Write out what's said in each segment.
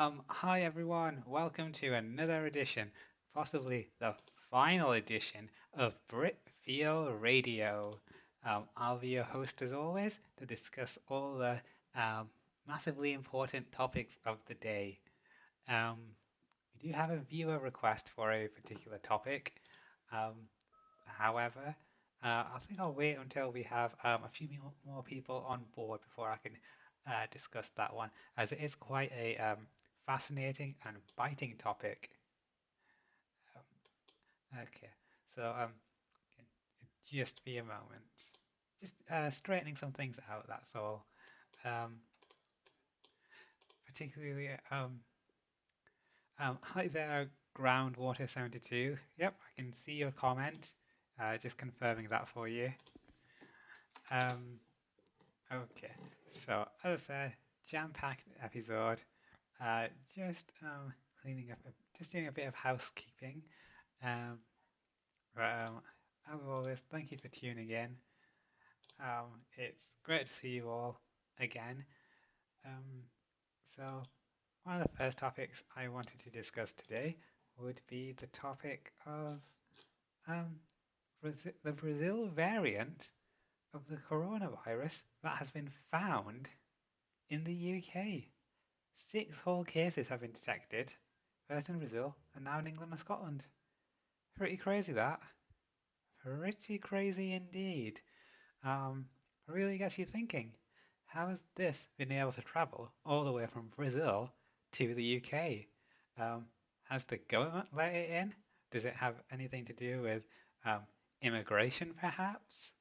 Hi everyone, welcome to another edition, possibly the final edition of Britfeel Radio. I'll be your host as always to discuss all the um, massively important topics of the day. Um, we do have a viewer request for a particular topic. Um, However, I think I'll wait until we have a few more people on board before I can discuss that one, as it is quite a fascinating and biting topic. Okay, so just be a moment. Just straightening some things out, that's all. Um, particularly, hi there, Groundwater72. Yep, I can see your comment. Just confirming that for you. Um, Okay, so as I said, jam-packed episode. Uh, just cleaning up, just doing a bit of housekeeping. Um, but, as always, thank you for tuning in. It's great to see you all again. Um, so one of the first topics I wanted to discuss today would be the topic of um, the Brazil variant of the coronavirus that has been found in the UK. Six whole cases have been detected, first in Brazil and now in England and Scotland. Pretty crazy that. Pretty crazy indeed. Really gets you thinking, how has this been able to travel all the way from Brazil to the UK? Has the government let it in? Does it have anything to do with um, immigration, perhaps?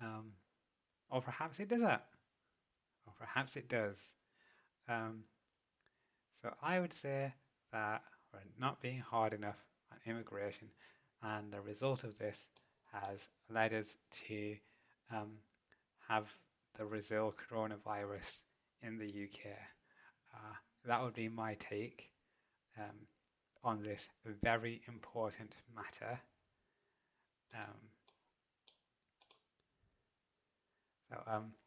Um, or perhaps it doesn't. Or perhaps it does. Um, So I would say that we're not being hard enough on immigration, and the result of this has led us to um, have the Brazil coronavirus in the UK. That would be my take um, on this very important matter. Um,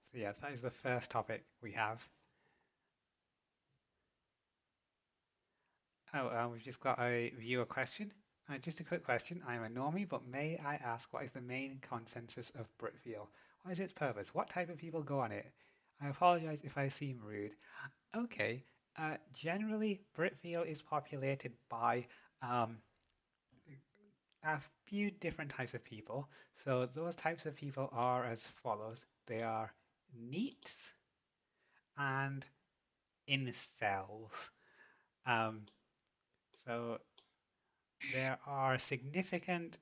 so yeah, that is the first topic we have. We've just got a viewer question. Just a quick question. I'm a normie, but may I ask what is the main consensus of Britfeel? What is its purpose? What type of people go on it? I apologize if I seem rude. Okay, generally, Britfeel is populated by um, a few different types of people. So those types of people are as follows. They are neats and incels. Um, so there are significant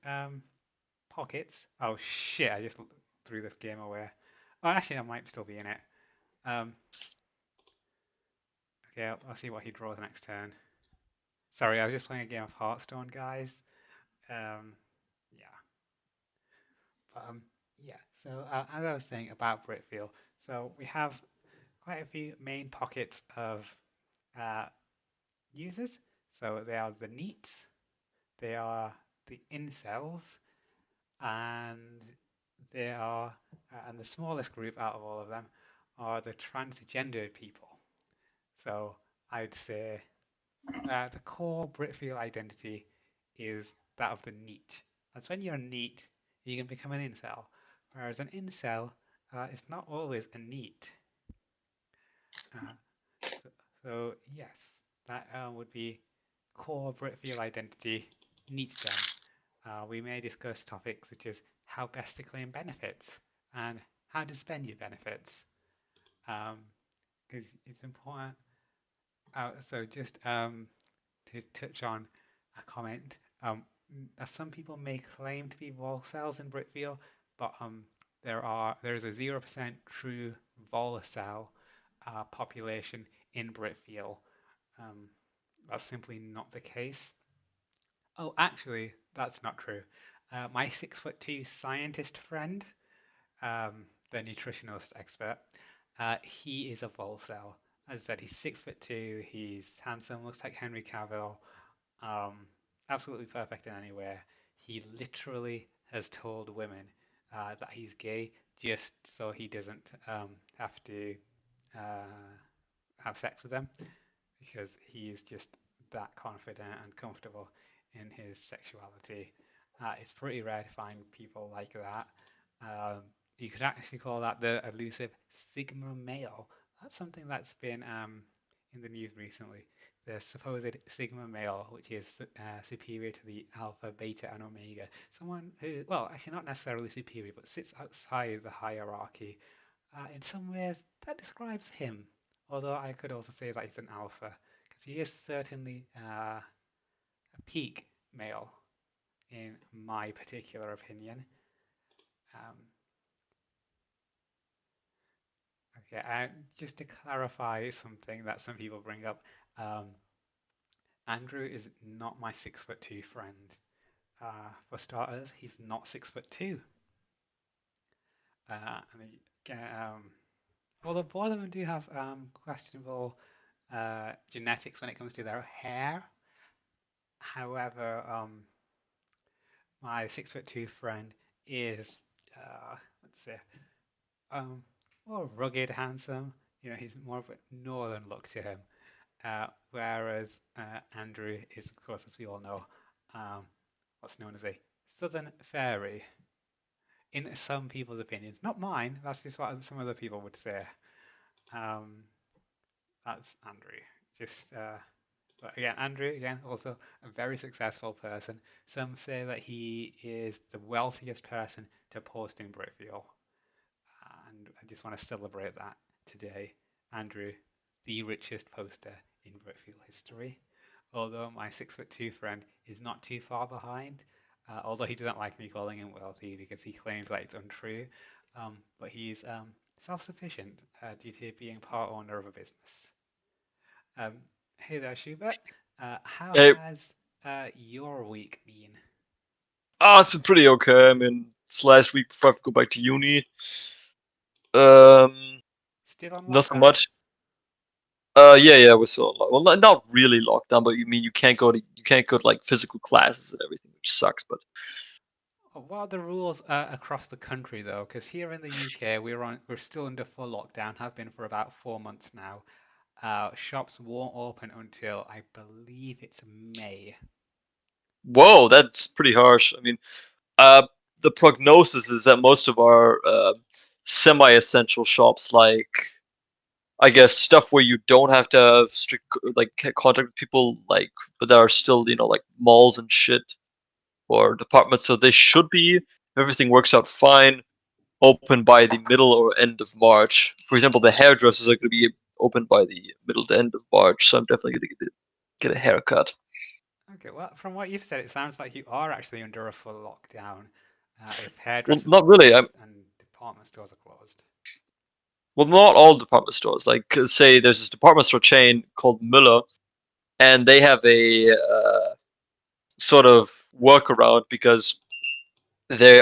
pockets. Oh shit, I just threw this game away. Oh, actually, I might still be in it. Um, okay, I'll see what he draws next turn. Sorry, I was just playing a game of Hearthstone, guys. Um, yeah, but yeah. So as I was saying about Britfield, so we have quite a few main pockets of uh, users. So they are the neats, they are the incels, and they are, and the smallest group out of all of them are the transgendered people. So I'd say the core Britfield identity is that of the neat. That's when you're neat, you can become an incel. Whereas an incel is not always a neat. Uh, so, so yes, that would be core Britfield identity, neatdom. We may discuss topics such as how best to claim benefits and how to spend your benefits, because it's important. So just to touch on a comment, some people may claim to be vol cells in Britfield, but there is a 0% true vol cell population in Britfield. Um, that's simply not the case. Oh, actually, that's not true. My 6'2" scientist friend, the nutritionist expert, he is a Volcel. As I said, he's 6'2", he's handsome, looks like Henry Cavill, absolutely perfect in any way. He literally has told women that he's gay just so he doesn't have to uh, have sex with them. because he's just that confident and comfortable in his sexuality. It's pretty rare to find people like that. Um, you could actually call that the elusive Sigma male. That's something that's been in the news recently. The supposed Sigma male, which is superior to the Alpha, Beta, and Omega. Someone who, well, actually not necessarily superior, but sits outside the hierarchy. In some ways, that describes him. Although I could also say that he's an alpha, because he is certainly a peak male, in my particular opinion. Um, okay, just to clarify something that some people bring up, um, Andrew is not my 6'2" friend. For starters, he's not 6'2". And although both of them do have questionable genetics when it comes to their hair. However, my 6'2" friend is, let's say, um, more rugged, handsome. He's more of a northern look to him. Whereas Andrew is, of course, as we all know, um, what's known as a southern fairy, in some people's opinions. Not mine. That's just what some other people would say. Um, that's Andrew. Just But again, Andrew, again, also a very successful person. Some say that he is the wealthiest person to post in Britfeel. And I just want to celebrate that today. Andrew, the richest poster in Britfeel history. Although my 6'2" friend is not too far behind, although he doesn't like me calling him wealthy because he claims that it's untrue. But he's self-sufficient due to being part owner of a business. Um, hey there, Schubert. How Hey, has your week been? it's been pretty okay. I mean, it's last week before I have to go back to uni. Um, Still on Nothing lockdown? much. Yeah, we're still on well, not really lockdown, but you mean you can't go to like physical classes and everything, which sucks. But What are the rules across the country though? Because here in the UK, we're still under full lockdown, have been for about 4 months now. Shops won't open until I believe it's May. whoa, that's pretty harsh. I mean, uh, the prognosis is that most of our semi-essential shops, like I guess stuff where you don't have to have strict like contact with people, like but there are still like malls and shit or departments, so they should be, if everything works out fine, open by the middle or end of March. For example, the hairdressers are going to be open by the middle to end of March, so I'm definitely going to get a haircut. Okay, well, from what you've said, it sounds like you are actually under a full lockdown. If Well, hairdressers are not really. closed and department stores are closed. Well, not all department stores. Like, say, there's this department store chain called Müller, and they have a sort of workaround because they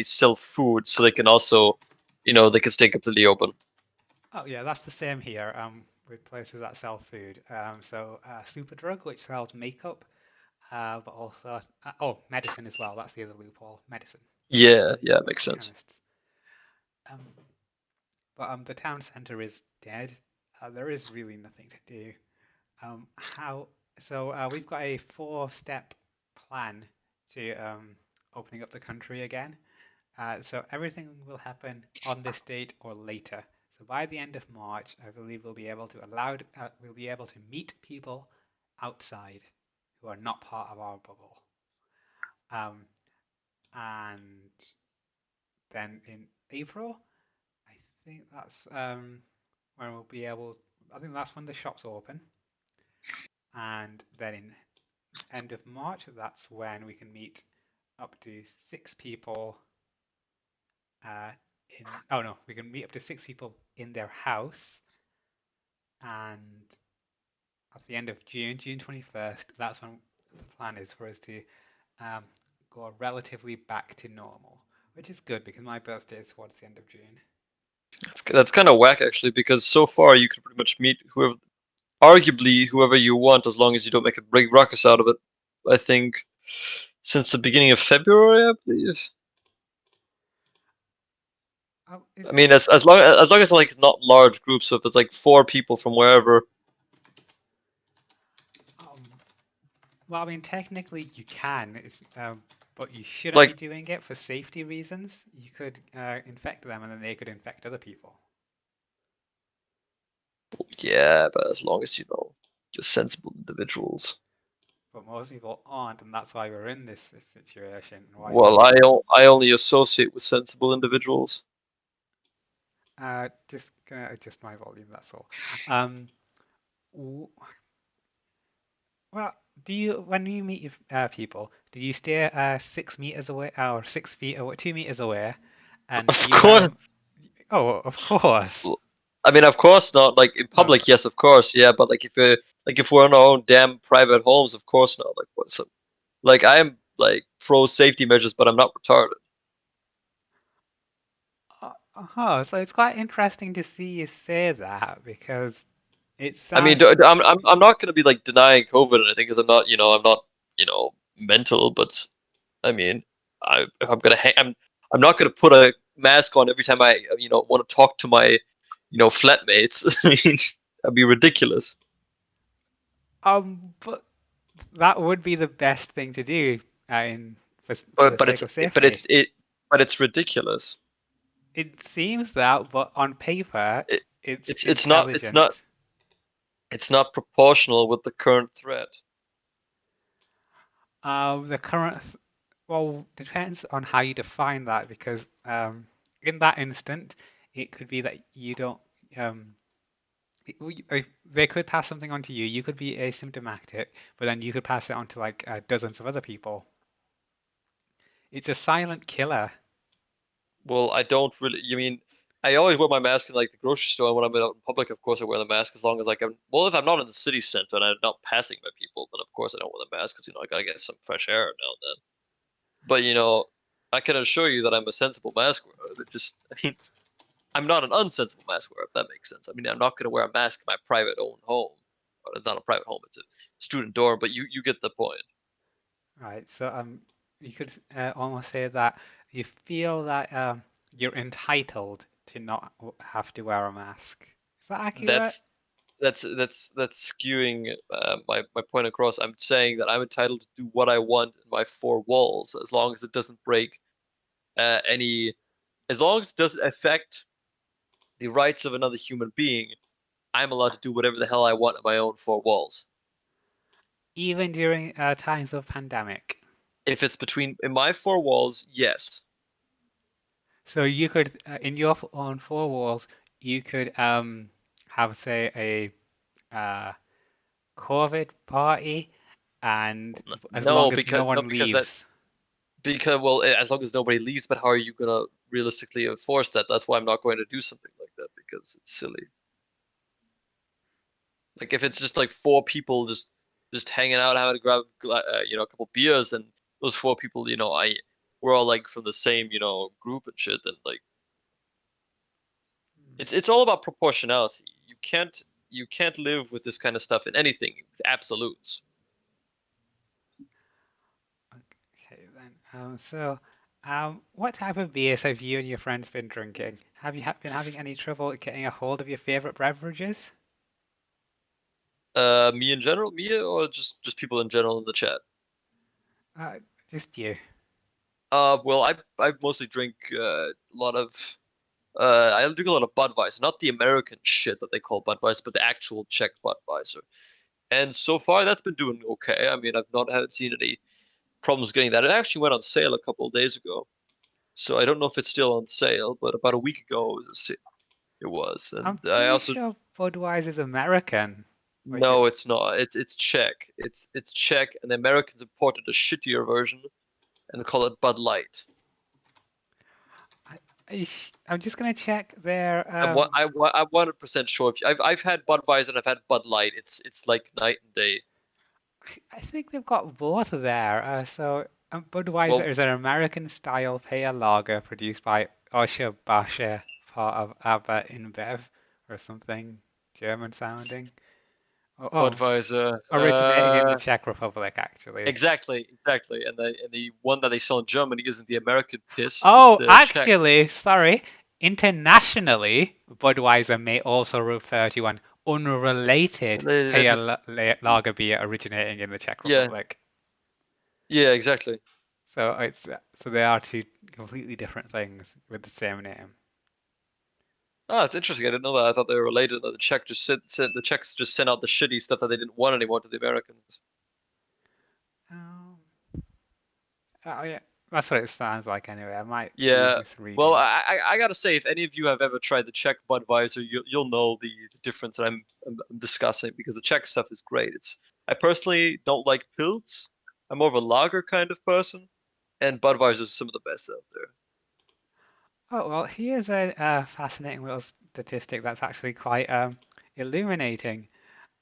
sell food, so they can also, they can stay completely open. Oh yeah, that's the same here. With places that sell food. So Superdrug, which sells makeup, but also medicine as well. That's the other loophole. Medicine. Yeah, yeah, makes sense. Chemists. Um, but the town centre is dead. There is really nothing to do. How? So we've got a four-step plan to opening up the country again. So everything will happen on this date or later. So by the end of March, I believe we'll be able to meet people outside who are not part of our bubble. Um, and then in April, I think that's when we'll be able. I think that's when the shops open. And then in end of March, that's when we can meet up to six people uh, oh no, we can meet up to six people in their house, and at the end of June, June 21st, that's when the plan is for us to um, go relatively back to normal, which is good because my birthday is towards the end of June. That's kind of whack actually, because so far you could pretty much meet arguably whoever you want, as long as you don't make a big ruckus out of it. I think since the beginning of February, I believe. Is I that mean, as long as like not large groups, so if it's like four people from wherever, Well, I mean, technically you can, but you shouldn't be Like, doing it for safety reasons. You could infect them, and then they could infect other people. yeah, but as long as you're sensible individuals. But most people aren't, and that's why we're in this situation, and why Well, people. I only associate with sensible individuals. Just gonna adjust my volume. That's all. Um, w- well, do you when you meet people, do you stay 6 meters away or 6 feet away, 2 meters away, and do Of you course. Oh, of course. I mean, of course not. Like in No, public, yes, of course, yeah. But if we're in our own damn private homes, of course not. Like what's up? Like I am like pro safety measures, but I'm not retarded. oh, so it's quite interesting to see you say that because it I mean, sounds. I'm not gonna be like denying COVID or anything because I'm not mental. But I mean, if I'm gonna I'm not gonna put a mask on every time I want to talk to my flatmates. I mean, that'd be ridiculous. But that would be the best thing to do in for But the sake of safety. but it's ridiculous. It seems that, but on paper, It, it's it's not intelligent. it's not proportional with the current threat. The current, well, depends on how you define that because in that instant, it could be that you don't. Um, they could pass something on to you. You could be asymptomatic, but then you could pass it on to like dozens of other people. It's a silent killer. Well, I don't really. You mean I always wear my mask in like the grocery store, and when I'm out in public, of course I wear the mask as long as like if I'm not in the city center and I'm not passing by people, then of course I don't wear the mask because I gotta get some fresh air now and then. But I can assure you that I'm a sensible mask wearer. It just I mean I'm not an unsensible mask wearer if that makes sense. I mean I'm not gonna wear a mask in my private own home. Well, it's not a private home; it's a student dorm. But you get the point. Right, so you could almost say that you feel that you're entitled to not have to wear a mask. Is that accurate? That's that's skewing my point across. I'm saying that I'm entitled to do what I want in my four walls as long as it doesn't break any, as long as it doesn't affect the rights of another human being. I'm allowed to do whatever the hell I want in my own four walls. Even during times of pandemic. If it's between in my four walls, yes. So you could, in your own four walls, you could have, say, a COVID party, and as long No, as no no, one leaves. because well, as long as nobody leaves, but how are you gonna realistically enforce that? That's why I'm not going to do something like that because it's silly. Like if it's just like four people just hanging out, having to grab a couple beers, and those four people, we're all like from the same group and shit. Then like it's all about proportionality. You can't live with this kind of stuff in anything with absolutes. Okay, then. What type of beers have you and your friends been drinking? Have you been having any trouble getting a hold of your favorite beverages? Me in general, me or just people in general in the chat. Uh, just you. Well, I mostly drink a lot of I drink a lot of Budweiser, not the American shit that they call Budweiser, but the actual Czech Budweiser. And so far, that's been doing okay. I mean, haven't seen any problems getting that. It actually went on sale a couple of days ago, so I don't know if it's still on sale. But about a week ago, it was. I'm And I pretty also sure Budweiser's American. Like it, no, it's not. It's Czech. It's Czech, and the Americans imported a shittier version and they call it Bud Light. I, I'm just gonna check their I'm 100% sure. If you, I've had Budweiser and I've had Bud Light. It's like night and day. I think they've got both there. Budweiser Well, is an American-style pale lager produced by Oscher Basche, part of Aber InBev, or something German-sounding. Oh, Budweiser. originating in the Czech Republic, actually. Exactly. And the one that they sell in Germany isn't the American piss, it's Oh, the Czech. actually, sorry. Internationally, Budweiser may also refer to an unrelated And pale lager beer originating in the Czech yeah, Republic. yeah, exactly. So they are two completely different things with the same name. Oh, it's interesting. I didn't know that. I thought they were related. That the Czechs just sent out the shitty stuff that they didn't want anymore to the Americans. Um, oh yeah, that's what it sounds like anyway. I might be Yeah. Well, misreading. I gotta say, if any of you have ever tried the Czech Budweiser, you'll know the difference that I'm discussing because the Czech stuff is great. I personally don't like Pils. I'm more of a lager kind of person, and Budweiser is some of the best out there. Oh well, here's a fascinating little statistic that's actually quite illuminating.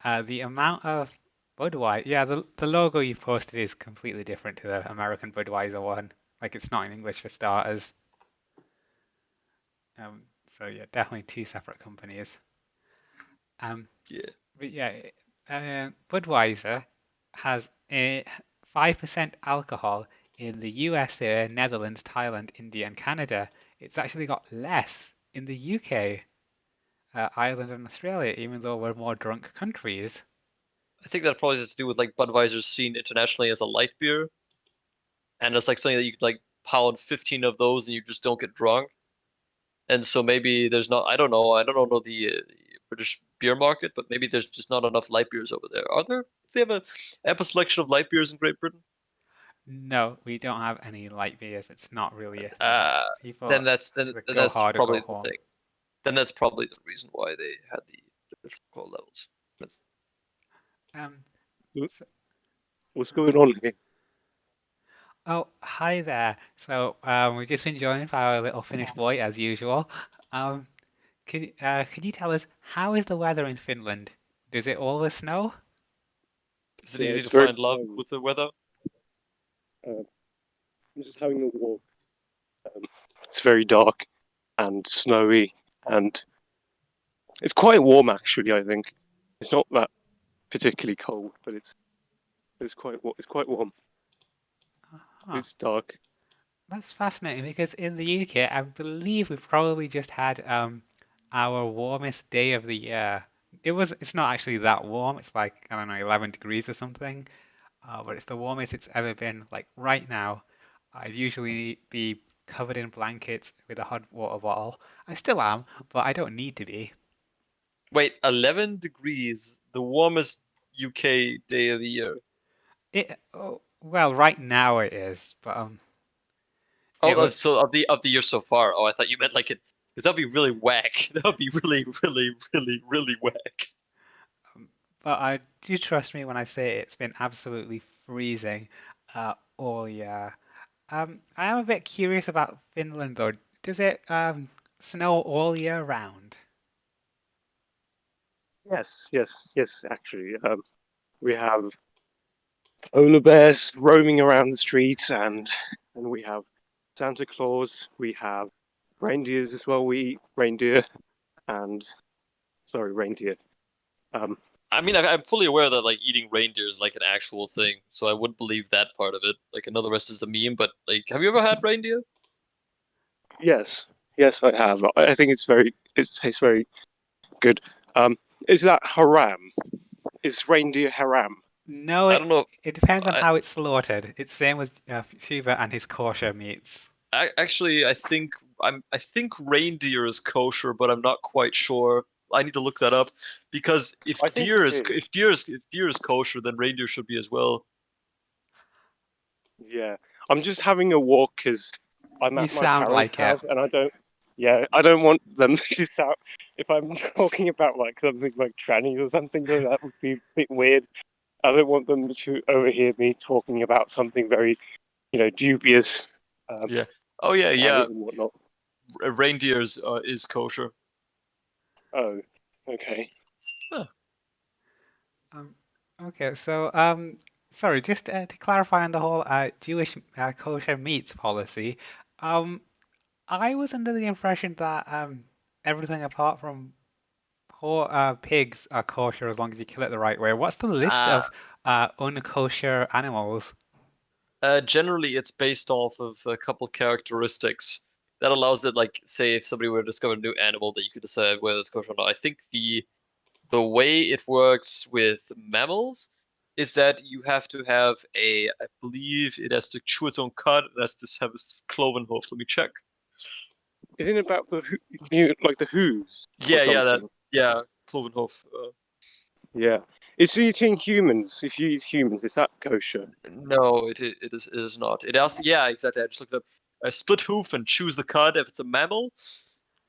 The amount of Budweiser, yeah, the logo you posted is completely different to the American Budweiser one. Like it's not in English for starters. Um, so yeah, definitely two separate companies. Um, Yeah. but yeah, Budweiser has a 5% alcohol in the USA, Netherlands, Thailand, India, and Canada. It's actually got less in the UK, Ireland, and Australia, even though we're more drunk countries. I think that probably has to do with like Budweiser's seen internationally as a light beer, and it's like something that you could like pound 15 of those and you just don't get drunk. And so maybe there's not, I don't know the British beer market, but maybe there's just not enough light beers over there. Are there? Do they have a ample selection of light beers in Great Britain? No, we don't have any light beers. It's not really a thing. Uh, People then either go that's hard or go probably the home. thing. Then that's probably the reason why they had the different alcohol levels. That's, Um, so, What's going on here? oh, hi there. So we've just been joined by our little Finnish boy as usual. Um, could you tell us how is the weather in Finland? Does it always snow? is it Yeah, easy it's to very find love cold. with the weather? I'm just having a walk. Um, it's very dark and snowy, and it's quite warm actually. I think it's not that particularly cold, but it's quite warm. Huh. It's dark. That's fascinating because in the UK, I believe we've probably just had our warmest day of the year. It's not actually that warm. It's like, I don't know, 11 degrees or something. But it's the warmest it's ever been. Like right now, I'd usually be covered in blankets with a hot water bottle. I still am, but I don't need to be. Wait, 11 degrees, the warmest UK day of the year. Oh, well, right now it is, but it Oh, was. so of the year so far. Oh, I thought you meant like it, because that'd be really whack. That would be really, really, really, really whack. But do trust me when I say it's been absolutely freezing all year. I am a bit curious about Finland though. Does it snow all year round? Yes. Actually, we have polar bears roaming around the streets, and we have Santa Claus. We have reindeers as well. We eat reindeer and reindeer. Um, I mean, I'm fully aware that like eating reindeer is like an actual thing, so I wouldn't believe that part of it. Like, I know the rest is a meme, but like, have you ever had reindeer? yes, yes, I have. I think it tastes very good. Um, is that haram? Is reindeer haram? No, I don't know. it depends on I, how it's slaughtered. It's same as Shiva and his kosher meats. actually, I think reindeer is kosher, but I'm not quite sure. I need to look that up because I think it is. if deer is kosher, then reindeer should be as well. Yeah, I'm just having a walk because I'm You at my sound parents' like it. house, and I don't. Yeah, I don't want them to sound. If I'm talking about like something like trannies or something, then that would be a bit weird. I don't want them to overhear me talking about something very, dubious, Yeah. Oh yeah, yeah. trannies and whatnot. Reindeer is kosher. Oh, okay. Huh. Um, okay, so sorry, just to clarify on the whole Jewish kosher meats policy. Um, I was under the impression that everything apart from pigs are kosher as long as you kill it the right way. What's the list Uh, of unkosher animals? Generally, it's based off of a couple characteristics that allows it, like, say, if somebody were to discover a new animal, that you could decide whether it's kosher or not. I think the way it works with mammals is that you have to have I believe it has to chew its own cud, it has to have a cloven hoof. Let me check. Isn't it about the like the hooves or Yeah, something? cloven hoof. Yeah. It's eating humans. If you eat humans, is that kosher? No, it is not. It also exactly. I just looked up a split hoof and choose the cud if it's a mammal,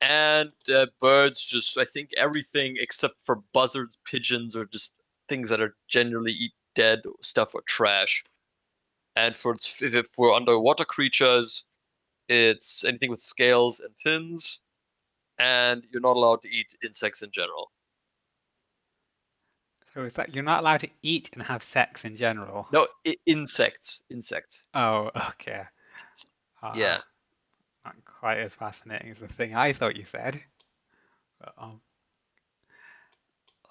and birds just I think everything except for buzzards, pigeons, or just things that are generally eat dead stuff or trash. And for underwater creatures, it's anything with scales and fins, and you're not allowed to eat insects in general. So is that you're not allowed to eat and have sex in general? No, insects. Oh, okay. Uh, Yeah. not quite as fascinating as the thing I thought you said. But,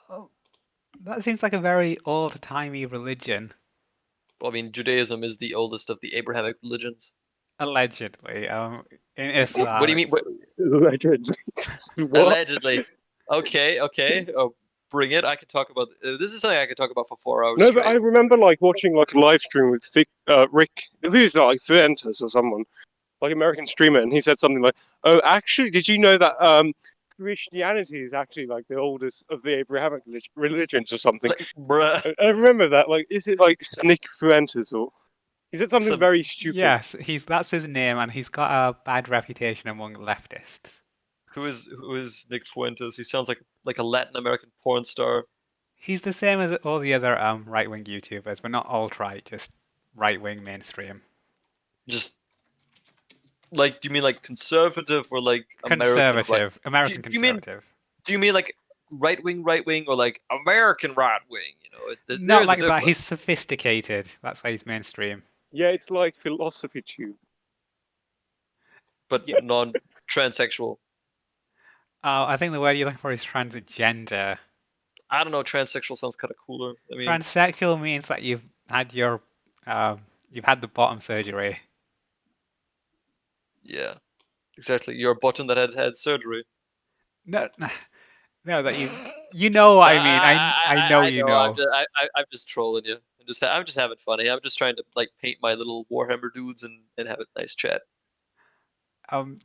oh, that seems like a very old-timey religion, Well, I mean, Judaism is the oldest of the Abrahamic religions. allegedly. In What do Islam, you mean? it's Allegedly. What? Allegedly. Okay. Oh, bring it. I could talk about this. Is something I could talk about for 4 hours No, but I straight. remember like watching like a live stream with Rick, who's that, like Fuentes or someone, like American streamer, and he said something like, "Oh, actually, did you know that Christianity is actually like the oldest of the Abrahamic religions or something?" Like, bruh, And I remember that. Like, is it like Nick Fuentes or he said something some very stupid? yes, he's that's his name, and he's got a bad reputation among leftists. who is Nick Fuentes? He sounds like a Latin American porn star. He's the same as all the other right-wing YouTubers, but not alt-right, just right-wing mainstream. Just like, do you mean like conservative or like American right? Conservative, American Do you mean conservative. like right wing, or like American right wing? There Not is a like that. He's difference. sophisticated. That's why he's mainstream. Yeah, it's like philosophy tube. But Yeah. non-transsexual. Oh, I think the word you're looking for is transgender. I don't know. Transsexual sounds kind of cooler. I mean, Transsexual means that had your, you've had the bottom surgery. yeah, exactly. You're a button that had surgery. No, no, that you know what I mean. I know I you know. know. I'm just trolling you. I'm just having funny. I'm just trying to like paint my little Warhammer dudes and have a nice chat. Um.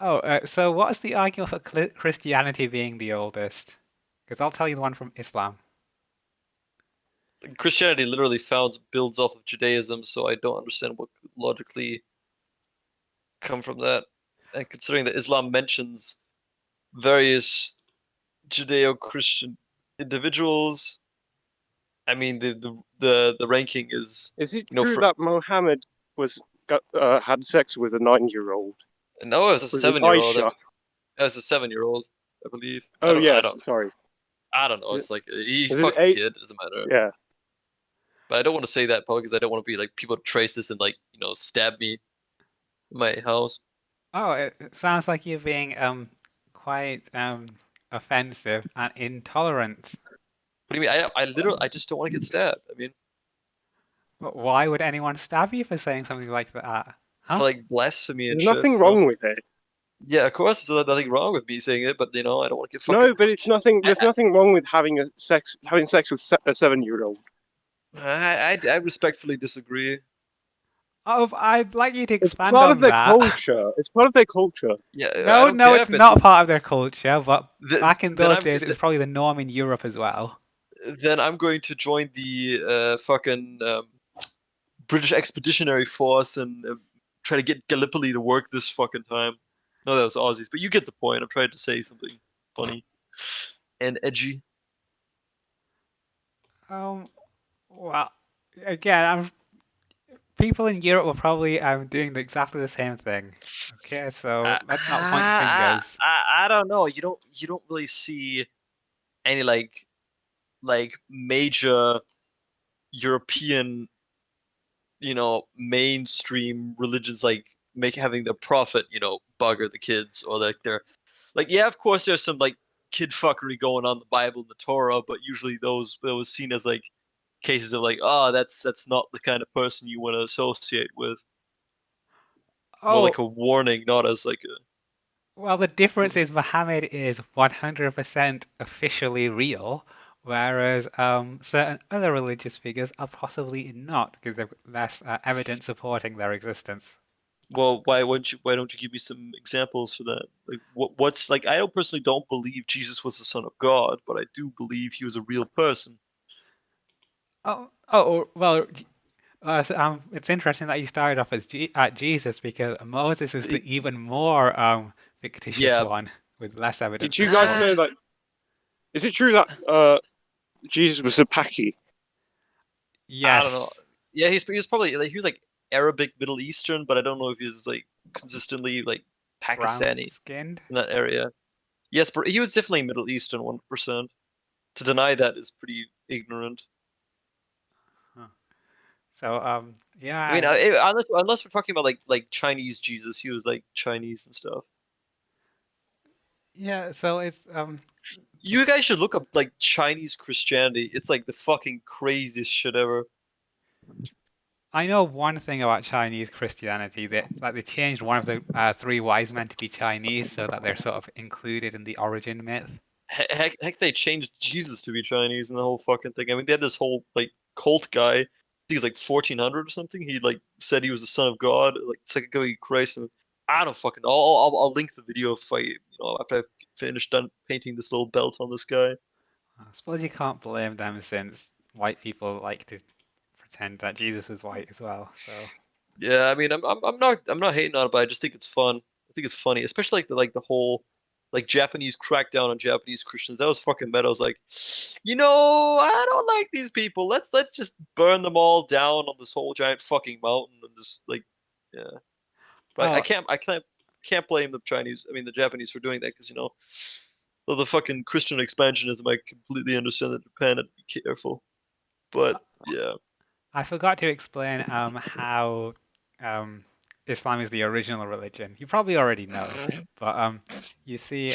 Oh, so what's the argument for Christianity being the oldest? Because I'll tell you the one from Islam. Christianity literally builds off of Judaism, so I don't understand what could logically come from that. And considering that Islam mentions various Judeo-Christian individuals, I mean the ranking is Is it true for that Mohammed was had sex with a 9-year-old? no, it was a Was it 7-year-old. Aisha? It was a 7-year-old, I believe. Oh yes, sorry. I don't know. Is it, It's like he is it fucked the 8? kid. It doesn't matter. Yeah. But I don't want to say that probably because I don't want to be like people trace this and like stab me in my house. Oh, it sounds like you're being quite offensive and intolerant. What do you mean? I literally I just don't want to get stabbed. I mean, But why would anyone stab you for saying something like that? for Huh? like blasphemy and There's shit. nothing wrong with it. Yeah, of course, there's nothing wrong with me saying it, but I don't want to get fucking. No, but it's nothing. I There's nothing wrong with having sex with a 7-year-old. I respectfully disagree. Oh, I'd like you to It's expand part of on their that. culture. It's part of their culture. Yeah, I No, don't no, care it's if it's not part of their culture, but th back in then those I'm days, it was probably the norm in Europe as well. then I'm going to join the fucking British Expeditionary Force and try to get Gallipoli to work this fucking time. No, that was Aussies, but you get the point. I'm trying to say something funny and edgy. Um, well, again, people in Europe were probably doing exactly the same thing. Okay, so let's not point fingers. I don't know. You don't really see any like major European mainstream religions like make having their prophet bugger the kids, or like they're like, yeah, of course there's some like kid fuckery going on in the Bible and the Torah, but usually those seen as like cases of like, oh, that's not the kind of person you want to associate with. More like Oh, a warning, not as like a Well, the difference is Muhammad is 100% officially real, whereas certain other religious figures are possibly not because they've less evidence supporting their existence. Well, why don't you give me some examples for that? Like what's like I don't personally don't believe Jesus was the son of God, but I do believe he was a real person. Well, it's interesting that you started off as at Jesus because Moses is the It- even more fictitious yeah. one with less evidence Did to you guys support. know that? Is it true that Jesus was a Paki? I don't know. Yes, Yeah, he was probably like he was like Arabic Middle Eastern, but I don't know if he's like consistently like brown Pakistani skinned. in that area. Yes, but he was definitely Middle Eastern 1%. To deny that is pretty ignorant. Huh. So I mean, yeah, unless we're talking about like Chinese Jesus, he was like Chinese and stuff. yeah. So it's You guys should look up like Chinese Christianity. It's like the fucking craziest shit ever. I know one thing about Chinese Christianity that like they changed one of the three wise men to be Chinese so that they're sort of included in the origin myth. Heck, they changed Jesus to be Chinese and the whole fucking thing. I mean, they had this whole like cult guy. I think he's like 1400 or something. He like said he was the son of God, like second coming of Christ. And I don't fucking know. I'll link the video if after I've finished done painting this little belt on this guy. I suppose you can't blame them since white people like to pretend that Jesus was white as well. So Yeah, I mean, I'm not hating on it, but I just think it's fun. I think it's funny, especially like the whole like Japanese crackdown on Japanese Christians. That was fucking meta. I was like, I don't like these people. Let's just burn them all down on this whole giant fucking mountain and just like, yeah. But oh, I can't blame the Chinese. I mean, the Japanese for doing that because the fucking Christian expansionism. I completely understand that Japan had to be careful, but yeah. I forgot to explain how um, Islam is the original religion. You probably already know, but you see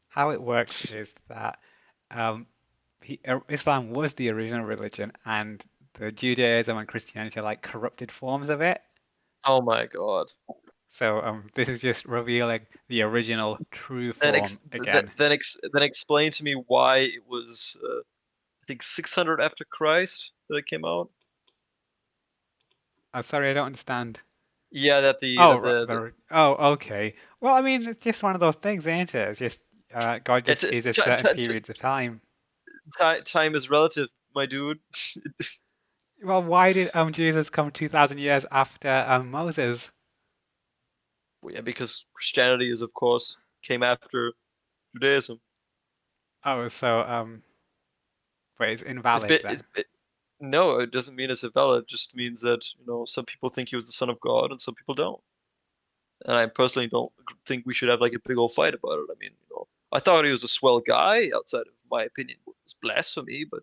how it works is that um, Islam was the original religion, and the Judaism and Christianity are like corrupted forms of it. Oh my God. So this is just revealing the original true Then form again. then explain to me why it was I think 600 after Christ that it came out. Oh, sorry, I don't understand. Yeah, that Oh, oh, okay. Well, I mean, it's just one of those things, ain't it? It's just God just it's chooses certain periods of time. time is relative, my dude. Well, why did Jesus come 2,000 years after Moses? Well, yeah, because Christianity is of course came after Judaism. Oh, so but it's It's invalid bit then. no, it doesn't mean it's invalid. It just means that some people think he was the son of God and some people don't. And I personally don't think we should have like a big old fight about it. I mean, I thought he was a swell guy outside of my opinion was blasphemy, but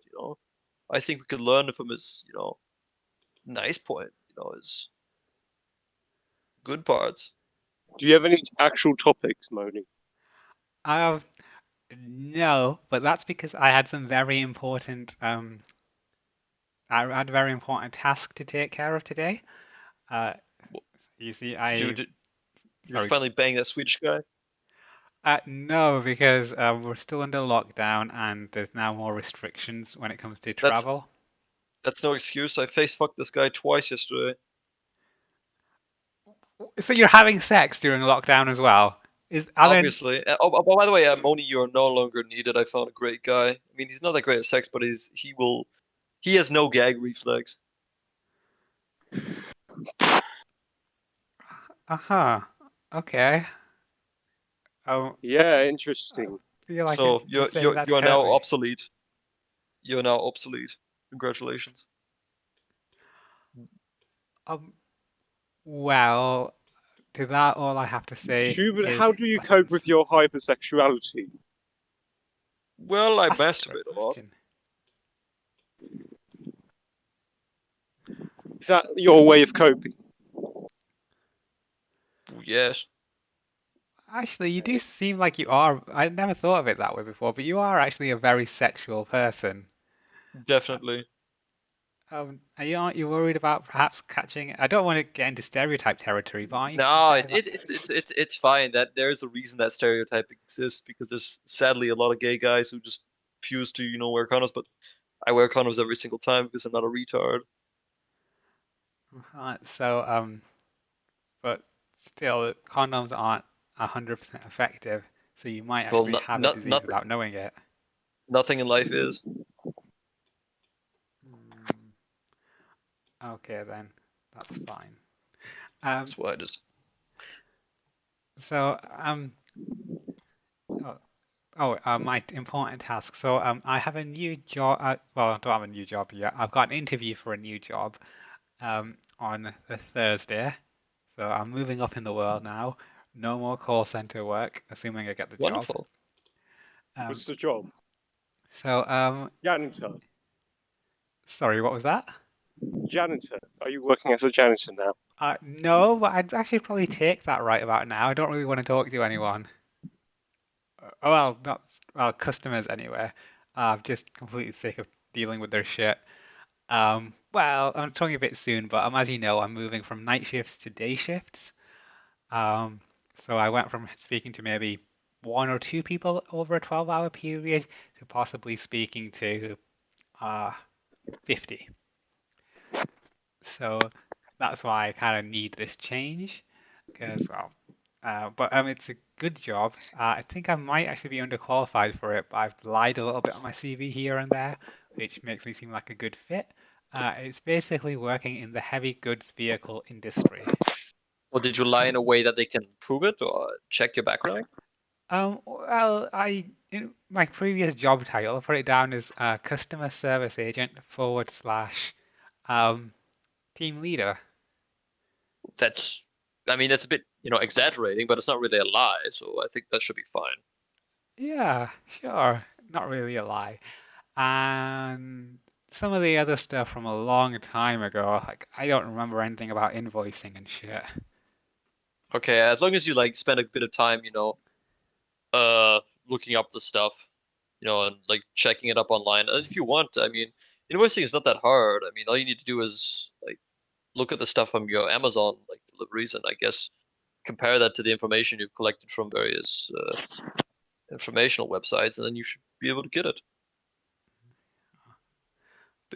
I think we could learn from his, nice point, his good parts. Do you have any actual topics, Moni? Uh, no, but that's because I had some very important I had a very important task to take care of today. Uh, Well, you see, did you sorry, finally bang that Swedish guy? no, because we're still under lockdown and there's now more restrictions when it comes to That's travel. that's no excuse. I face fucked this guy twice yesterday. So you're having sex during lockdown as well? Are there? Obviously. By the way, Moni, you are no longer needed. I found a great guy. I mean, he's not that great at sex, but he has no gag reflex. Uh-huh. Okay. Oh, Yeah, I interesting. feel like So you're saying that you to are hurt now me. obsolete. You are now obsolete. Congratulations. Um, well, to that, all I have to say Schubert, how is do you cope blessings. with your hypersexuality? Well, I That's a great masturbate a lot. question. Is that your way of coping? Yes, Actually, you do seem like you are. I never thought of it that way before, but you are actually a very sexual person. Uh, definitely. Aren't you worried about perhaps catching? I don't want to get into stereotype territory, but aren't you No, concerned about? it's fine. That there's a reason that stereotype exists because there's sadly a lot of gay guys who just refuse to, wear condoms. But I wear condoms every single time because I'm not a retard. So, but still, condoms aren't 100% effective, so you might Well, actually not have a not disease not without knowing it. nothing in life is. Hmm, okay, then that's fine. Um, That's why I just. so, oh, my important task. So, I have a new job. Well, I don't have a new job yet. I've got an interview for a new job, on the Thursday. So I'm moving up in the world now. No more call center work, assuming I get the job. Wonderful. Um, What's the job? so, Janitor. sorry, what was that? Janitor. Are you working as a janitor now? No, but I'd actually probably take that right about now. I don't really want to talk to anyone. Well, not well, customers anyway. I'm just completely sick of dealing with their shit. Well, I'm talking a bit soon, but as you know, I'm moving from night shifts to day shifts. Um, so I went from speaking to maybe one or two people over a 12-hour period to possibly speaking to uh, 50. So that's why I kind of need this change because, well, but it's a good job. I think I might actually be underqualified for it, but I've lied a little bit on my CV here and there, which makes me seem like a good fit. It's basically working in the heavy goods vehicle industry. Well, did you lie in a way that they can prove it or check your background? Well, in my previous job title, I put it down as customer service agent forward slash um, team leader. That's, I mean, that's a bit, exaggerating, but it's not really a lie, so I think that should be fine. Yeah, sure. Not really a lie. And some of the other stuff from a long time ago, like I don't remember anything about invoicing and shit. Okay, as long as you like spend a bit of time, uh, looking up the stuff, and like checking it up online. And if you want, I mean, invoicing is not that hard. I mean, all you need to do is like look at the stuff from your Amazon like deliveries, and I guess compare that to the information you've collected from various informational websites, and then you should be able to get it.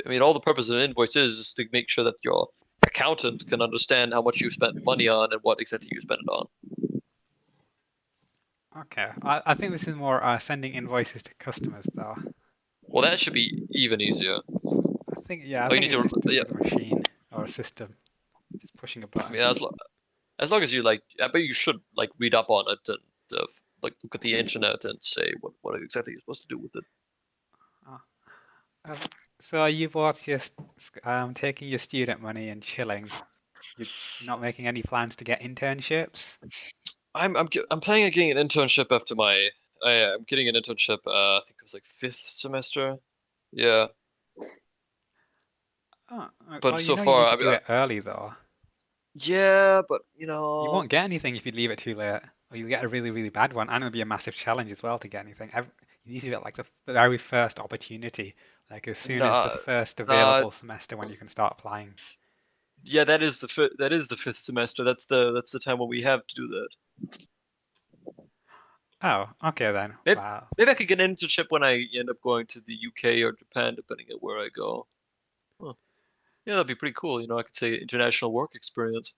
I mean, all the purpose of an invoice is to make sure that your accountant can understand how much you spent money on and what exactly you spent it on. Okay, I think this is more sending invoices to customers though. Well, that should be even easier. Yeah, I All you think need it's to, just yeah, with a machine or a system, just pushing a I mean, button. as long as you like, I bet you should like read up on it and like look at the internet and say what exactly you're supposed to do with it. Ah. Um, so are you both just taking your student money and chilling? You're not making any plans to get internships? I'm planning on getting an internship after I'm getting an internship. I think it was like fifth semester. Yeah, Oh, but well, you so know you far, need to do it early though. yeah, but You won't get anything if you leave it too late, or you'll get a really, really bad one, and it'll be a massive challenge as well to get anything. You need to get like the very first opportunity, like as soon as the nah, first nah. available semester when you can start applying. Yeah, that is the fifth semester. That's the time when we have to do that. Oh, okay then. Maybe, Wow. maybe I could get an internship when I end up going to the UK or Japan, depending on where I go. Huh. Yeah, that'd be pretty cool. I could say international work experience.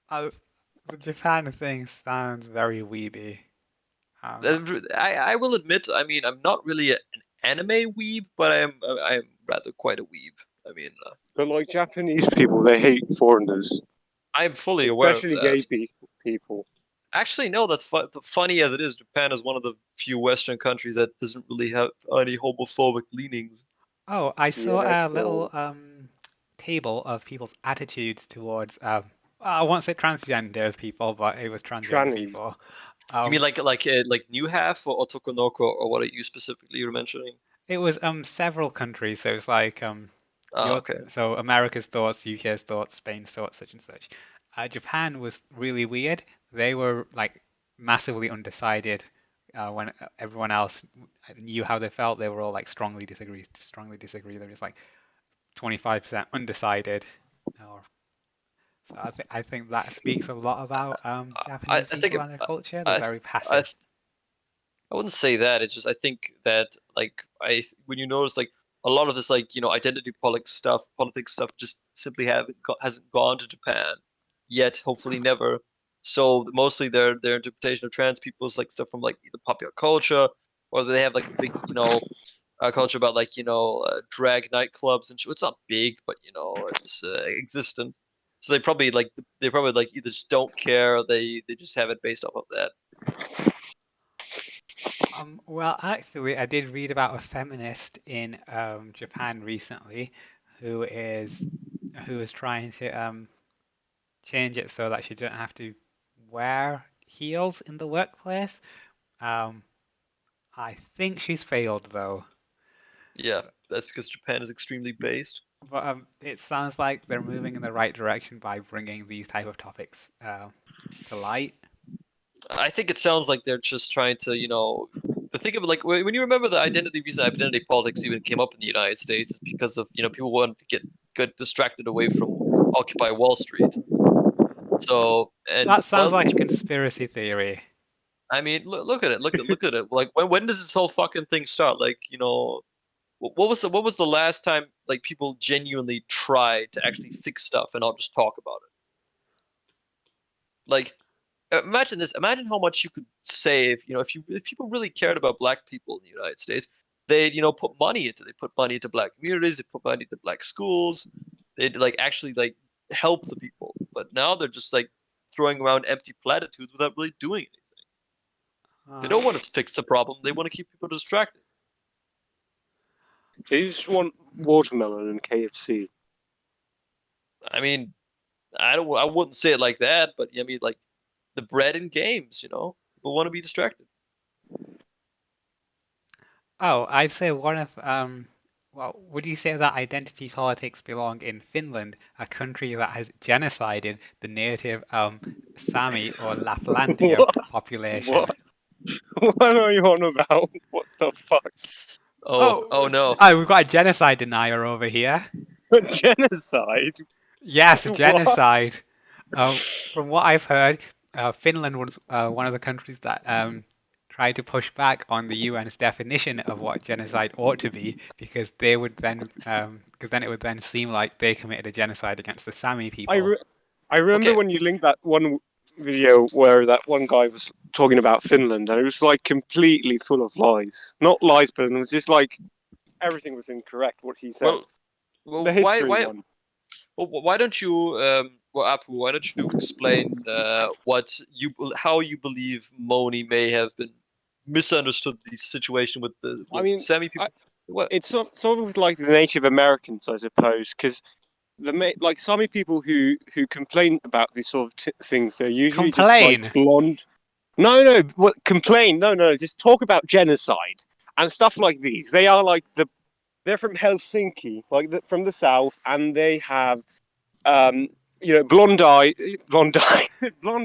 Uh, the Japan thing sounds very weeby. Not. I will admit, I mean, I'm not really an anime weeb, but I'm rather quite a weeb. I mean, But like Japanese people, they hate foreigners, I'm fully aware of especially gay that. people. Actually, no, that's funny as it is. Japan is one of the few Western countries that doesn't really have any homophobic leanings. Oh, I saw Yeah, a little sure. table of people's attitudes towards I won't say transgender people, but it was transgender Trannies. people. You mean Um, like New Half or Otokonoko or what are you specifically were mentioning? it was several countries, so it's like Ah, okay. America's thoughts, UK's thoughts, Spain's thoughts, such and such. Japan was really weird. They were like massively undecided. when everyone else knew how they felt, they were all like strongly disagree, strongly disagree. They're just like 25% undecided. Or, so I think that speaks a lot about Japanese I think people and their culture. They're I very I passive. I wouldn't say that. It's just I think that like when you notice like a lot of this like identity politics stuff just simply hasn't gone to Japan yet. Hopefully never. So mostly their interpretation of trans people is like stuff from like either popular culture or they have like a big culture about like drag nightclubs and it's not big but it's existent. So they probably either just don't care or they just have it based off of that. Well, actually, I did read about a feminist in Japan recently who is who is trying to change it so that she doesn't have to wear heels in the workplace. Um, I think she's failed though. Yeah, So, that's because Japan is extremely based. but it sounds like they're moving in the right direction by bringing these type of topics to light. I think it sounds like they're just trying to, the thing of it, like when you remember the identity politics even came up in the United States because of, people wanted to get distracted away from Occupy Wall Street. So, and That sounds well, like a conspiracy theory. I mean, look at it, look at it. Like when does this whole fucking thing start? Like, what was the last time like people genuinely tried to actually fix stuff and not just talk about it? Like imagine this. Imagine how much you could save. If people really cared about black people in the United States, they'd put money into black communities. They put money into black schools. They'd like actually like help the people. But now they're just like throwing around empty platitudes without really doing anything. They Uh, don't want to fix the problem. They want to keep people distracted. They just want watermelon and KFC. I mean, I wouldn't say it like that, but I mean like the bread and games. People want to be distracted. oh, I'd say one of well, would you say that identity politics belong in Finland, a country that has genocided the native Sami or Laplandia What? population? What? What are you on about? What the fuck? Oh Oh, no. we've got a genocide denier over here. Genocide? Yes, What? genocide. Uh, from what I've heard, Finland was one of the countries that tried to push back on the UN's definition of what genocide ought to be, because then it would then seem like they committed a genocide against the Sami I people. re- I remember Okay. when you linked that one video where that one guy was talking about Finland, and it was like completely full of lies. Not lies, but it was just like everything was incorrect what he said. Well, well, The why history why one. well, why don't you Apu, why don't you explain how you believe Moni may have been misunderstood the situation with the I mean, Sami I, people? What? it's sort of like the Native Americans, I suppose, because like Sami people who complain about these sort of things, they're usually just like Complain. blonde. No, no, what complain? No, no, just talk about genocide and stuff like these. They are like they're from Helsinki, like from the south, and they have um, blonde eye, blonde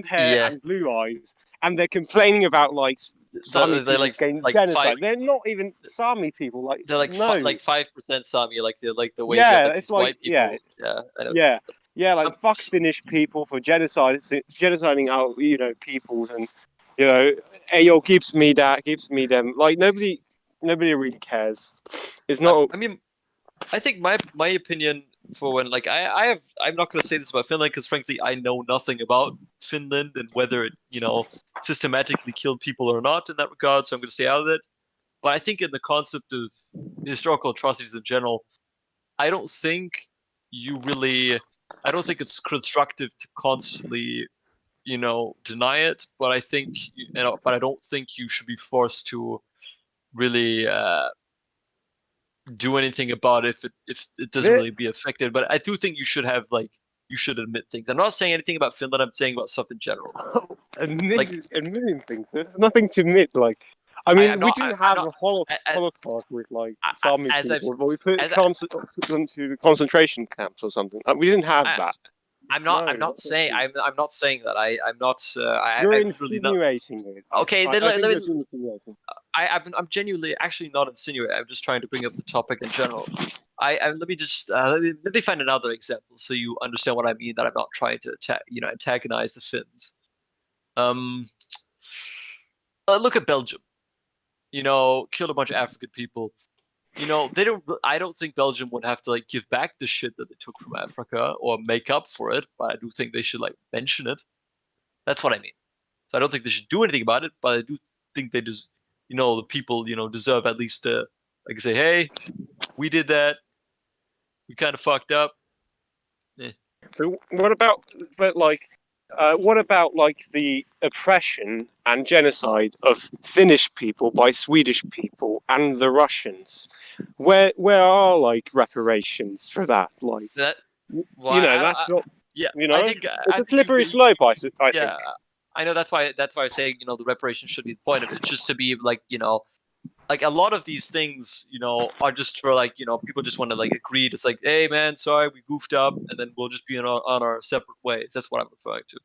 hair Yeah, and blue eyes, and they're complaining about like Sami they people like getting like five. genocide. They're not even Sami people. Like They're no, like 5% Sami, like the way we have yeah, like it's these like white yeah, people. Yeah, I know what you yeah, mean. yeah, like fuck S- Finnish people for genociding our peoples, and hey yo, gives me that, gives me them. Like nobody really cares. It's not. I mean, I think my opinion for when like I'm not going to say this about Finland because frankly I know nothing about Finland and whether it systematically killed people or not in that regard, so I'm going to stay out of it. But I think in the concept of historical atrocities in general, I don't think I don't think it's constructive to constantly deny it. But I think but I don't think you should be forced to really do anything about it if it doesn't There, really be affected. But I do think you should have like you should admit things. I'm not saying anything about Finland. I'm saying about stuff in general. Like admitting things. There's nothing to admit. Like, I I, I'm mean, we not. didn't I'm have not. a Holocaust with like I, Sami as I've people, but we put as them to concentration camps or something. We didn't have I, that. I'm No, not. I'm not not at saying. all. I'm not saying that. I'm not. You're I'm really not. insinuating it. Okay. I think Let you're me. insinuating. I'm genuinely actually not insinuating. I'm just trying to bring up the topic in general. Let me just let me find another example so you understand what I mean. That I'm not trying to antagonize the Finns. Um, look at Belgium. Killed a bunch of African people. They don't. I don't think Belgium would have to like give back the shit that they took from Africa or make up for it, but I do think they should like mention it. That's what I mean. So I don't think they should do anything about it, but I do think they just, the people, deserve at least to like say, hey, we did that. We kind of fucked up. Eh. But what about like the oppression and genocide of Finnish people by Swedish people and the Russians? Where are like reparations for that? Like, That well, that's not. yeah, It's I a think you slippery can. slope. I think. Yeah, I know that's why I was saying the reparations should be the point of it. It's just to be like like a lot of these things, are just for like, people just want to like agree. It's like, hey man, sorry, we goofed up, and then we'll just be on our separate ways. That's what I'm referring to.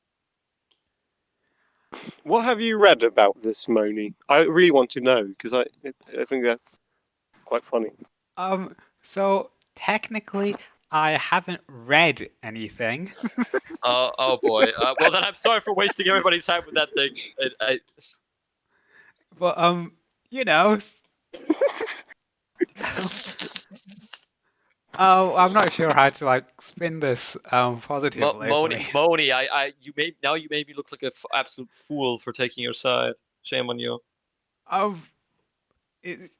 What have you read about this, Moni? I really want to know because I think that's quite funny. So technically, I haven't read anything, Oh boy. Well then, I'm sorry for wasting everybody's time with that thing. but you know, oh, I'm not sure how to like spin this positively for you. Moni, you made me look like an absolute fool for taking your side. Shame on you. Um, it,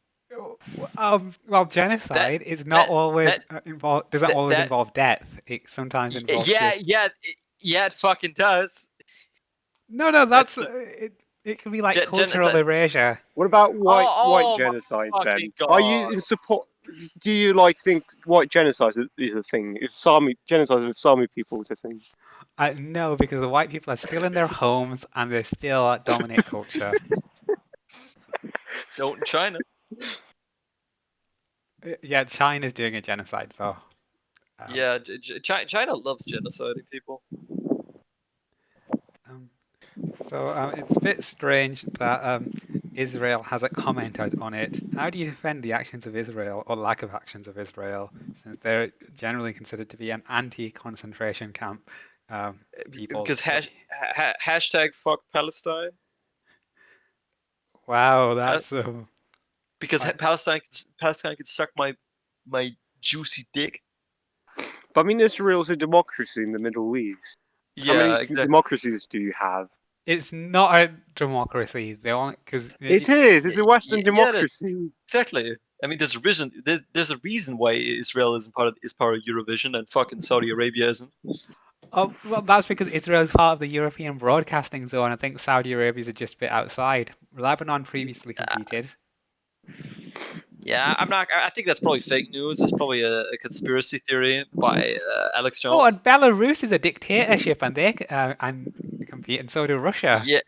well, That genocide is not that always that doesn't always that involve death. It sometimes involves yeah, just it fucking does. no. That's That's the it. It can be like it's cultural erasure. What about white oh my genocide fucking then? Are you god. in support? Do you like think white genocide is a thing? If Sami genocide of Sami people is a thing? No, because the white people are still in their homes and they still dominate culture. Don't in China. Yeah, China's doing a genocide though. Um, Yeah, China loves genociding people. um, so it's a bit strange that Israel hasn't commented on it. How do you defend the actions of Israel or lack of actions of Israel, since they're generally considered to be an anti-concentration camp people? Because But hashtag fuck Palestine. wow, Uh, that's because like, Palestine can suck my juicy dick. But I mean, Israel's a democracy in the Middle East. How Yeah, many exactly. democracies do you have? it's not a democracy. They only because It is. Yeah, It's a Western yeah, democracy. exactly. I mean, there's a reason why Israel isn't part of Eurovision and fucking Saudi Arabia isn't. oh, well, that's because Israel is part of the European broadcasting zone. I think Saudi Arabia is just a bit outside. Lebanon previously competed. Yeah, I'm not. I think that's probably fake news. It's probably a conspiracy theory by Alex Oh, and Jones. Belarus is a dictatorship, and they and compete, and so do Russia. Yeah,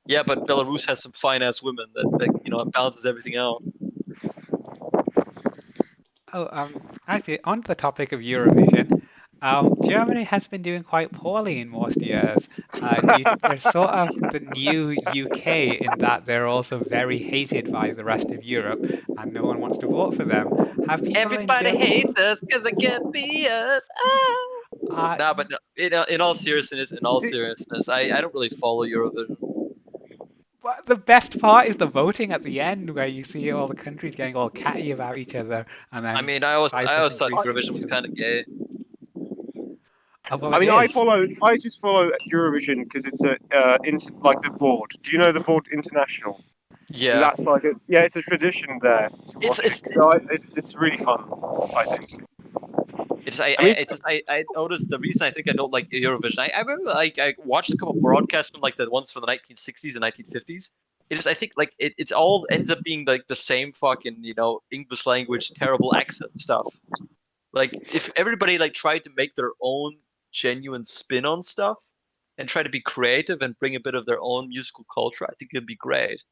yeah, but Belarus has some fine ass women that balances everything out. Oh, actually, on the topic of Eurovision, Germany has been doing quite poorly in most years. They're sort of the new UK in that they're also very hated by the rest of Europe, and no one wants to vote for them. Have people in Everybody Germany? hates us because they can't be us. Ah. Uh, Nah, but no, in all seriousness, I don't really follow Eurovision. but the best part is the voting at the end, where you see all the countries getting all catty about each other, and I then mean, I always Cyprus and thought Greece getting Eurovision was chosen. kind of gay. Oh, well, I it mean, is. I just follow Eurovision because it's like the board. Do you know the board international? So Yeah, that's like it's a tradition there to it's watch it. it's So it's really fun, I think. it's I mean, I noticed the reason I think I don't like Eurovision. I remember like I watched a couple broadcasts from like the ones from the 1960s and 1950s. I think like it's all ends up being like the same fucking English language terrible accent stuff. Like if everybody like tried to make their own genuine spin on stuff and try to be creative and bring a bit of their own musical culture, I think it'd be great.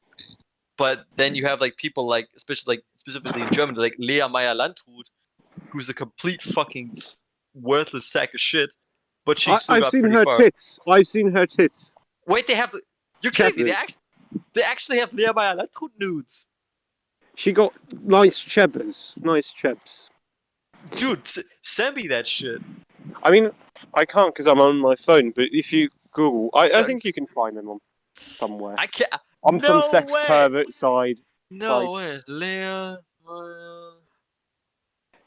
But then you have like people like, especially like specifically in Germany, like Lea Meyer Landrut, who's a complete fucking worthless sack of shit. but she still I've got seen pretty her far. tits. I've seen her tits. Wait, they have. You're kidding me? Chebbers. They actually have Leomaya Electro nudes. She got nice chebbers. Nice chebs. Dude, send me that shit. I mean, I can't because I'm on my phone, but if you Google, I Uh, think you can find them on somewhere. I can't. On some No sex way. pervert side. No way. Leomaya.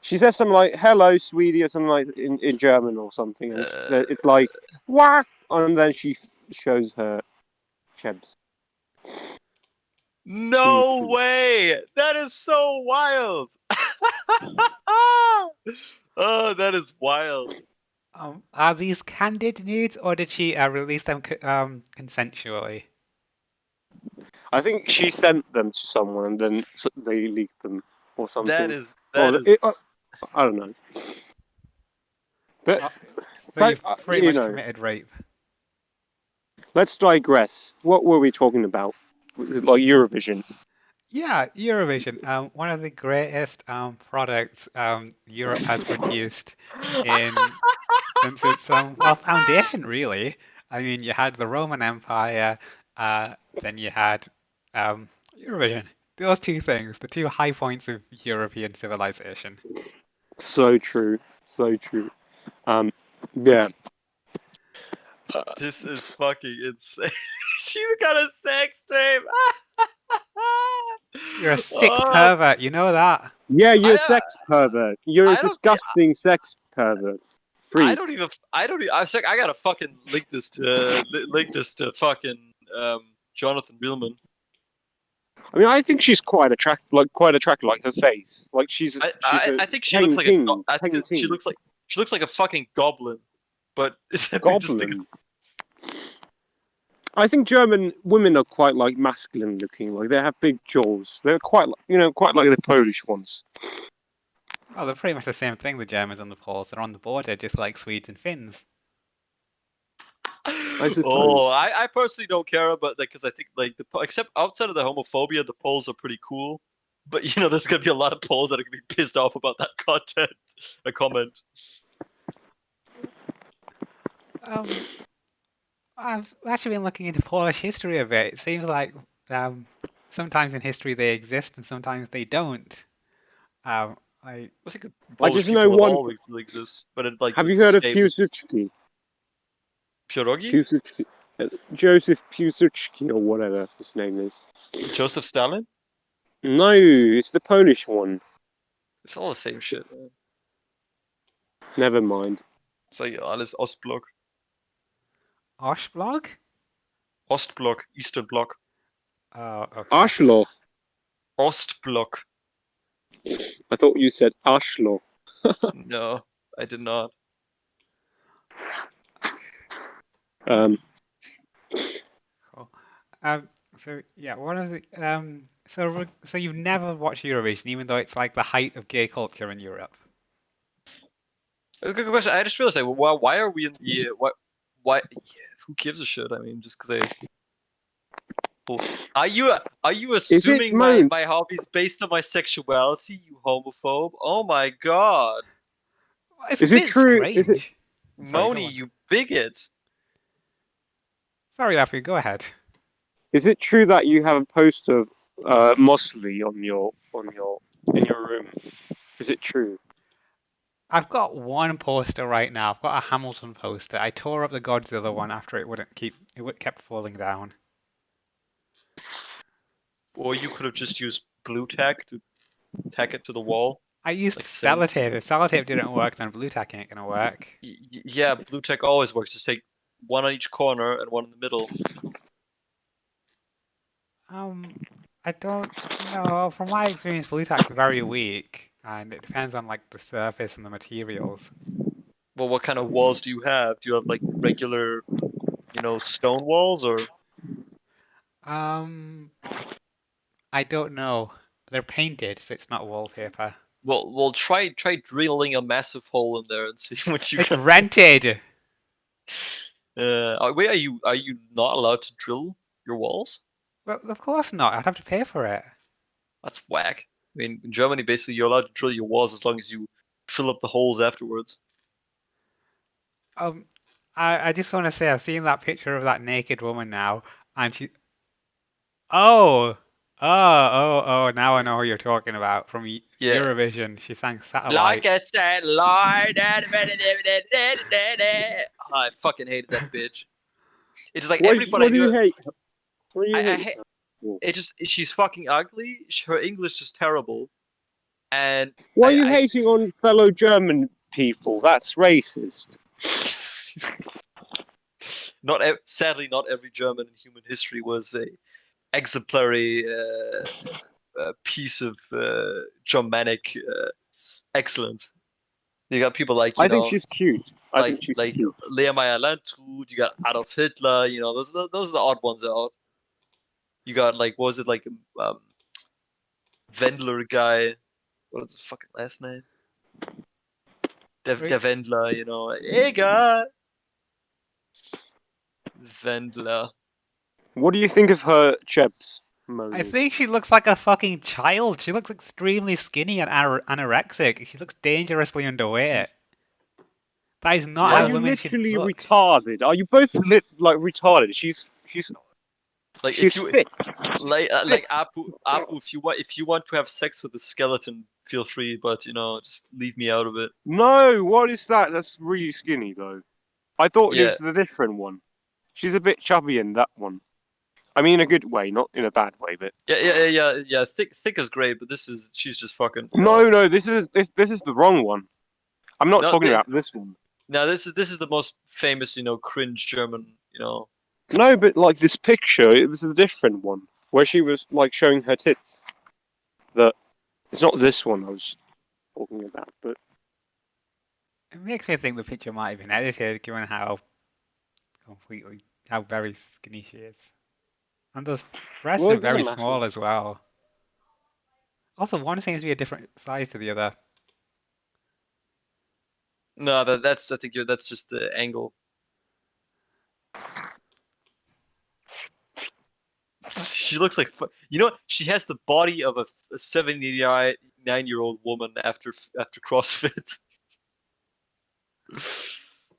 She says something like "Hello, sweetie" or something like in German or something, and Uh, it's like "What?" and then she shows her chebs. No way! That is so wild! Oh, that is wild. Are these candid nudes, or did she release them consensually? I think she sent them to someone, and then they leaked them or something. That Or is I don't know. But Oh, so but you've pretty you much know, committed rape. let's digress. What were we talking about? Was it like Eurovision? Yeah, Eurovision. One of the greatest products Europe has produced in since its well foundation, really. I mean, you had the Roman Empire, then you had Eurovision. Those two things, the two high points of European civilization. So true, so true. Yeah. this is fucking insane. She got a sex tape. You're a sick Oh, pervert, you know that. Yeah, you're a I sex pervert. You're a I don't think disgusting sex pervert. I Freak. don't even I don't even, I was like I gotta fucking link this to fucking Jonathan Bielman. I mean, I think she's quite attractive, like her face. Like she's a I think she looks like a I think painting she looks like a fucking goblin, but I just think goblin. I think German women are quite like masculine looking. Like they have big jaws. They're quite, quite like the Polish ones. Well, they're pretty much the same thing, the Germans and the Poles. They're on the border, just like Swedes and Finns. I Oh, suppose. I personally don't care about that because I think like except outside of the homophobia, the Poles are pretty cool. But there's gonna be a lot of Poles that are gonna be pissed off about that content, a comment. Um, I've actually been looking into Polish history a bit. It seems like um, sometimes in history they exist and sometimes they don't. I I think the I Polish just know people have one. always really exist, but in like Have the you heard of stable Piłsudski? Pierogi, Piłsudski, Joseph Piłsudski or whatever his name is. Joseph Stalin. No, it's the Polish one. It's all the same shit, man. Never mind. It's like alles Ostblock, Oshblog? Ostblock, Eastern Bloc, Oh, okay. Arschloch. Ostblock. I thought you said Arschloch. No, I did not. Um, Cool. So yeah, one of the so you've never watched Eurovision, even though it's like the height of gay culture in Europe. Good question. I just realized, like, why are we in the why? Yeah, who gives a shit? I mean, just because I. Well, are you is it assuming money? my hobbies based on my sexuality, you homophobe? Oh my god, Well, it's a Is it bit true? Is it strange. Sorry, go Moni, on. you bigot! Sorry, Laffy, go ahead. is it true that you have a poster of Mosley in your room? Is it true? I've got one poster right now. I've got a Hamilton poster. I tore up the Godzilla one after kept falling down. Or you could have just used blue tack to tack it to the wall, I used like Sam. sellotape. If sellotape didn't work, then blue tack ain't gonna work. Yeah, blue tack always works. Just take one on each corner and one in the middle. Um, I don't know. From my experience, blue tack's very weak, and it depends on like the surface and the materials. Well, what kind of walls do you have? Do you have like regular, stone walls or? Um, I don't know. They're painted, so it's not wallpaper. Well, try drilling a massive hole in there and see what you It's get. rented. Wait, are you not allowed to drill your walls? Well, of course not. I'd have to pay for it. That's whack. I mean, in Germany, basically, you're allowed to drill your walls as long as you fill up the holes afterwards. Um, I just want to say I've seen that picture of that naked woman now, and she. Oh, now I know who you're talking about from Yeah. Eurovision. She sang Like Satellite. a satellite. I fucking hated that bitch. It's just like everybody I What do knew. you hate? What do you I hate? hate. For? It just she's fucking ugly. Her English is terrible, and Why are you I hating on fellow German people? That's racist. sadly not every German in human history was a exemplary piece of Germanic excellence. You got people like I think she's cute. I think she's like cute. Lea Meyer Landrut. You got Adolf Hitler. You know those are the odd ones out. You got like what was it like Wendler guy? What is his fucking last name? Der Wendler. You know, egal. Wendler. What do you think of her chebs, I Moni? think she looks like a fucking child. She looks extremely skinny and anorexic. She looks dangerously underweight. That is not Are how you women should literally look. retarded? Are you both like retarded? She's Like if you fit. like Apu, if you want to have sex with a skeleton, feel free, but you know, just leave me out of it. No, what is that? That's really skinny though. I thought it Yeah, was the different one. She's a bit chubby in that one. I mean, in a good way, not in a bad way. But yeah. Thick is great, but she's just fucking. You know, no, this is the wrong one. I'm not no, talking about this one. no, this is the most famous, you know, cringe German, you know. No, but like this picture, it was a different one where she was like showing her tits. That it's not this one I was talking about, but It makes me think the picture might have been edited, given how very skinny she is. And those breasts well, are it doesn't very matter. small as well. Also, one seems to be a different size to the other. No, that's I think that's just the angle. She looks like you know she has the body of a 79-year-old woman after CrossFit.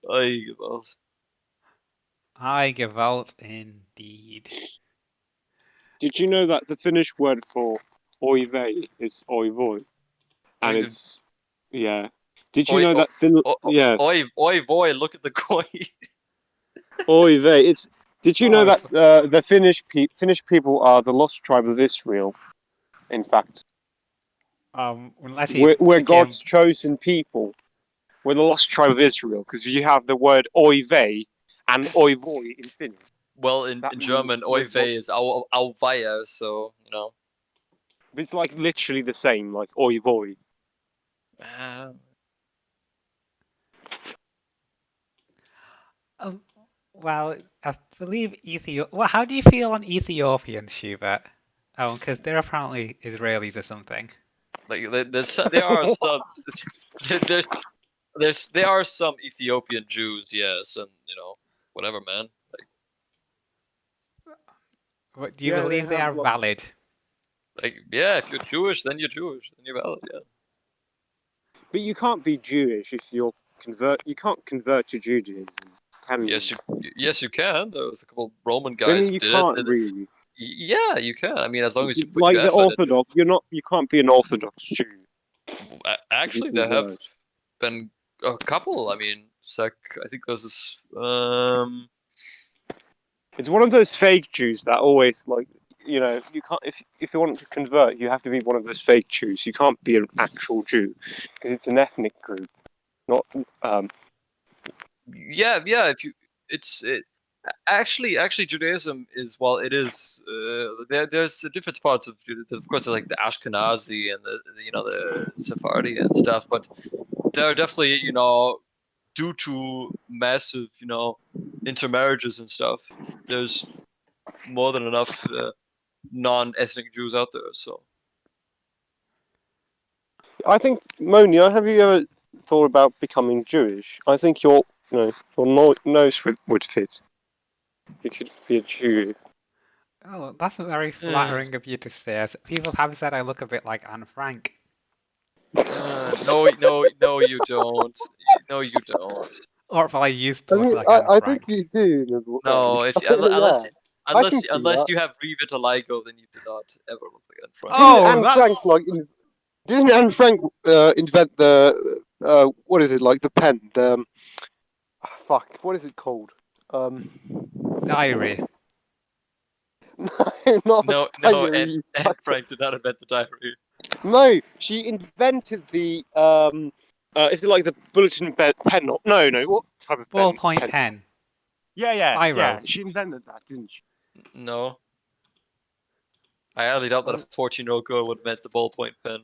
I well, I give out indeed. Did you know that the Finnish word for oi vey is oi voi? And like it's yeah. Did you oi, know oi, that yeah, oi boy, look at the koi. oi vey. It's did you know Oh, that the Finnish people are the lost tribe of Israel? In fact, unless he we're became God's chosen people. We're the lost tribe of Israel because you have the word oi vey and oi voi in Finnish. Well, That in means German, oi weh is au weia, so you know. it's like literally the same, like oi voi. Uh, um, well, I believe Well, how do you feel on Ethiopians, Schubert? Oh, because they're apparently Israelis or something. like there are some there are some Ethiopian Jews, yes, and you know whatever, man. What, do you Yeah, they believe they have are valid? Like yeah, if you're Jewish, then you're Jewish, then you're valid. Yeah. but you can't be Jewish if you're convert. You can't convert to Judaism, can you? Yes you can. There was a couple Roman Don't guys mean who you did it. can't really. Yeah, you can. I mean, as long as you put Like your the effort into it. Orthodox, you're not. You can't be an Orthodox Jew if you Actually, there have convert. been a couple. I mean, I think there's this. It's one of those fake Jews that always like. You know, you can't if you want to convert, you have to be one of those fake Jews. You can't be an actual Jew because it's an ethnic group, not Yeah. If you, it's it, actually Judaism is while it is there's the different parts of Judaism. Of course, there's like the Ashkenazi and the you know the Sephardi and stuff, but there are definitely you know due to massive you know intermarriages and stuff, there's more than enough non-ethnic Jews out there. So I think, Monia, have you ever thought about becoming Jewish? I think your nose would fit. You could be a Jew. Oh, that's very uh, flattering of you to say. People have said I look a bit like Anne Frank. no, you don't. No, you don't. Or if I used to I look mean, like Anne I think Frank. you do. Number No, one. if Yeah, I can see unless that. you have revitiligo, then you do not ever look like Anne Frank. Didn't Oh, Anne that's... Frank didn't Anne Frank invent the what is it, like the pen? The fuck, what is it called? Diary. No, not No, diary. You Anne fucker. Frank did not invent the diary. No, she invented the is it like the bulletin pen? No. What type of pen? Ballpoint pen. Yeah. Biro. She invented that, didn't she? No, I highly doubt that a 14-year-old girl would invent the ballpoint pen.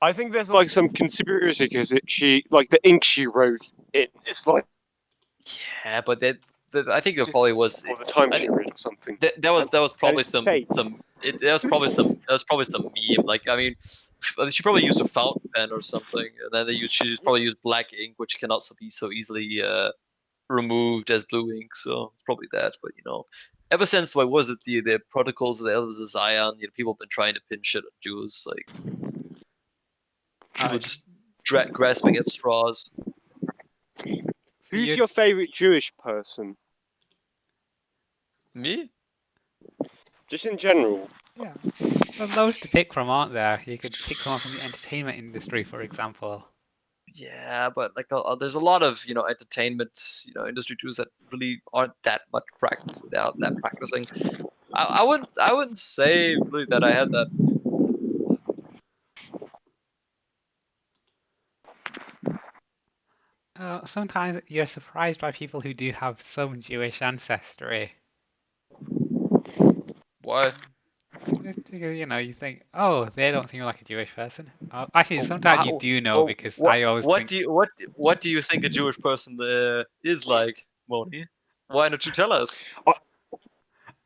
I think there's like some conspiracy because she like the ink she wrote it's like Yeah, but I think there probably was. for the time I, period or something. that was probably it's fake. that was probably some meme. Like, I mean, she probably used a fountain pen or something, and then she probably used black ink, which cannot be so easily removed as blue ink. So it's probably that. But ever since what was it, the protocols of the Elders of Zion, people have been trying to pin shit on Jews. Like, people just grasping at straws. So Who's your favorite Jewish person? Me? Just in general. Yeah. There's loads to pick from, aren't there? You could pick someone from the entertainment industry, for example. Yeah, but like there's a lot of entertainment industry Jews that really aren't that much practice. They aren't that practicing. I wouldn't say really that I had that. Sometimes you're surprised by people who do have some Jewish ancestry. Why? Just because, you think, oh, they don't seem like a Jewish person. Actually, Well, sometimes you do know because I always think, what do you think a Jewish person is like, Moni? Why don't you tell us?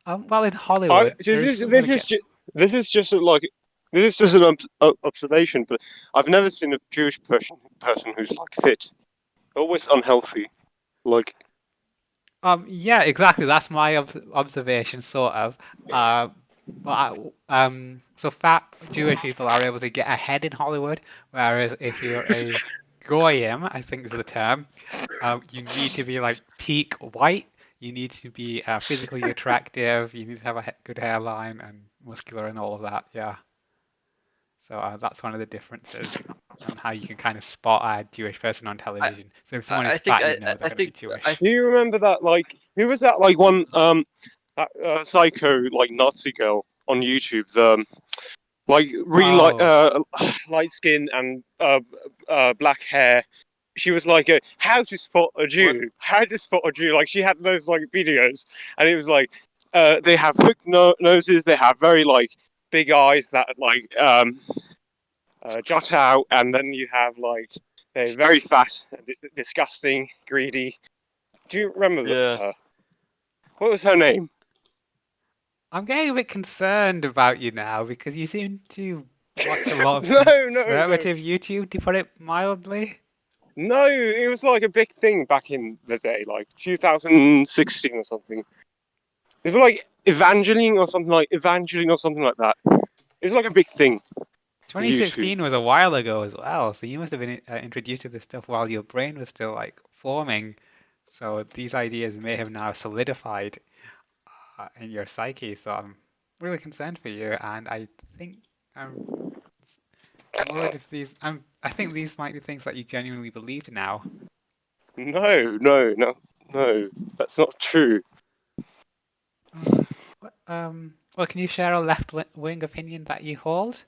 well, in Hollywood, This is just an observation, but I've never seen a Jewish person who's like fit. Always unhealthy. Like yeah, exactly. That's my observation, sort of. So fat Jewish people are able to get ahead in Hollywood, whereas if you're a goyim, I think is the term, you need to be like peak white. You need to be physically attractive. You need to have a good hairline and muscular and all of that. Yeah. So that's one of the differences on how you can kind of spot a Jewish person on television. So if someone is fat, you know they're going to be Jewish. do you remember that who was that one that psycho Nazi girl on YouTube, the really light skin and black hair. She was like, how to spot a Jew? What? How to spot a Jew? Like, she had those videos, and it was like, they have hook noses, they have very big eyes that jut out, and then you have they're very fat, disgusting, greedy. Do you remember her? What was her name? I'm getting a bit concerned about you now because you seem to watch a lot of No. conservative YouTube, to put it mildly. No, it was a big thing back in the day, 2016 or something. It was Evangeline or something like that. It was a big thing. 2016 was a while ago as well, so you must have been introduced to this stuff while your brain was still forming. So these ideas may have now solidified in your psyche. So I'm really concerned for you, and I think I'm worried if I think these might be things that you genuinely believed now. No, that's not true. Well, can you share a left-wing opinion that you hold?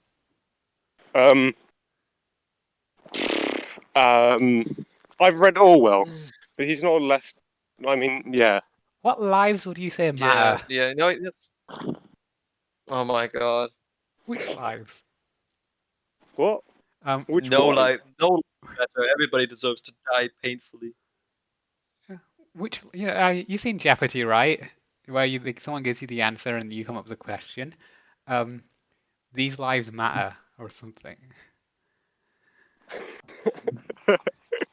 I've read Orwell, but he's not left. I mean, yeah. What lives would you say matter? Yeah. No. Oh my God. Which lives? What? Which No one? life matter. Everybody deserves to die painfully. Which you've seen Jeopardy, right? Where someone gives you the answer and you come up with a question. These lives matter or something.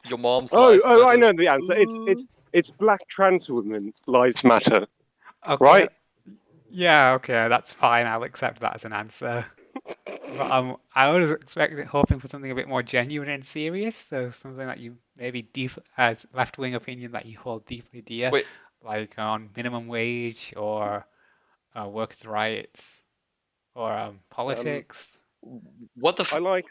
Your mom's life. Oh, I know the answer. It's black trans women lives matter. Okay. Right? Yeah, okay, that's fine. I'll accept that as an answer. But I was hoping for something a bit more genuine and serious. So something that you maybe deep as left-wing opinion that you hold deeply dear, Wait, like on minimum wage or workers' rights or Um, politics. what the? I like.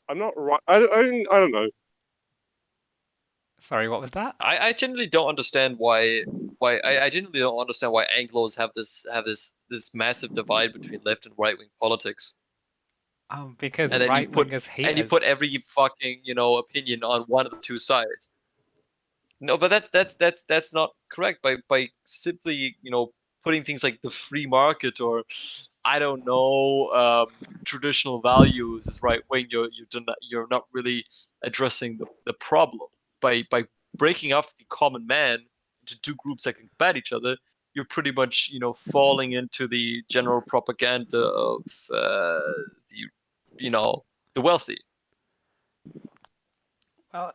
I'm not right. I don't know. Sorry, what was that? I genuinely don't understand I genuinely don't understand why Anglos have this massive divide between left and right wing politics, Because and then right-wingers hate you us. put every fucking opinion on one of the two sides. No, but that's not correct. By simply putting things like the free market or I don't know traditional values as right wing, you're not really addressing the problem. By breaking up the common man into two groups that can combat each other, you're pretty much falling into the general propaganda of the you know the wealthy Well,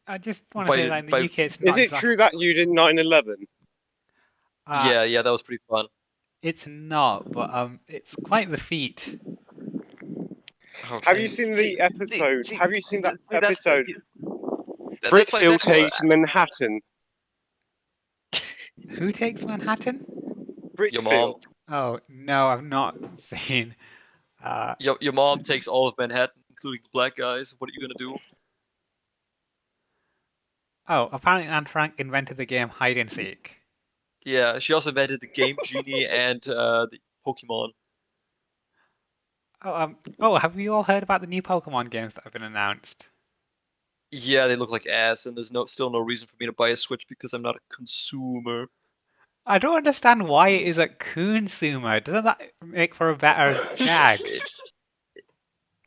I just want to say by that in the by UK, it's Is not it exact. true that you did 9/11? Uh, yeah, that was pretty fun. it's not, but it's quite the feat. Have you Okay. seen the episode? Have you seen that episode? That's why Britfeel exactly what takes Manhattan. Who takes Manhattan? your mom Britfeel. Oh no, I've not seen. your mom takes all of Manhattan, including the black guys. What are you gonna do? Oh, apparently Anne Frank invented the game hide and seek. Yeah, she also invented the Game Genie and the Pokemon. Oh, have you all heard about the new Pokemon games that have been announced? Yeah, they look like ass, and there's still no reason for me to buy a Switch because I'm not a consumer. I don't understand why it is a consumer. Doesn't that make for a better jag? It,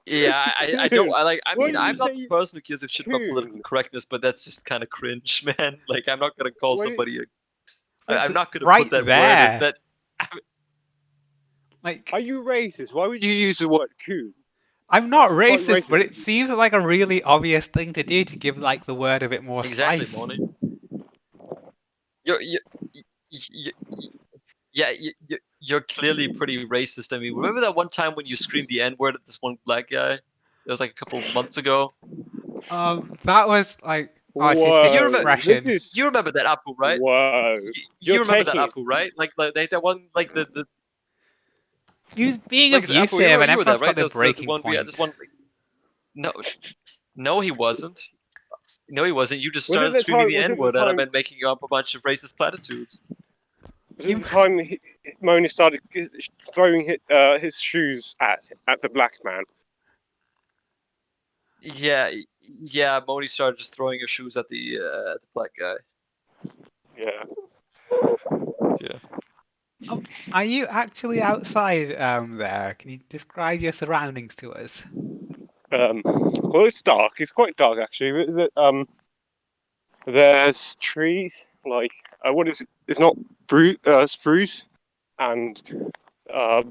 yeah, I don't. Coon. I like. I Why mean, did you I'm not the say person who gives a shit about political coon? correctness, but that's just kind of cringe, man. Like, I'm not gonna call Why did, somebody. It's I'm not gonna right put that word in there. that. Like, are you racist? Why would you use the word coon? I'm not It's quite racist, but racist. it seems like a really obvious thing to do to give like the word a bit more Exactly, spice. Moni. you you Yeah, you're clearly pretty racist. I mean, remember that one time when you screamed the N-word at this one black guy? It was like a couple of months ago. That was like artistic You Whoa, remember? this expression. is You remember that Apu, right? whoa. You're You remember that taking it. Apu, right? Like that one, like the He was being like Apu. abusive, and You were there, everyone's got right? their The breaking one we had. This point. one. No, no, he wasn't. No, he wasn't. You just Was it started the screaming time? the Was it the N-word at him time? and making up a bunch of racist platitudes. Was it You, the time Moni started throwing his shoes at the black man? Yeah, yeah. Moni started just throwing her shoes at the black guy. Yeah. Yeah. oh, are you actually outside there? Can you describe your surroundings to us? Well, it's dark. It's quite dark actually. There's trees like what is it? It's not spruce and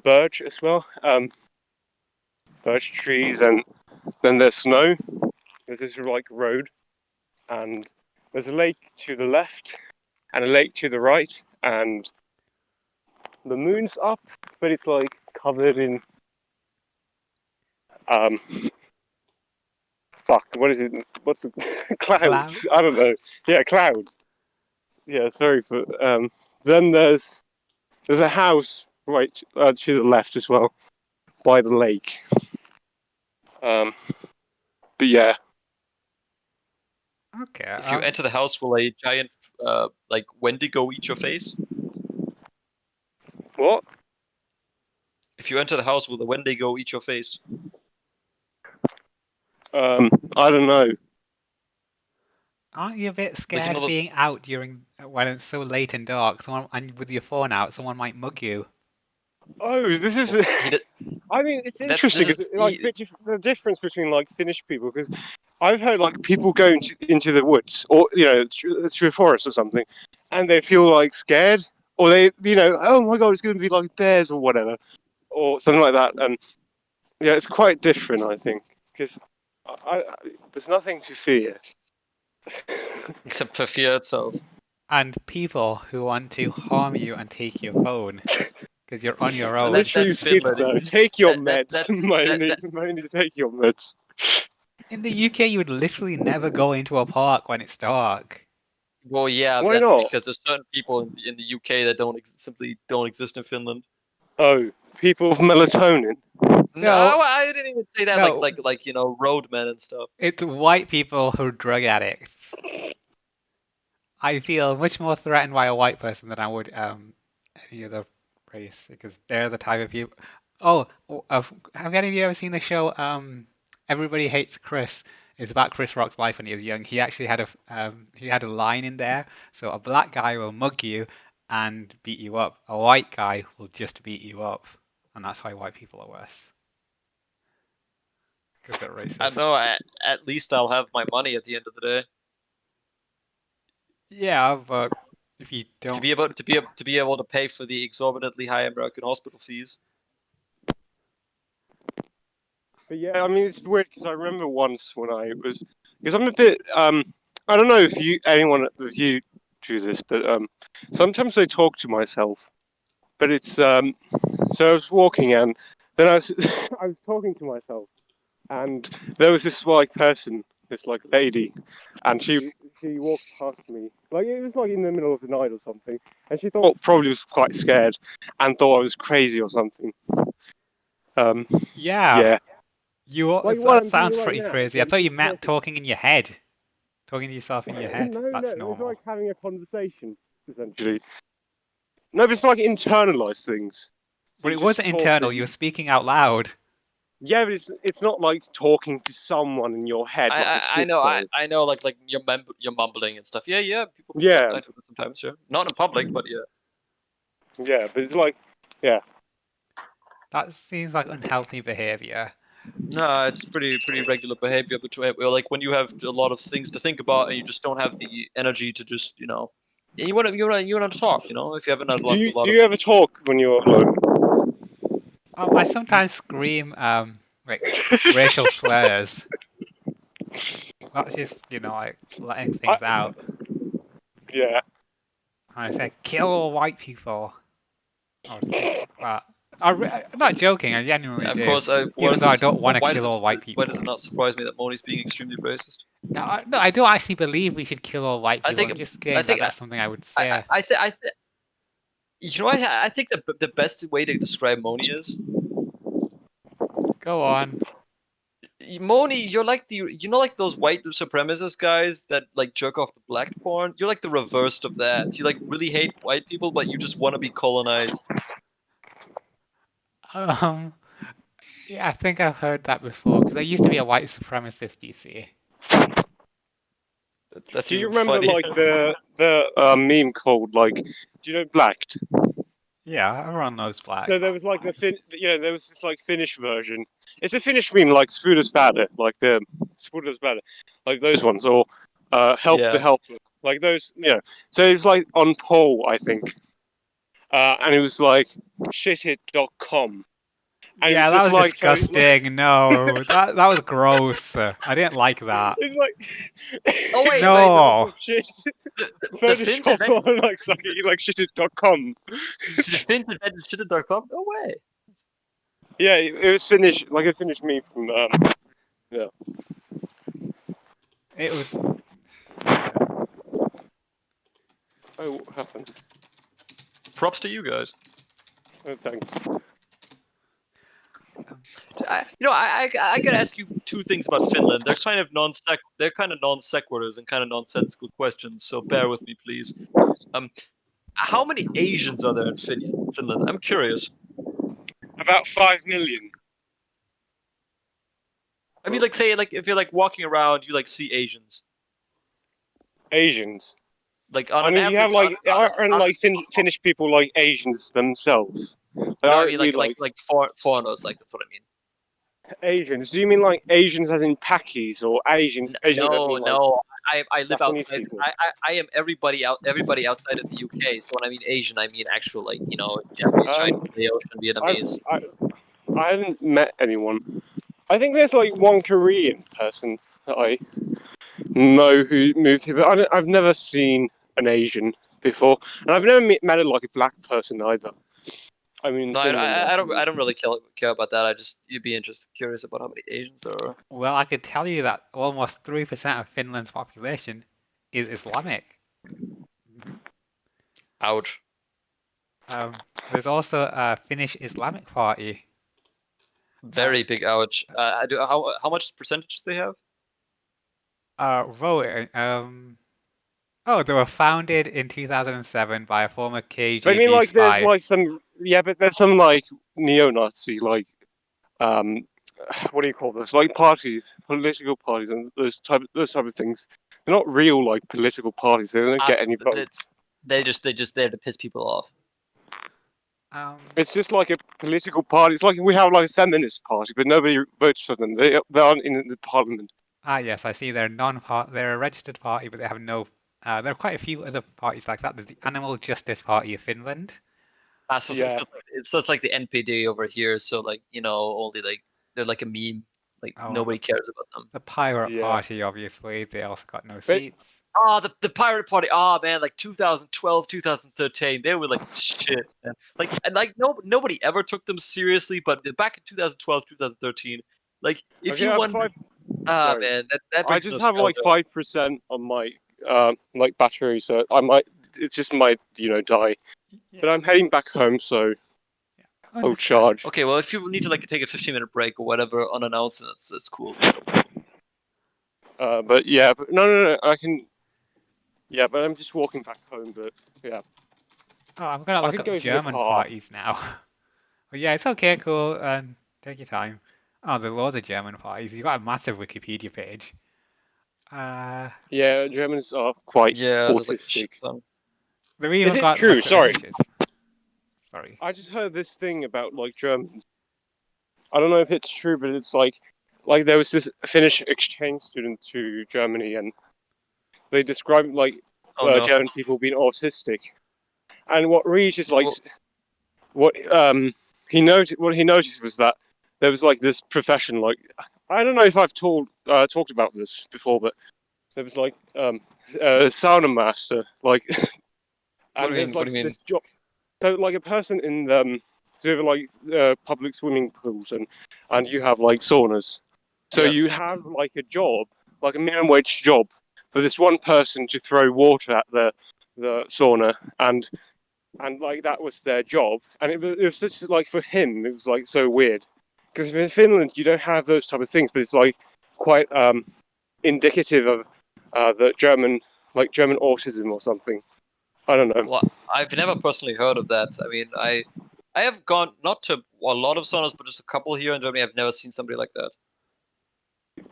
birch as well. Birch trees, and then there's snow. There's this like road, and there's a lake to the left and a lake to the right, and the moon's up, but it's like covered in um fuck. What is it? What's the Cloud? clouds? I don't know. Yeah, clouds. Yeah, sorry for Then there's a house right to the left as well by the lake. Um, but yeah, Okay. If you enter the house, will a giant like Wendigo eat your face? what? If you enter the house, will the Wendigo eat your face? I don't know. Aren't you a bit Like scared being out during when it's so late and dark? Someone and with your phone out, someone might mug you. Oh, this is. well, he did, I mean, it's that interesting this is because like the difference between like Finnish people, because I've heard like people go into the woods or through a forest or something, and they feel like scared, or they oh my god, it's going to be like bears or whatever, or something like that, and yeah, it's quite different, I think, because there's nothing to fear. except for fear itself. And people who want to harm you and take your phone. because you're on your Well, own. Literally, that's Finland. Schizo, take your That- meds. that- Moni, take your meds. In the UK, you would literally never go into a park when it's dark. Well, yeah, Why that's not? because there's certain people in the UK that simply don't exist in Finland. Oh, people with melatonin. No. I didn't even say that. No. Like roadmen and stuff. It's white people who are drug addicts. I feel much more threatened by a white person than I would any other race because they're the type of people. Oh, have any of you ever seen the show Everybody Hates Chris? It's about Chris Rock's life when he was young. He actually had a line in there. So a black guy will mug you and beat you up. A white guy will just beat you up, and that's why white people are worse because they're I racist. know. At least I'll have my money at the end of the day. Yeah, but if you To don't, be able to pay for the exorbitantly high American hospital fees. But yeah, I mean, it's weird because I remember once when I was, because I'm a bit, I don't know if anyone of you do this, but sometimes I talk to myself. But it's, so I was walking and then I was, I was talking to myself, and there was this like person, this like lady, and she walked past me, like it was like in the middle of the night or something, and she thought probably was quite scared and thought I was crazy or something. yeah, Yeah. Like what that I'm sounds doing right pretty now, crazy. I like thought you just meant talking. talking in your head, talking to yourself in your head. No, That's it's normal. like having a conversation, essentially. No, but it's like internalized things. But You it just wasn't talk internal. and- You were speaking out loud. Yeah, but it's not like talking to someone in your head like a I know. schizo. I know. Like you're mumbling and stuff. Yeah. People Yeah, I do it sometimes. Sure. Not in public, but yeah. yeah, but it's like, yeah. That seems like unhealthy behavior. No, it's pretty regular behavior between like when you have a lot of things to think about and you just don't have the energy to just you want to talk. If you haven't had Do a you lot do of you ever talk when you're alone? I sometimes scream like racial slurs. That's just like letting things out. Yeah. And I say, kill all white people, or things like that. I'm not joking. I genuinely Of do. course, Even though I don't want to kill all white why people. does it not surprise me that Moni's being extremely racist? No, I don't actually believe we should kill all white I people. think I'm just I saying that think that's something I would I say. I think the best way to describe Moni is Go on. Moni, you're like like those white supremacist guys that like jerk off to black porn. You're like the reverse of that. You like really hate white people, but you just want to be colonized. Yeah, I think I've heard that before because I used to be a white supremacist, you see. That's Do you even remember funnier. like the meme called like, do you know Blacked? Yeah, everyone knows black. So there was like there was this like Finnish version. It's a Finnish meme like Spudaspada, like the Spudaspada, like those ones, or Help the Yeah. Helpless, like those. So it was like on poll, I think, and it was like shitit.com. And it Yeah, was that just was like, disgusting. No, that was gross. I didn't like that. it's like, Oh wait, No. shit. the Finns Photoshop invented on like sucking like shitit.com. the Finns invented shit.com? No way. Yeah, it was Finnish, like a Finnish meme from yeah. It was. Oh, what happened? Props to you guys. Oh, thanks. I gotta ask you two things about Finland. They're kind of non sequiturs and kind of nonsensical questions. So bear with me, please. How many Asians are there in Finland? I'm curious. About 5 million. I mean, like, say, like, if you're like walking around, you like see Asians. Asians. Like on I an mean, average. you have like aren't like Finnish people like Asians themselves? No, I mean we, like foreigners. Like that's what I mean. Asians. Do you mean like Asians as in Pakis or Asians? Asians as in like No. I live Japanese outside. people? I am everybody outside of the UK. So when I mean Asian, I mean actual like Japanese, Chinese, Laotian, Vietnamese. I haven't met anyone. I think there's like one Korean person that I know who moved here, but I've never seen an Asian before, and I've never met like a black person either. I mean, No, Finland. I don't really care about that. You'd be curious about how many Asians there are. Well, I could tell you that almost 3% of Finland's population is Islamic. Ouch. There's also a Finnish Islamic Party. Very big ouch. How much percentage do they have? Voting. Oh, they were founded in 2007 by a former But I mean, KGB like, there's spy. like some, yeah, but there's some like neo-Nazi, like, um, what do you call those? Like parties, political parties, and those type of things. They're not real like political parties. They don't get any votes. They just there to piss people off. It's just like a political party. It's like we have like a feminist party, but nobody votes for them. They aren't in the parliament. Yes, I see. They're a registered party, but they have no. There are quite a few other parties like that. There's the Animal Justice Party of Finland. So Yeah. it's like the NPD over here. So like only like they're like a meme. Like Oh, nobody cares about them. The Pirate Yeah. Party, obviously. They also got no But- seats. Oh, the Pirate Party. Oh man, like 2012, 2013, they were like shit. Man. Like nobody ever took them seriously. But back in 2012, 2013, like if Okay, you I have won, sorry. man, that I brings just have like nostalgia. 5% on my like battery, so it just might die. But I'm heading back home, so I'll Understand. charge. Okay, well if you need to like take a 15-minute break or whatever unannounced, that's cool. But yeah, but no, I can. Yeah, but I'm just walking back home. But yeah, Oh, I'm gonna I look could up go to the German car. parties now. Oh yeah, it's okay, cool. Take your time. Oh, there's loads of German parties. You've got a massive Wikipedia page. Yeah, Germans are quite Yeah, there's like a autistic. shit ton. They've Is even it got true? Sorry, percentages. Sorry. I just heard this thing about like Germans. I don't know if it's true, but it's like there was this Finnish exchange student to Germany, and they described like Oh no. German people being autistic. And what Reach is like, Well- what he noticed was that there was like this profession, like I don't know if I've talked about this before, but there was like a sauna master, like, and there's What like do you mean? this job. So like a person in sort of like public swimming pools, and you have like saunas. So Yeah. you have like a job, like a minimum wage job, for this one person to throw water at the sauna, and like that was their job, and it was such like for him it was like so weird, because in Finland you don't have those type of things, but it's like quite indicative of the German autism or something. I don't know. Well, I've never personally heard of that. I mean, I have gone not to a lot of saunas, but just a couple here in Germany. I've never seen somebody like that.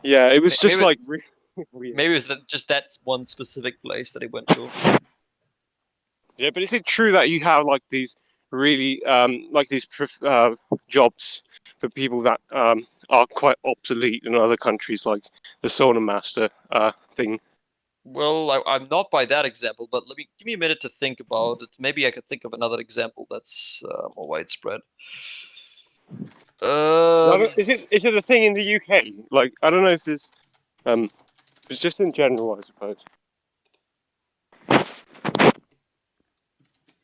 Yeah, it was just Maybe- like really weird. Maybe it's just that one specific place that he went to. Yeah, but is it true that you have like these really like these jobs for people that are quite obsolete in other countries, like the sauna master thing? Well, I'm not by that example, but give me a minute to think about it. Maybe I could think of another example that's more widespread. Is it a thing in the UK? Like I don't know if this it's just in general, I suppose.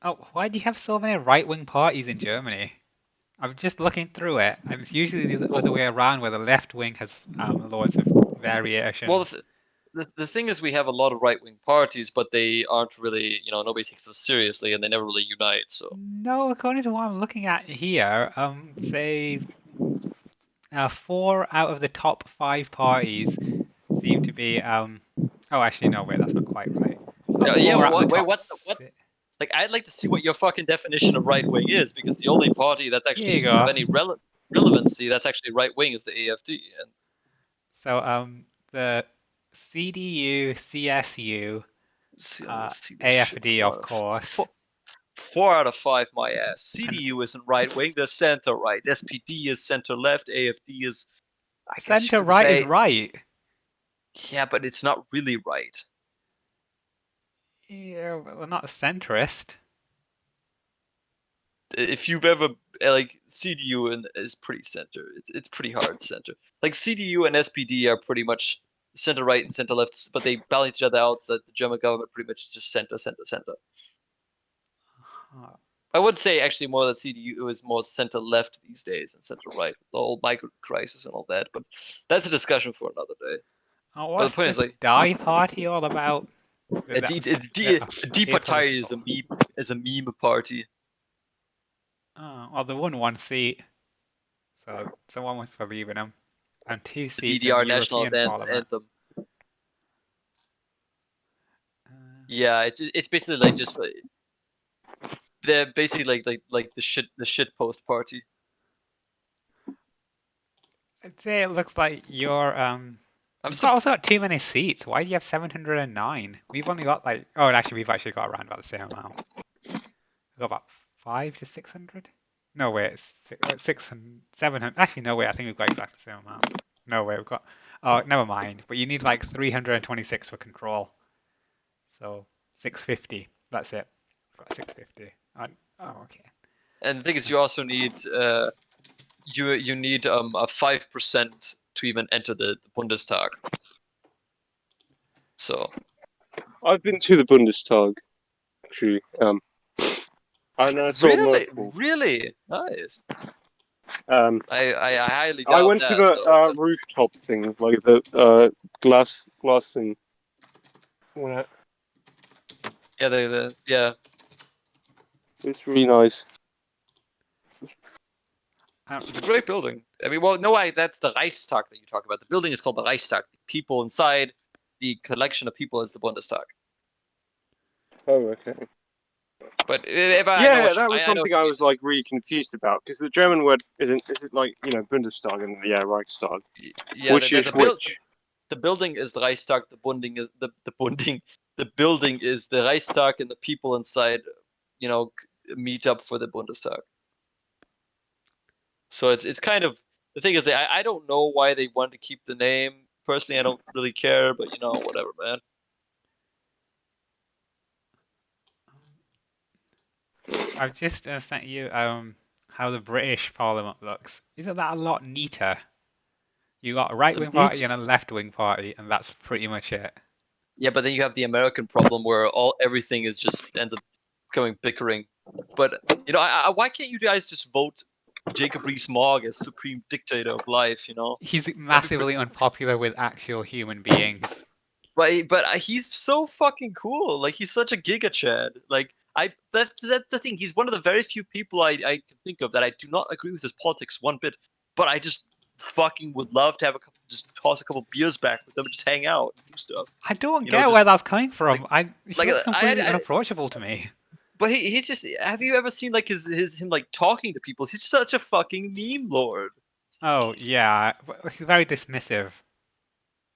Oh, why do you have so many right-wing parties in Germany? I'm just looking through it, and it's usually the other way around, where the left wing has loads of variation. Well, the thing is, we have a lot of right-wing parties, but they aren't really, nobody takes them seriously, and they never really unite. So No, according to what I'm looking at here, say 4 out of the top 5 parties seem to be Oh, actually, no, wait, that's not quite right. yeah. Four out of the Wait, top what? si- Like, I'd like to see what your fucking definition of right wing is, because the only party that's Here you actually go. of any relevancy that's actually right wing is the AFD. And So the CDU, CSU, see, let me see this AFD, shit. of course. 4 out of 5, my ass. CDU isn't right wing; they're center right. SPD is center left. AFD is, I guess you Center could right say, is right. yeah, but it's not really right. Yeah, well, they're not centrist. If you've ever like CDU is pretty center. It's pretty hard center. Like CDU and SPD are pretty much center right and center left, but they balance each other out. So that the German government pretty much just center. Huh. I would say actually more that CDU is more center left these days than center right, the whole migrant crisis and all that. But that's a discussion for another day. Oh, But what's the point is this like Die Party all about? a That D, was a D, a D party is a apolitical. meme party. Oh, well, they won one seat, so someone must believe in them. And two The seats in DDR national European Parliament. anthem. Uh, Yeah, it's basically like just they're basically like the shit post party. I'd say it looks like I'm you've sup- also got too many seats. Why do you have 709? We've only got like, oh, and actually, we've actually got around about the same amount. We've got about 5 to 600. No way, it's 600, 700. Actually, no way. I think we've got exactly the same amount. No way, we've got. Oh, never mind. But you need like 326 for control. So 650. That's it. We've got 650. Oh, okay. and the thing is, you also need you need a 5% to even enter the Bundestag. So I've been to the Bundestag, actually. And I saw really, Merkel. really nice. I highly I doubt went to that the though. But rooftop thing, like the glass thing. Yeah, yeah, yeah. it's really nice. It's a great building. I mean, well, no, that's the Reichstag that you talk about. The building is called the Reichstag. The people inside, the collection of people is the Bundestag. Oh, okay. But if I know Yeah, what that was I know what something you I mean. was like really confused about because the German word is it like Bundestag and Reichstag, Yeah, which is which? the building is the Reichstag. The bunding is the bunding. The building is the Reichstag, and the people inside, meet up for the Bundestag. So it's kind of the thing is that I don't know why they want to keep the name. Personally, I don't really care, but whatever, man. I've just sent you how the British Parliament looks. Isn't that a lot neater? You got a right The wing party and a left wing party, and that's pretty much it. Yeah, but then you have the American problem where everything is just ends up becoming bickering. But why can't you guys just vote Jacob Rees-Mogg as supreme dictator of life? He's That'd be pretty. massively unpopular with actual human beings. But he's so fucking cool. Like he's such a giga chad. Like that's the thing. He's one of the very few people I can think of that I do not agree with his politics one bit. But I just fucking would love to have just toss a couple beers back with them and just hang out and do stuff. I don't You know, get where just that's coming like from. He like looks completely I unapproachable to me. but he's just. Have you ever seen like him like talking to people? He's such a fucking meme lord. Oh yeah, he's very dismissive.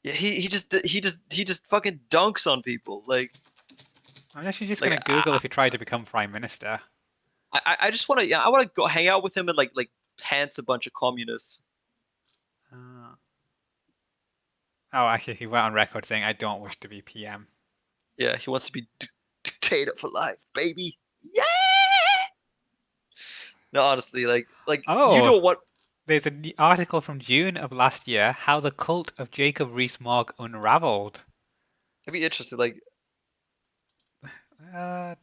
Yeah, he just fucking dunks on people. I'm actually just Like gonna Google if he tried to become prime minister. I just want to I want to go hang out with him and like pants a bunch of communists. Uh, oh, actually, he went on record saying, "I don't wish to be PM." Yeah, he wants to be dictator for life, baby. Yeah. No, honestly, you Oh, know what? there's an article from June of last year, how the cult of Jacob Rees-Mogg unraveled. I'd be interested. Uh,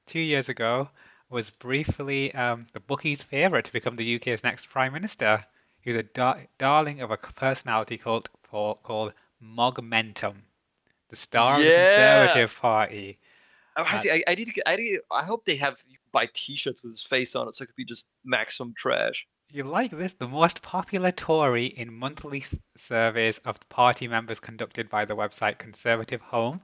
2 years ago, was briefly the bookie's favourite to become the UK's next prime minister. He was a darling of a personality cult called Mogmentum, the star of the Yeah. Conservative Party. I need to get. I hope they have you can buy T-shirts with his face on it, so it could be just maximum trash. You like this? The most popular Tory in monthly surveys of party members conducted by the website Conservative Home.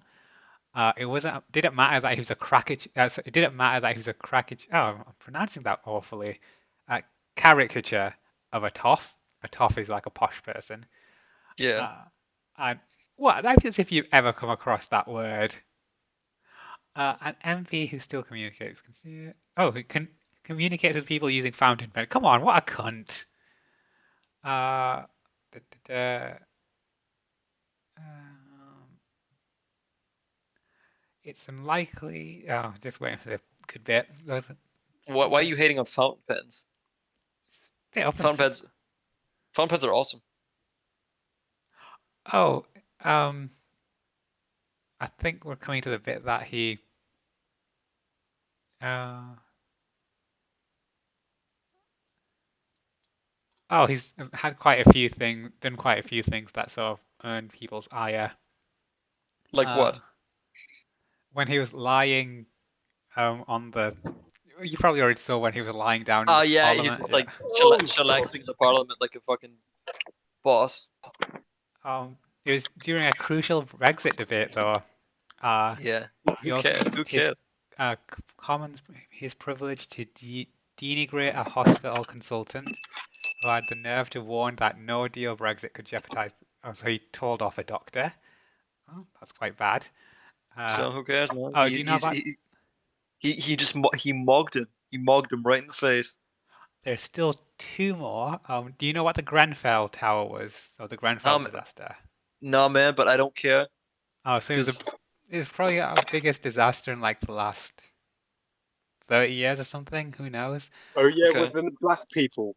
It wasn't. Didn't matter that he was a crackage. It didn't matter that he was a crackage. Oh, I'm pronouncing that awfully. Caricature of a toff. A toff is like a posh person. Yeah. Uh, and what? That's as if you've ever come across that word. An MP who still communicates. Who can communicates with people using fountain pen. Come on, what a cunt. Uh, da, da, da. Um, it's unlikely. Oh, just waiting for the good bit. There's a Why are you hating on fountain pens? bit up and Fountain pens. Fountain pens are awesome. oh, um, I think we're coming to the bit that he. Uh, Oh, he's had quite a few things, done quite a few things that sort of earned people's ire. Like Uh, what? when he was lying on the, you probably already saw when he was lying down in Oh the yeah, he's Parliament. just Yeah. like Oh, chillaxing in the parliament like a fucking boss. It was during a crucial Brexit debate, though. Uh, Yeah. he Who also cares? Who used his cares? Commons his privilege to denigrate a hospital consultant who had the nerve to warn that no deal Brexit could jeopardize. Oh, so he told off a doctor. Oh, that's quite bad. Uh, So who cares, man? oh, do you know about? He just he mogged him. He mogged him right in the face. There's still two more. Do you know what the Grenfell Tower was? Or the Grenfell Um, disaster? nah, man, but I don't care Oh, so because it was probably our biggest disaster in like the last 30 years or something. Who knows? oh yeah, okay. with the black people.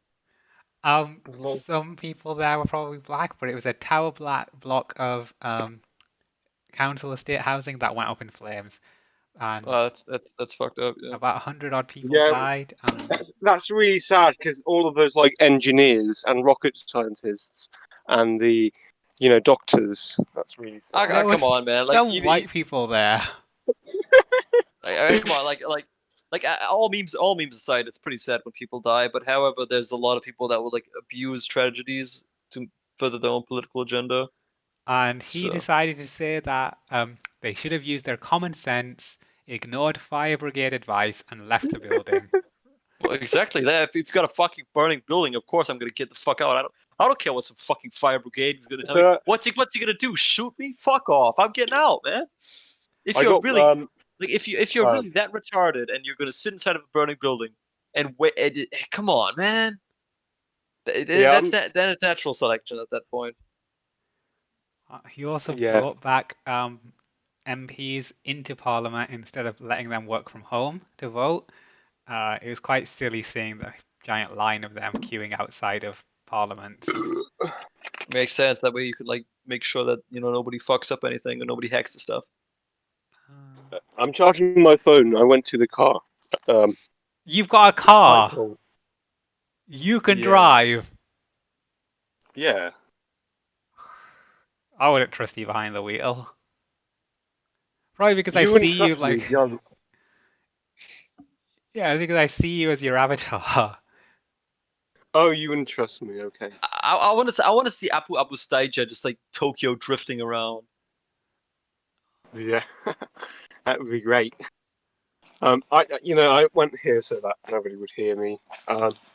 Well, Some people there were probably black, but it was a tower block of council estate housing that went up in flames, and That's fucked up. Yeah. about 100 odd people yeah, died. that's really sad because all of those like engineers and rocket scientists and the, doctors. That's really sad. There Come was on, man. Like some white people there, come on. All memes aside, it's pretty sad when people die. But however, there's a lot of people that will like abuse tragedies to further their own political agenda. and he So. decided to say that they should have used their common sense, ignored fire brigade advice, and left the building. Well, exactly. That if you've got a fucking burning building, of course I'm gonna get the fuck out. I don't care what some fucking fire brigade is gonna tell me. So What's he gonna do? Shoot me? Fuck off! I'm getting out, man. If I you're got really like if you're uh, really that retarded and you're gonna sit inside of a burning building and wait, come on, man. yeah, That's natural selection at that point. He also yeah. brought back MPs into Parliament instead of letting them work from home to vote. It was quite silly seeing the giant line of them queuing outside of Parliament. Makes sense. That way you could like make sure that nobody fucks up anything or nobody hacks the stuff. I'm charging my phone. I went to the car. You've got a Quite car. cool. You can Yeah. drive. Yeah. I wouldn't trust you behind the wheel. Probably because I You wouldn't see you trust me. like, yeah, because I see you as your avatar. Oh, you wouldn't trust me. Okay. I want to see Abu Staija just like Tokyo drifting around. Yeah. That would be great. I went here so that nobody would hear me.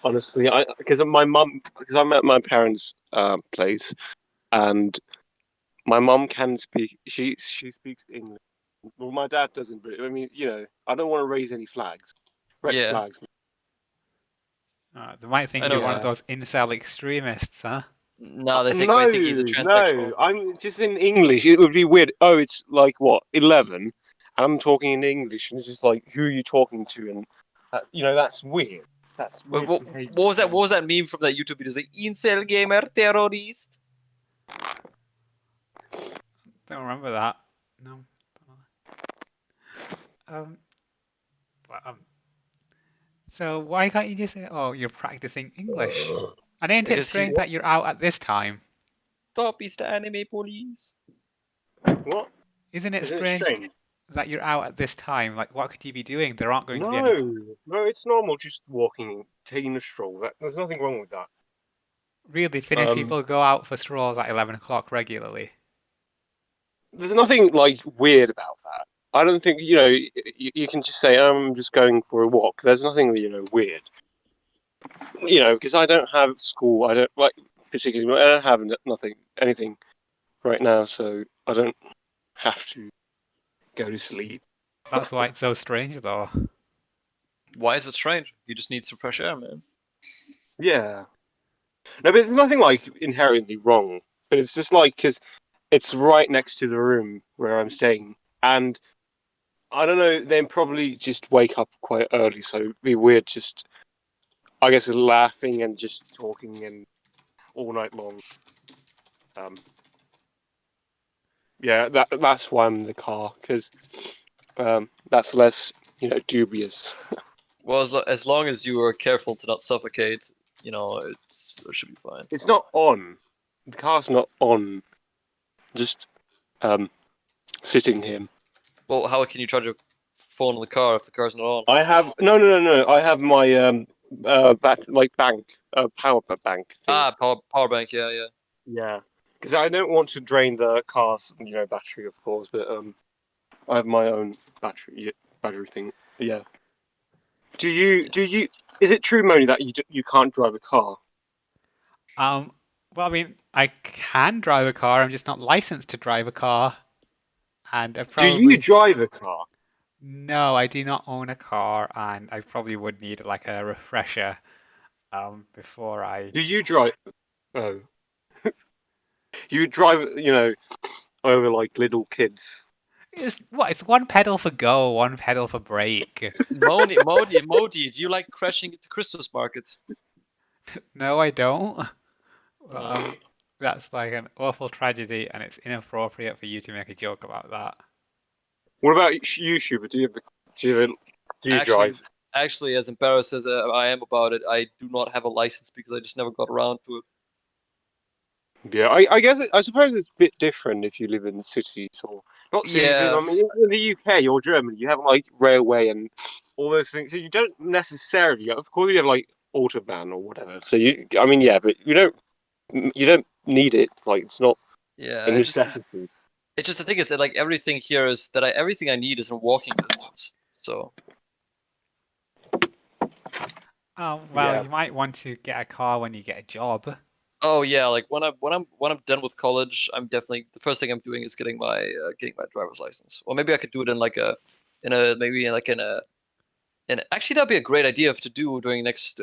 Honestly, because I'm at my parents' place, and my mum can speak. She speaks English. Well, my dad doesn't. But I mean, I don't want to raise any flags. Red Yeah, flags. They might I think you're know. one of Yeah. those incel extremists, huh? No, they No, might think he's a transsexual. no. I'm just in English. It would be weird. Oh, it's like what 11. I'm talking in English, and it's just like, who are you talking to? And that's weird. That's What, weird what, behavior. what was that? What was that meme from that YouTube video? It's like incel gamer terrorist. Don't remember that. No. Um, but, so why can't you just say, "Oh, you're practicing English"? And ain't it Because he's strange that you're out at this time? stop. He's the anime police. What? Isn't it Isn't it strange strange? that you're out at this time? Like, what could you be doing? There aren't going to be any. No, it's normal. Just walking, taking a stroll. There's nothing wrong with that. Really, Finnish Um, people go out for strolls at 11 o'clock regularly. there's nothing like weird about that. I don't think you can just say I'm just going for a walk. There's nothing weird. Because I don't have school. I don't like particularly. I don't have anything right now, so I don't have to go to sleep. That's why it's so strange, though. Why is it strange? You just need some fresh air, man. Yeah. No, but there's nothing like inherently wrong. But it's just like because it's right next to the room where I'm staying, and I don't know. They probably just wake up quite early, so it'd be weird. Just I guess laughing and just talking and all night long. Yeah, that's why I'm in the car because that's less dubious. Well, as long as you are careful to not suffocate, it should be fine. It's not on. The car's not on. Just sitting here. Well, how can you charge your phone in the car if the car's not on? I have no. I have my power bank thing. Ah, power bank. Yeah. Yeah, because I don't want to drain the car's battery, of course, but I have my own battery thing. Yeah. Do you? Is it true, Moni, that you can't drive a car? Well, I mean, I can drive a car. I'm just not licensed to drive a car, and I Do you probably drive a car? no, I do not own a car, and I probably would need like a refresher before I. Do you drive? Oh, you drive, over like little kids. It's one pedal for go, one pedal for brake. Modi, do you like crashing into Christmas markets? No, I don't. Oh. That's like an awful tragedy, and it's inappropriate for you to make a joke about that. What about you, Schubert? Do you drive? Actually, as embarrassed as I am about it, I do not have a license because I just never got around to it. Yeah, I guess I suppose it's a bit different if you live in cities or not cities. Yeah. I mean, in the UK or Germany, you have like railway and all those things. So you don't necessarily. Of course, you have like autobahn or whatever. So I mean, yeah, but you don't need it. Like it's not Yeah. a necessity. It's just the thing is that like everything here is that everything I need is in walking distance. So. Well, Yeah. you might want to get a car when you get a job. Oh yeah, like when I'm done with college, I'm definitely the first thing I'm doing is getting my driver's license. Or maybe I could do it in like actually that'd be a great idea to do during next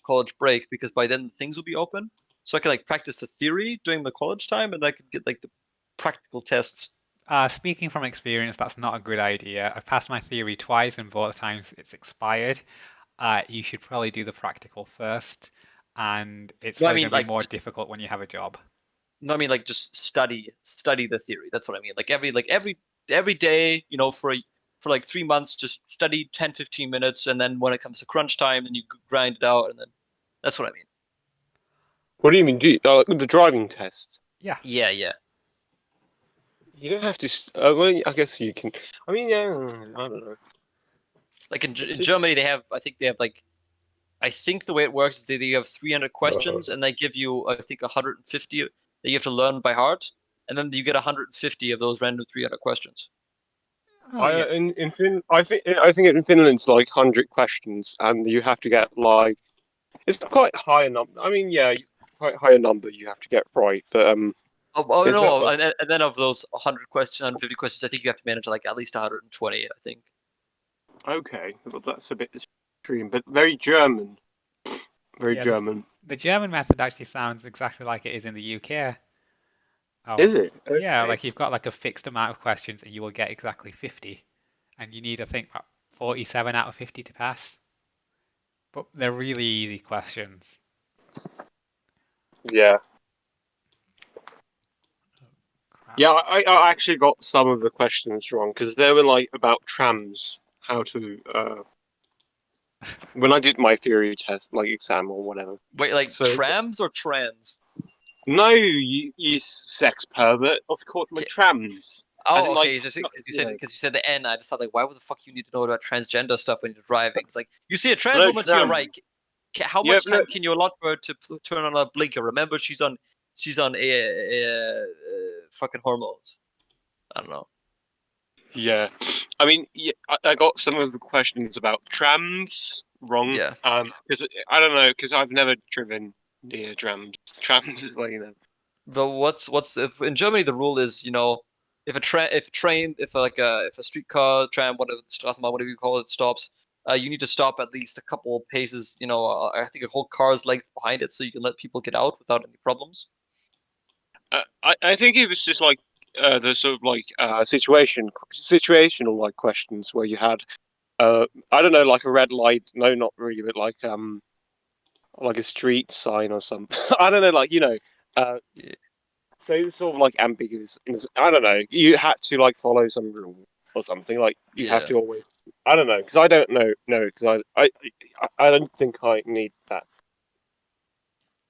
college break because by then things will be open, so I can like practice the theory during the college time and I could get like the practical tests. Speaking from experience, that's not a good idea. I've passed my theory twice, and both times it's expired. You should probably do the practical first, and it's No, I probably mean going to be like more difficult when you have a job. no, I mean like just study the theory. That's what I mean. Like every day, for like 3 months, just study 10, 15 minutes, and then when it comes to crunch time, then you grind it out, and then that's what I mean. What do you mean? The driving test? Yeah. Yeah. You don't have to. Well, I guess you can. I mean, yeah. I don't know. Like in Germany, I think the way it works is they have 300 questions, and they give you, I think, 150 that you have to learn by heart, and then you get 150 of those random 300 questions. Oh, yeah. I think in Finland it's like 100 questions, and you have to get like it's quite high a number. I mean, yeah, quite high a number you have to get right, but Oh Is no, that and then of those 100 questions, 150 questions, I think you have to manage like at least 120. I think. okay. Well, that's a bit extreme, but very German. Very Yeah, German. the German method actually sounds exactly like it is in the UK. Is it? Yeah, Okay. like you've got like a fixed amount of questions and you will get exactly 50. And you need, I think, about 47 out of 50 to pass. But they're really easy questions. Yeah. Crap. Yeah, I actually got some of the questions wrong because they were like about trams, how to when I did my theory test, like exam or whatever. Wait, like So- trams or trans? No, you sex pervert. Of course, my Okay. trams. As in, Oh, like, okay. Just not- because you said the N, I just thought like, why would the fuck you need to know about transgender stuff when you're driving? It's like you see a trans No, woman to your trans. right. How Yeah, much time no. can you allot for her to turn on a blinker? Remember, she's on fucking hormones. I don't know. Yeah, I mean, yeah, I got some of the questions about trams wrong. Yeah. Because I don't know, because I've never driven near trams. Trams is like If in Germany the rule is if a streetcar, tram, whatever, Straßenbahn, whatever you call it, stops, you need to stop at least a couple of paces. I think a whole car's length behind it, so you can let people get out without any problems. I think it was just like the sort of like situational like questions where you had I don't know, like a red light. No, not really, but like a street sign or something. I don't know, like uh, Yeah. so it was sort of like ambiguous. I don't know. You had to like follow some rule or something. Like you have Yeah. to always. I don't know because I don't know. No, because I don't think I need that.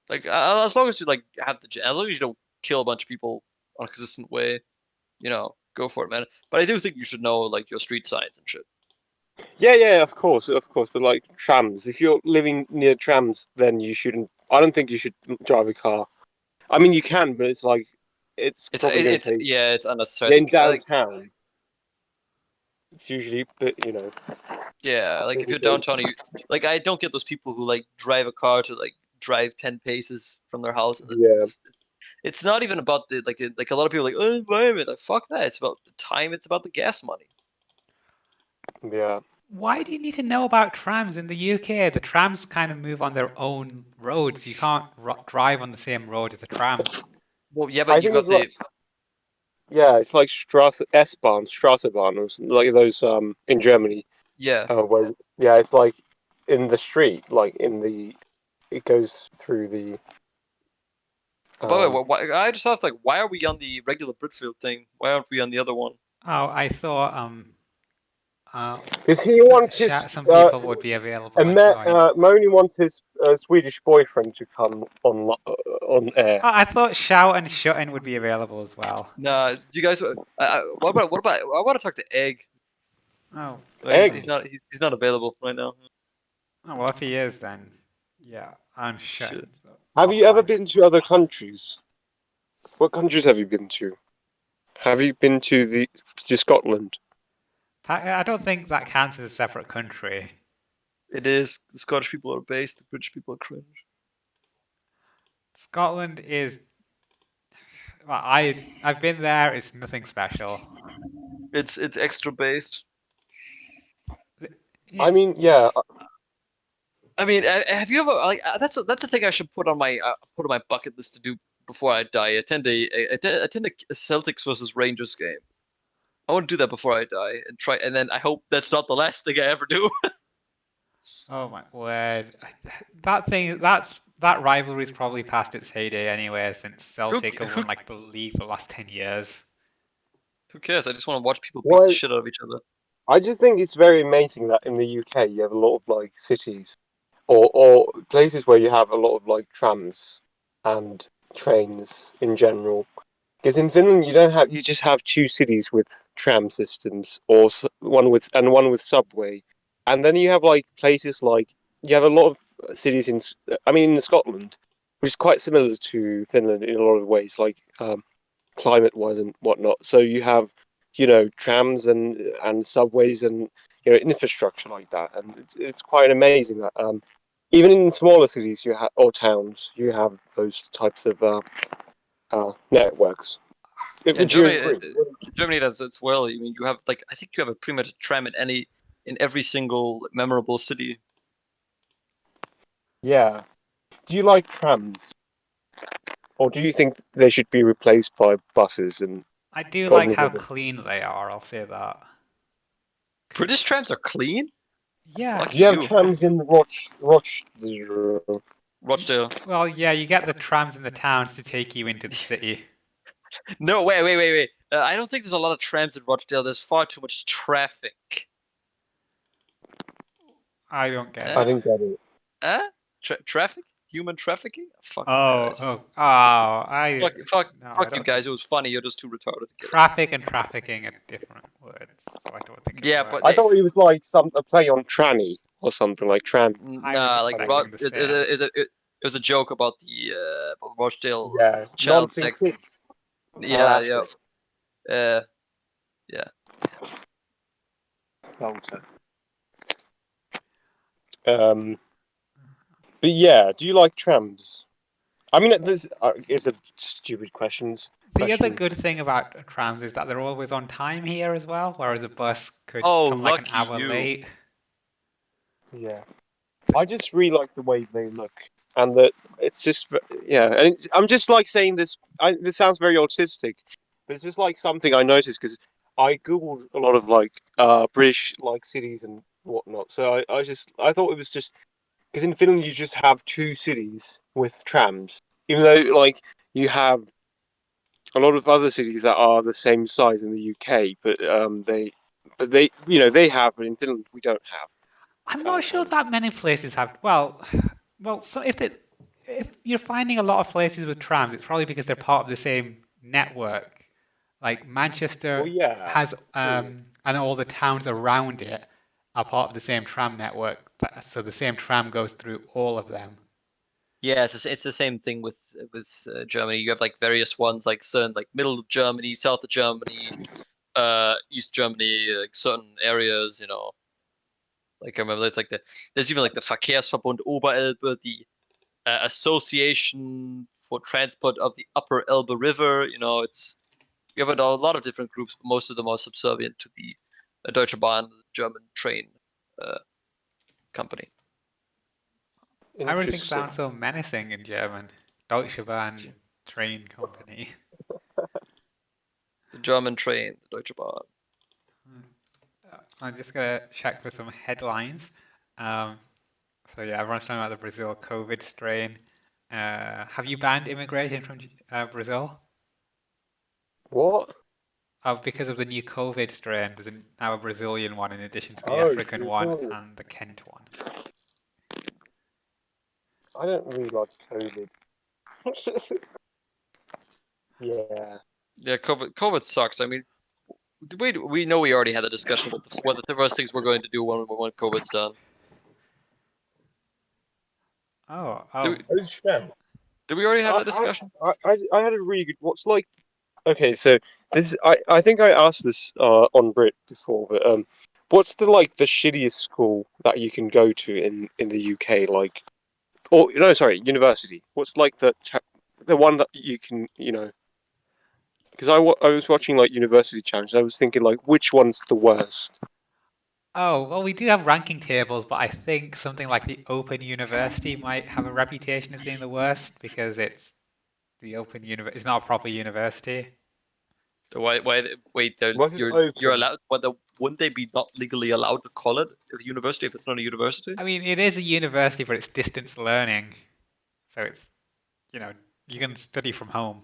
Like as long as you like have as long as you don't kill a bunch of people on a consistent way, go for it, man. But I do think you should know like your street signs and shit. Yeah, of course. But like trams, if you're living near trams, then you shouldn't. I don't think you should drive a car. I mean, you can, but it's like it's probably going to take. It's unnecessary. I In think downtown, it's usually, but like if you're downtown, like I don't get those people who like drive a car to like drive 10 paces from their house, and yeah, it's not even about the like a lot of people are like, oh, environment. Like, fuck that. It's about the time. It's about the gas money. yeah. Why do you need to know about trams in the UK? The trams kind of move on their own roads. You can't drive on the same road as a tram. Well, yeah, I but you think got it's like it's like Straßenbahn, or like those in Germany. yeah. Where it's like in the street, like it goes through the. By the way, I just asked like, why are we on the regular Britfeel thing? Why aren't we on the other one? Oh, I thought Because he wants his some people would be available and join. Moni wants his Swedish boyfriend to come on air. Oh, I thought shout and shut-in would be available as well. Nah, do you guys? What about? I want to talk to Egg. Oh, Egg? He's not available right now. oh well, if he is, then yeah, I'm shut-in. Shit. So Have you ever offline. been to other countries? What countries have you been to? Have you been to Scotland? I don't think that counts as a separate country. It is. The Scottish people are based. The British people are cringe. Scotland is. Well, I've been there. It's nothing special. It's extra based. I mean, yeah. I mean, have you ever like that's the thing I should put on my bucket list to do before I die. Attend a Celtics versus Rangers game. I want to do that before I die and then I hope that's not the last thing I ever do. Oh my word! That rivalry's probably past its heyday anyway, since Celtic have won like the league for the last 10 years. Who cares? I just want to watch people beat Well, the shit out of each other. I just think it's very amazing that in the UK you have a lot of like cities or places where you have a lot of like trams and trains in general. Because in Finland you just have two cities with tram systems or one with subway, and then you have like places like you have a lot of cities in Scotland, which is quite similar to Finland in a lot of ways, like climate wise and whatnot. So you have trams and subways and infrastructure like that, and it's quite amazing that even in smaller cities or towns you have those types of networks. Yeah, in Would you Germany, agree? Germany, that's well. I mean, you have like I think you have a pretty much a tram in every single memorable city. Yeah. Do you like trams, or do you think they should be replaced by buses and I do like how cognitive? clean they are, I'll say that. British trams are clean. Yeah. Lucky Do you have you. trams in Rochdale. Well, yeah, you get the trams in the towns to take you into the city. No, wait. I don't think there's a lot of trams in Rochdale. There's far too much traffic. I don't get I it. didn't get it. Huh? Traffic? Human trafficking? Fuck you Oh, guys. oh, I. Fuck No, I you don't guys. think- It was funny. You're just too retarded to get it. Traffic and trafficking are different words, so I don't think. Yeah, it but I thought it was like a play on tranny or something like tran. I was nah, like expecting the same. it was a joke about the about Rochdale Yeah, child nonsense sex. kids. Yeah, Classic. yeah. Belter. But yeah, do you like trams? I mean, this is a stupid question. The other good thing about trams is that they're always on time here as well, whereas a bus could Oh, come like an lucky hour you. late. Yeah, I just really like the way they look, and that it's just And I'm just like saying this. This sounds very autistic, but it's just like something I noticed because I googled a lot of like British like cities and whatnot. So I thought it was just because in Finland you just have two cities with trams, even though like you have a lot of other cities that are the same size in the UK, but they have, but in Finland we don't have. I'm not sure that many places have. Well, so if it if you're finding a lot of places with trams, it's probably because they're part of the same network. Like Manchester Well, yeah, has, true. and all the towns around it are part of the same tram network. So the same tram goes through all of them. Yeah, it's the same thing with Germany. You have like various ones, like certain like middle of Germany, south of Germany, East Germany, like certain areas. Like I remember, it's like there's even like the Verkehrsverbund Oberelbe, the Association for Transport of the Upper Elbe River. It's you have a lot of different groups, but most of them are subservient to the Deutsche Bahn, German train uh, company. Everything Interesting. sounds so menacing in German. Deutsche Bahn train company. The German train, the Deutsche Bahn. I'm just gonna check for some headlines. Um, so yeah, everyone's talking about the Brazil COVID strain. Have you banned immigration from Brazil? What? Because of the new COVID strain, there's now a Brazilian one in addition to the Oh, African one Brazil. and the Kent one. I don't really like COVID. Yeah. Yeah, COVID sucks. I mean, we know we already had a discussion about what the first things we're going to do when COVID's done. Oh, Did oh, we, Oh, shit. did we already have I, that discussion? I had a really good. What's like? Okay, so this I think I asked this on Brit before, but what's the shittiest school that you can go to in the UK? Like, or no, sorry, university. What's like the one that you can Because I was watching like University Challenge. I was thinking like, which one's the worst? oh, well, we do have ranking tables, but I think something like the Open University might have a reputation as being the worst because it's the Open University. It's not a proper university. Wait, What is you're open? allowed. Wouldn't they be not legally allowed to call it a university if it's not a university? I mean, it is a university, but it's distance learning, so it's you know you can study from home.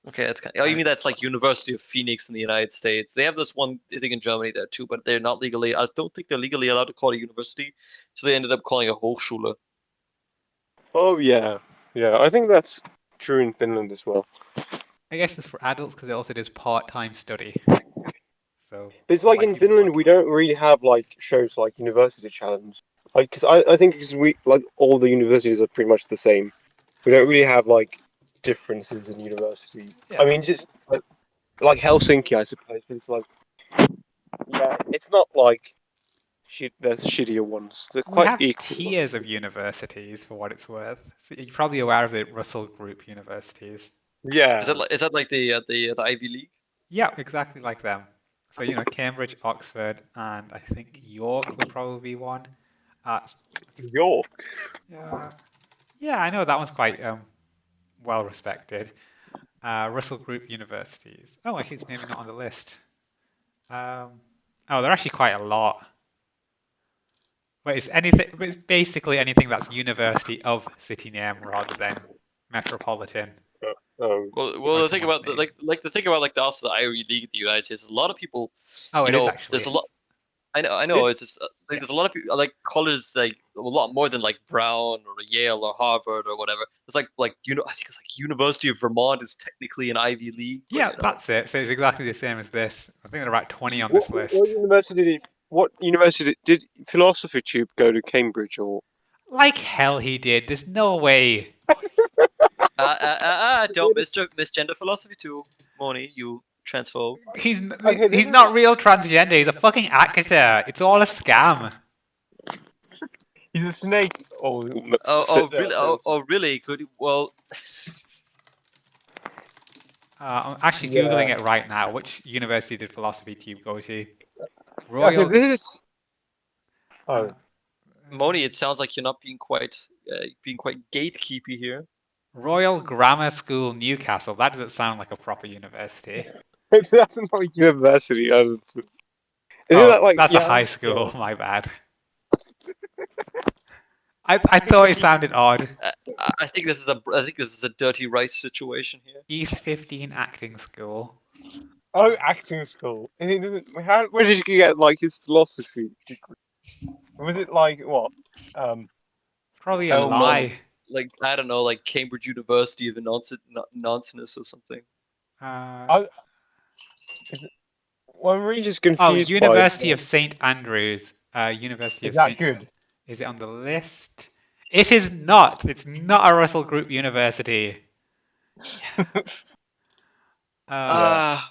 Okay, that's kind. Oh, you And mean that's like University of Phoenix in the United States? They have this one thing in Germany there too, but they're not legally. I don't think they're legally allowed to call it a university, so they ended up calling it a Hochschule. Oh yeah, yeah. I think that's true in Finland as well. I guess it's for adults because it also does part-time study. So But it's like like in people Finland, we working. don't really have like shows like University Challenge. Like, because I think because we like all the universities are pretty much the same. We don't really have like differences in university. I Yeah, mean, just like Helsinki, I suppose. But it's like, yeah, it's not like there's shittier ones. They're we quite have equal. tiers of universities for what it's worth. So you're probably aware of the Russell Group universities. Yeah. Is that like the Ivy League? Yeah, exactly like them. So Cambridge, Oxford, and I think York would probably be one. Uh, York. yeah, yeah, I know that one's quite well respected. Russell Group universities. Oh, actually, it's maybe not on the list. Um, oh, there are actually quite a lot. But it's basically anything that's University of city name rather than metropolitan Well, or the thing someone's about name. the thing about like the Ivy League in the United States is a lot of people, Oh, it is there's actually. a lot. I know. Did It's just like Yeah. there's a lot of people like colleges like a lot more than like Brown or Yale or Harvard or whatever. It's I think it's like University of Vermont is technically an Ivy League, but Yeah, that's it. So it's exactly the same as this. I think there are about 20 on what, this what list. university did what university did Philosophy Tube go to? Cambridge or? Like hell he did. There's no way. don't misgender philosophy too, Moni, you transphobe. He's Okay, this he's is not real transgender. He's a fucking actor. It's all a scam. he's a snake. Oh, Really? Really? Well, I'm actually yeah. googling it right now. Which university did philosophy tube go to? Okay, Royal. this is. Uh, Oh, Moni, it sounds like you're not being quite gatekeepy here. Royal Grammar School, Newcastle. That doesn't sound like a proper university. that's not a university. I don't. Isn't Oh, that like that's a yeah? high Yeah. school. My bad. I thought it sounded odd. I think this is a dirty rice situation here. East 15 Acting School. Oh, acting school. And he doesn't. Where did he get like his philosophy degree? Was it like what? Probably a Film. None. lie. like I don't know, like Cambridge University of nonsense or something. Uh, Well, I'm really just oh, confused by. University of St Andrews. University Is of that St. good? Is it on the list? It is not. It's not a Russell Group university. Yeah.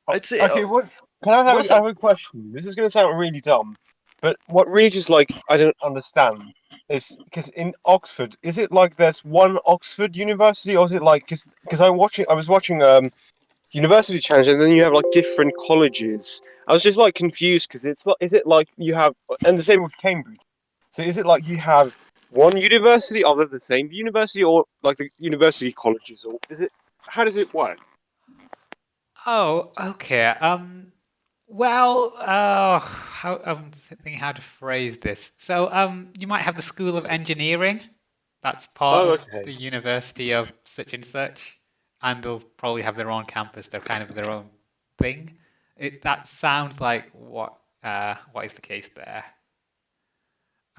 I'd say. Okay, what? Can I have, What is I it? have a question? This is going to sound really dumb, but What really just like I don't understand is because in Oxford, is it like there's one Oxford University, or is it like because I was watching university challenge, and then you have like different colleges. I was just like confused because it's like, is it like you have, and the same with Cambridge. So is it like you have one university, are they the same university, or like the university colleges, or is it? How does it work? Oh, okay. Well, how I'm thinking how to phrase this. So, you might have the School of Engineering. That's part Oh, of okay. the University of such and such, and they'll probably have their own campus. They're kind of their own thing. That sounds like what is the case there.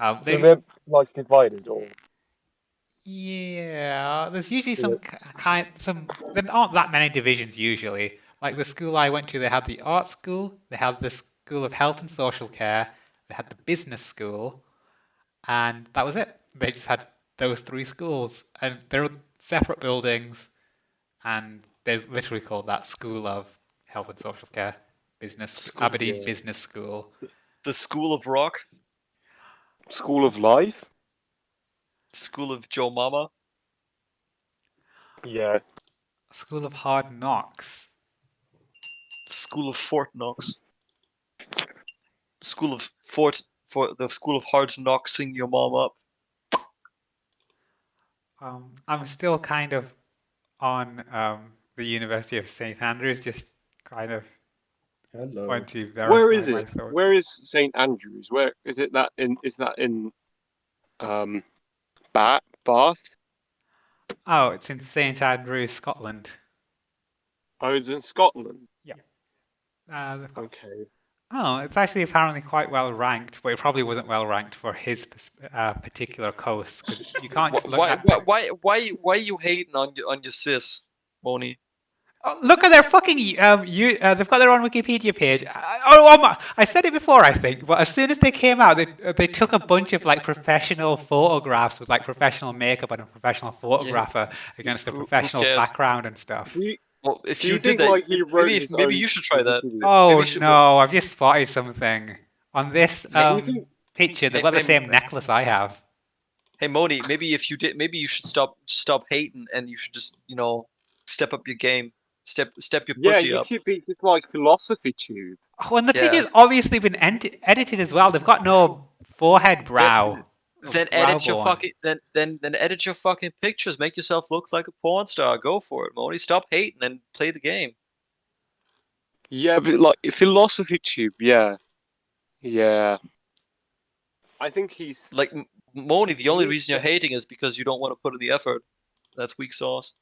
so They they're like divided, or Yeah, there's usually yeah. some. There aren't that many divisions usually. Like the school I went to, they had the art school, they had the School of Health and Social Care, they had the business school, and that was it. They just had those three schools, and they're separate buildings, and they're literally called that School of Health and Social Care, School, Aberdeen Yeah. Business School, the School of Rock, School of Life. School of Joe Mama, Yeah. School of Hard Knocks. School of Fort Knox, School of the School of Hard Knocksing your mom up. I'm still kind of on the University of St Andrews, just kind of Hello. want to Where verify is my it? thoughts. Where is St Andrews? Where is it? That in? Is that in um Bath? Oh, it's in St Andrews, Scotland. Oh, it's in Scotland. Yeah. They've got. Okay. Oh, it's actually apparently quite well ranked, but it probably wasn't well ranked for his particular coast because you can't just look Why at. why why why are you hating on your sis, Moni? Oh, look at their fucking they've got their own Wikipedia page. I said it before, I think, but as soon as they came out, they took a bunch of like professional photographs with like professional makeup and a professional Yeah, photographer against a who professional cares? background and stuff. Do you, Well, if do you you did think that, like he wrote his maybe own you should try that. Wikipedia? Oh Maybe you should. no, I've just spotted something. On this May, Do you think? picture, they've hey, got the hey, same necklace I have. hey, Moni, maybe if you did, maybe you should stop hating, and you should just step up your game, step your Yeah, pussy you up. should be just like philosophy tube. Oh, and the Yeah. picture's obviously been edited as well. They've got no forehead Then brow or then brow edit your bone. fucking then edit your fucking pictures. Make yourself look like a porn star. Go for it, Moni. Stop hating and play the game. Yeah, but like philosophy tube. Yeah, yeah. I think he's. Like Moni, the He only needs reason you're to. hating is because you don't want to put in the effort. That's weak sauce.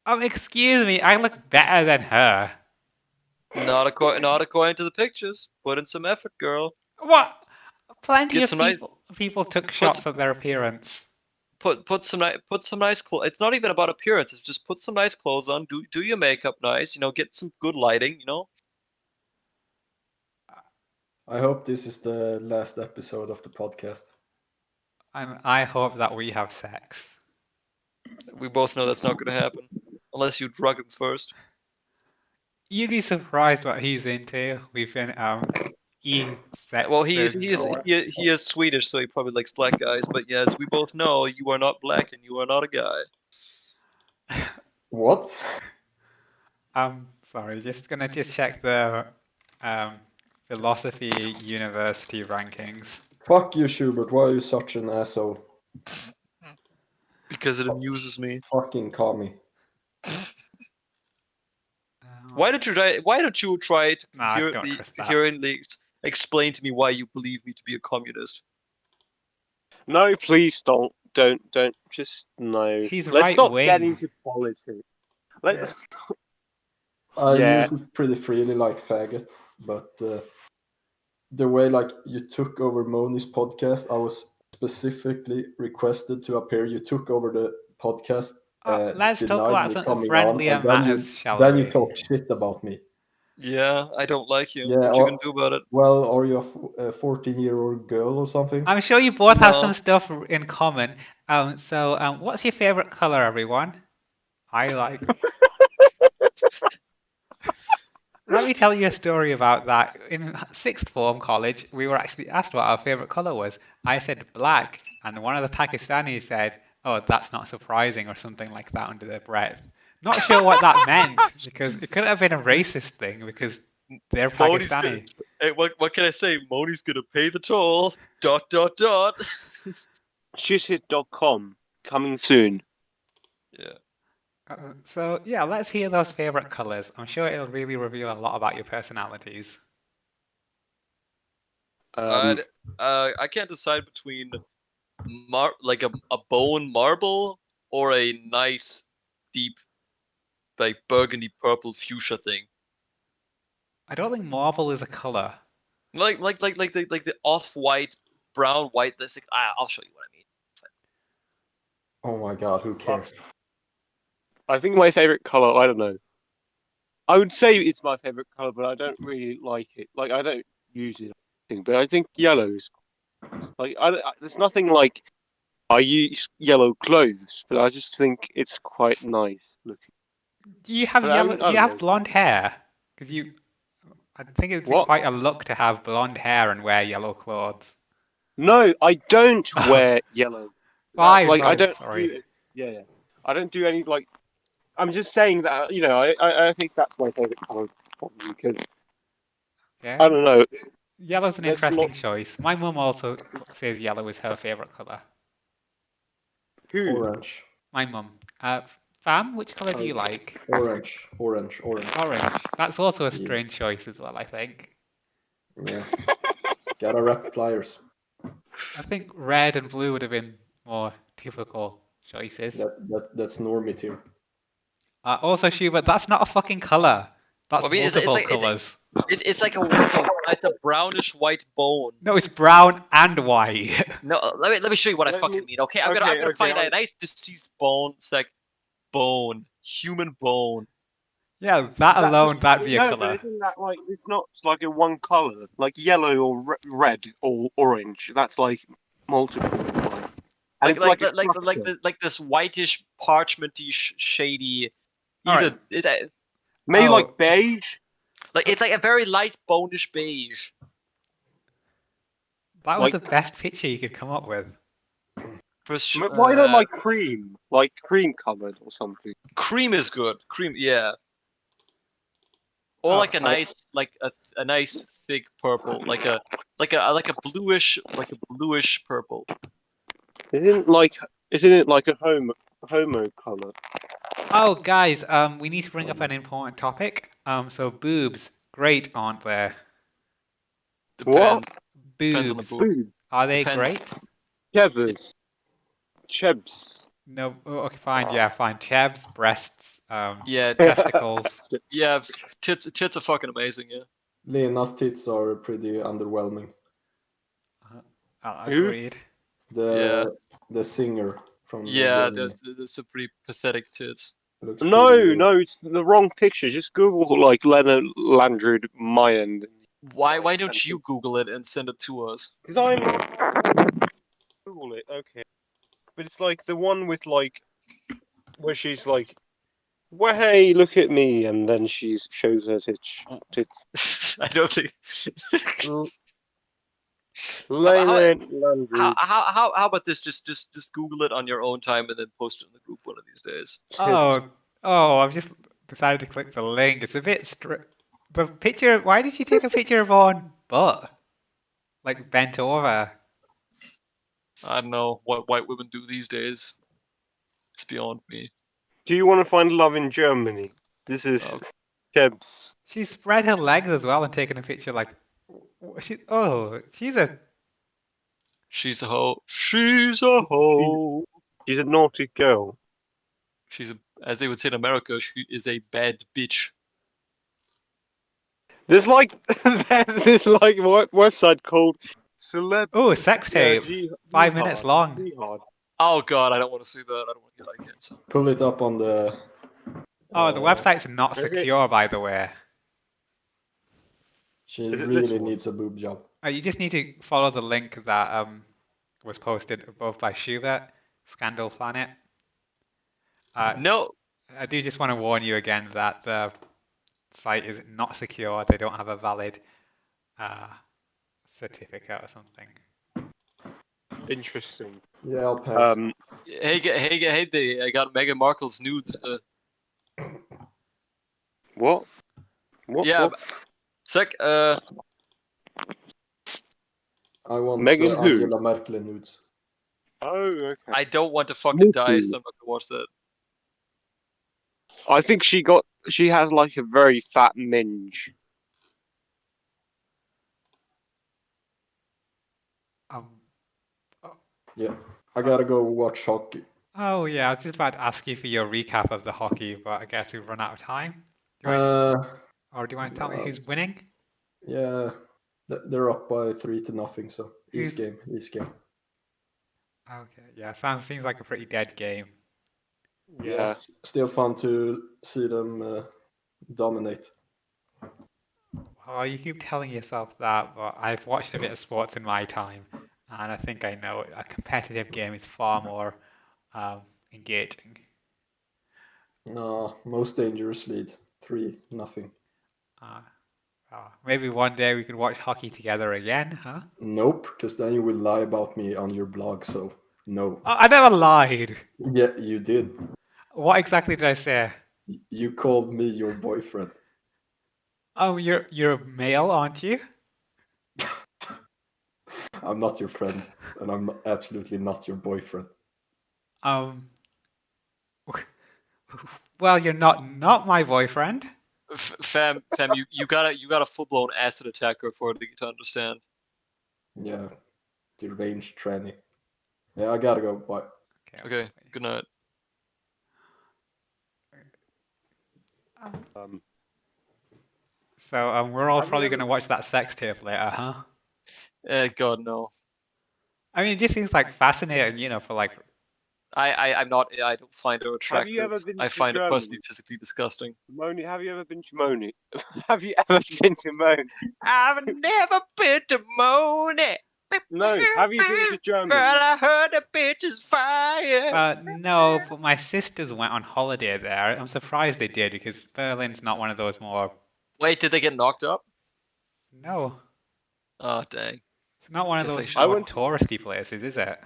Excuse me, I look better than her. Not according to the pictures. Put in some effort, girl. What? Plenty Get of some nice people took put shots at their appearance. put some nice clothes. It's not even about appearance. It's just put some nice clothes on. Do your makeup nice. Get some good lighting. I hope this is the last episode of the podcast. I hope that we have sex. We both know that's not going to happen unless you drug him first. You'd be surprised what he's into. We've been eating sex. Well, he is Swedish, so he probably likes black guys. But yes, we both know you are not black and you are not a guy. What? Sorry, just gonna check the um, philosophy university rankings. Fuck you, Schubert. Why are you such an asshole? Because it amuses me. Fucking call me. Why don't you try to Nah, I don't trust that. coherently explain to me why you believe me to be a communist? No, please don't. Just no. He's Let's not right get wing. into politics. Let's. I Yeah. usually pretty freely like faggot, but the way like you took over Moni's podcast, I was specifically requested to appear. You took over the podcast, Let's talk denied about me something coming on, friendlier and then matters, shall then you we? talk shit about me. Yeah, I don't like you. Yeah, What you gonna do about it? well, are you a 14-year-old girl or something? I'm sure you both have No. some stuff in common. What's your favorite color, everyone? I like. Let me tell you a story about that. In sixth form college, we were actually asked what our favorite color was. I said black, and one of the Pakistanis said, "Oh, that's not surprising," or something like that under their breath. Not sure what that meant because it could have been a racist thing because they're Moni's gonna. Pakistani. Hey, what can I say? Moni's gonna pay the toll. ... Shithit.com coming soon. Yeah. So yeah, let's hear those favorite colors. I'm sure it'll really reveal a lot about your personalities. Um, I can't decide between like a bone marble or a nice deep like burgundy purple fuchsia thing. I don't think marble is a color. Like the off-white, brown white. That's like, I'll show you what I mean. Oh my god, who cares? I think my favorite color. I don't know. I would say it's my favorite color, but I don't really like it. Like I don't use it. But I think yellow is like there's nothing like I use yellow clothes, but I just think it's quite nice looking. Do you have But yellow? I Do you don't have know. blonde hair? Because I think it'd be What? quite a look to have blonde hair and wear yellow clothes. No, I don't wear yellow. That's like I don't Sorry. do. Yeah. I don't do any like. I'm just saying that I think that's my favorite color probably because Yeah. I don't know. Yellow's an That's interesting not choice. My mum also says yellow is her favorite color. who. Orange, My mum. Fam, which color do you Oh. like? orange. Orange. That's also a Yeah. strange choice as well, I think. Yeah. Gotta rep pliers. I think red and blue would have been more typical choices. That's normie tier. Also, Schubert, that's not a fucking color. That's Well, I mean, multiple colors. it's a brownish white bone. No, it's brown and white. No, let me show you what I Let fucking me- mean. Okay, I'm okay, gonna okay, find a nice deceased bone. It's like bone, human bone. Yeah, that That's alone, just- that'd be a no, but color. isn't that like it's not like a one color, like yellow or red or orange? That's like multiple. And it's like a structure. like this whitish, parchmenty, shady. All Either right. Maybe Oh. like beige. like it's like a very light bonish beige. That was Like- the best picture you could come up with. Why not like cream? Like cream colored or something. cream is good. Cream, yeah. Or Oh, like a nice, like a nice thick purple, like a bluish purple. Isn't it like a homo color? Oh, guys, we need to bring up an important topic. So boobs, great, aren't they? Depends. What? Depends on the Boobs, boob. Food. are they Depends. great? Chevers. Chebs. No. Oh, okay, fine. Yeah, fine. Chebs, breasts, Yeah, testicles. yeah. Tits are fucking amazing. Yeah. Lena's tits are pretty underwhelming. Who? Agreed. The singer from Yeah, Germany there's some pretty pathetic tits. looks No, pretty- no, it's the wrong picture. Just Google like Lena Landrud Mayan. Why don't you Google it and send it to us? Because I'm Google it, okay. But it's like the one with like where she's like, "Well, hey, look at me," and then she shows her tits. I don't think. Lena Landrud. How about this? Just Google it on your own time and then post it in the group one of these days. I've just decided to click the link. It's a bit the picture. Why did you take a picture of one butt? Like bent over. I don't know what white women do these days. It's beyond me. Do you want to find love in Germany? This is Oh. Chebs. She spread her legs as well and taken a picture like. She's a. She's a hoe. She's a hoe. She's a naughty girl. She's a, as they would say in America, she is a bad bitch. There's this website called Celeb. Oh, sex tape. 5 minutes long. Jihad. Oh god, I don't want to see that. I don't want to get eye cancer. Pull it up on the. Oh, the website's not Is it- secure, by the way. She Is it really this one? needs a boob job. You just need to follow the link that was posted above by Schubert, Scandal Planet. No, I do just want to warn you again that the site is not secure. They don't have a valid certificate or something. Interesting. Yeah, I'll pass. hey, I got Meghan Markle's nudes. What? What? Yeah, What? sec. I want Meghan who? Angela Merkel nudes. Oh, okay. I don't want to fucking die, Ooh. so I'm not gonna watch that. I think she has like a very fat minge. Yeah, I gotta go watch hockey. Oh yeah, I was just about to ask you for your recap of the hockey, but I guess we've run out of time. Do you want, or do you want to tell me who's winning? Yeah, they're up by 3-0, so Who's- east game. Okay, yeah, seems like a pretty dead game. Yeah. Still fun to see them dominate. Oh, you keep telling yourself that, but I've watched a bit of sports in my time, and I think I know a competitive game is far more engaging. No, most dangerous lead 3-0. Maybe one day we could watch hockey together again, huh? Nope, because then you will lie about me on your blog. So no. Oh, I never lied. Yeah, you did. What exactly did I say? You called me your boyfriend. Oh, you're a male, aren't you? I'm not your friend, and I'm absolutely not your boyfriend. Well, you're not my boyfriend. Fam, you got a full blown acid attacker for you to understand. Yeah, deranged tranny. Yeah, I gotta go. Bye. Okay, good night. So we're all Have you probably ever- going to watch that sex tape later, huh? God no. I mean, it just seems like fascinating, you know, for like. I'm not. I don't find it Have attractive. you ever been I to find it Germany? personally physically disgusting. Moni, have you ever been to Moni? Have you ever been to Moni? I've never been to Moni. No. Have you been to Germany? But I heard the bitch is fire. No, but my sisters went on holiday there. I'm surprised they did because Berlin's not one of those more. Wait, did they get knocked up? No, Oh dang. it's not one of Guess I those should- more touristy places, is it?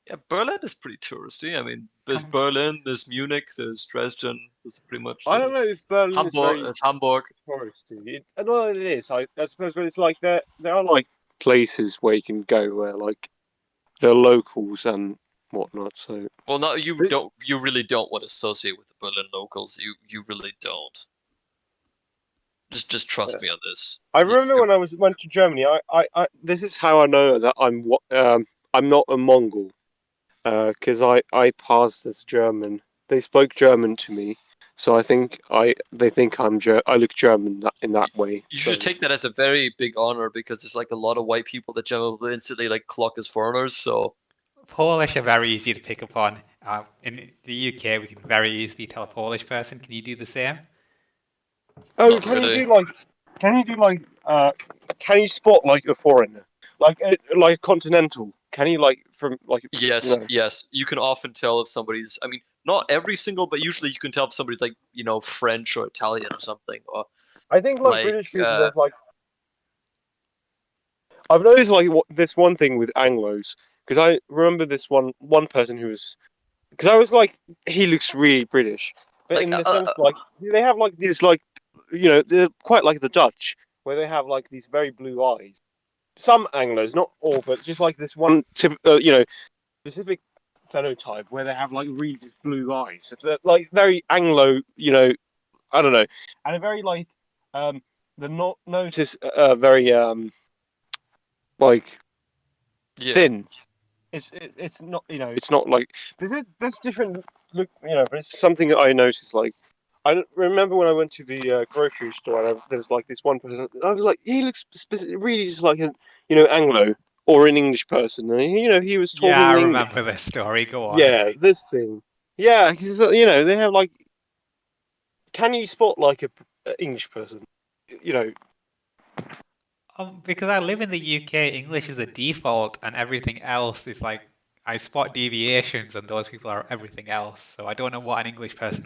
Yeah, Berlin is pretty touristy. I mean, there's Come- Berlin, there's Munich, there's Dresden. There's pretty much. I don't know if Berlin is Hamburg. very It's Hamburg. touristy. Well, it is. I suppose, but it's like there are like places where you can go where like the locals and whatnot. So Well, no, you But- don't. You really don't want to associate with the Berlin locals. You really don't. Just trust me on this. I remember when I went to Germany. I this is how I know that I'm not a Mongol, because I passed as German. They spoke German to me, so I think they think I look German in that way. You should take that as a very big honor because there's like a lot of white people that will instantly like clock as foreigners. So Polish are very easy to pick up on. In the UK, we can very easily tell a Polish person. Can you do the same? Oh, Not can really. you do like? Can you spot like a foreigner, like a continental? Can you like from like? yes, You know. yes, you can often tell if somebody's. I mean, not every single, but usually you can tell if somebody's like French or Italian or something. Or I think like like, British people, there's like. I've noticed like this one thing with Anglos because I remember this one person who was because I was like he looks really British, but Like, in the sense like they have like these like they're quite like the Dutch where they have like these very blue eyes. Some Anglos, not all, but just like this one specific phenotype where they have like really just blue eyes. They're like very Anglo, I don't know, and a very like the nose is very like yeah. thin. It's not it's not like there's different look but it's something that I noticed like I remember when I went to the grocery store and there was like this one person I was like he looks really just like an Anglo or an English person. And he was talking Yeah, I in English. remember this story. Go on. Yeah, this thing. Yeah, because they have like. Can you spot like a English person? You know, Because I live in the UK, English is the default, and everything else is like I spot deviations, and those people are everything else. So I don't know what an English person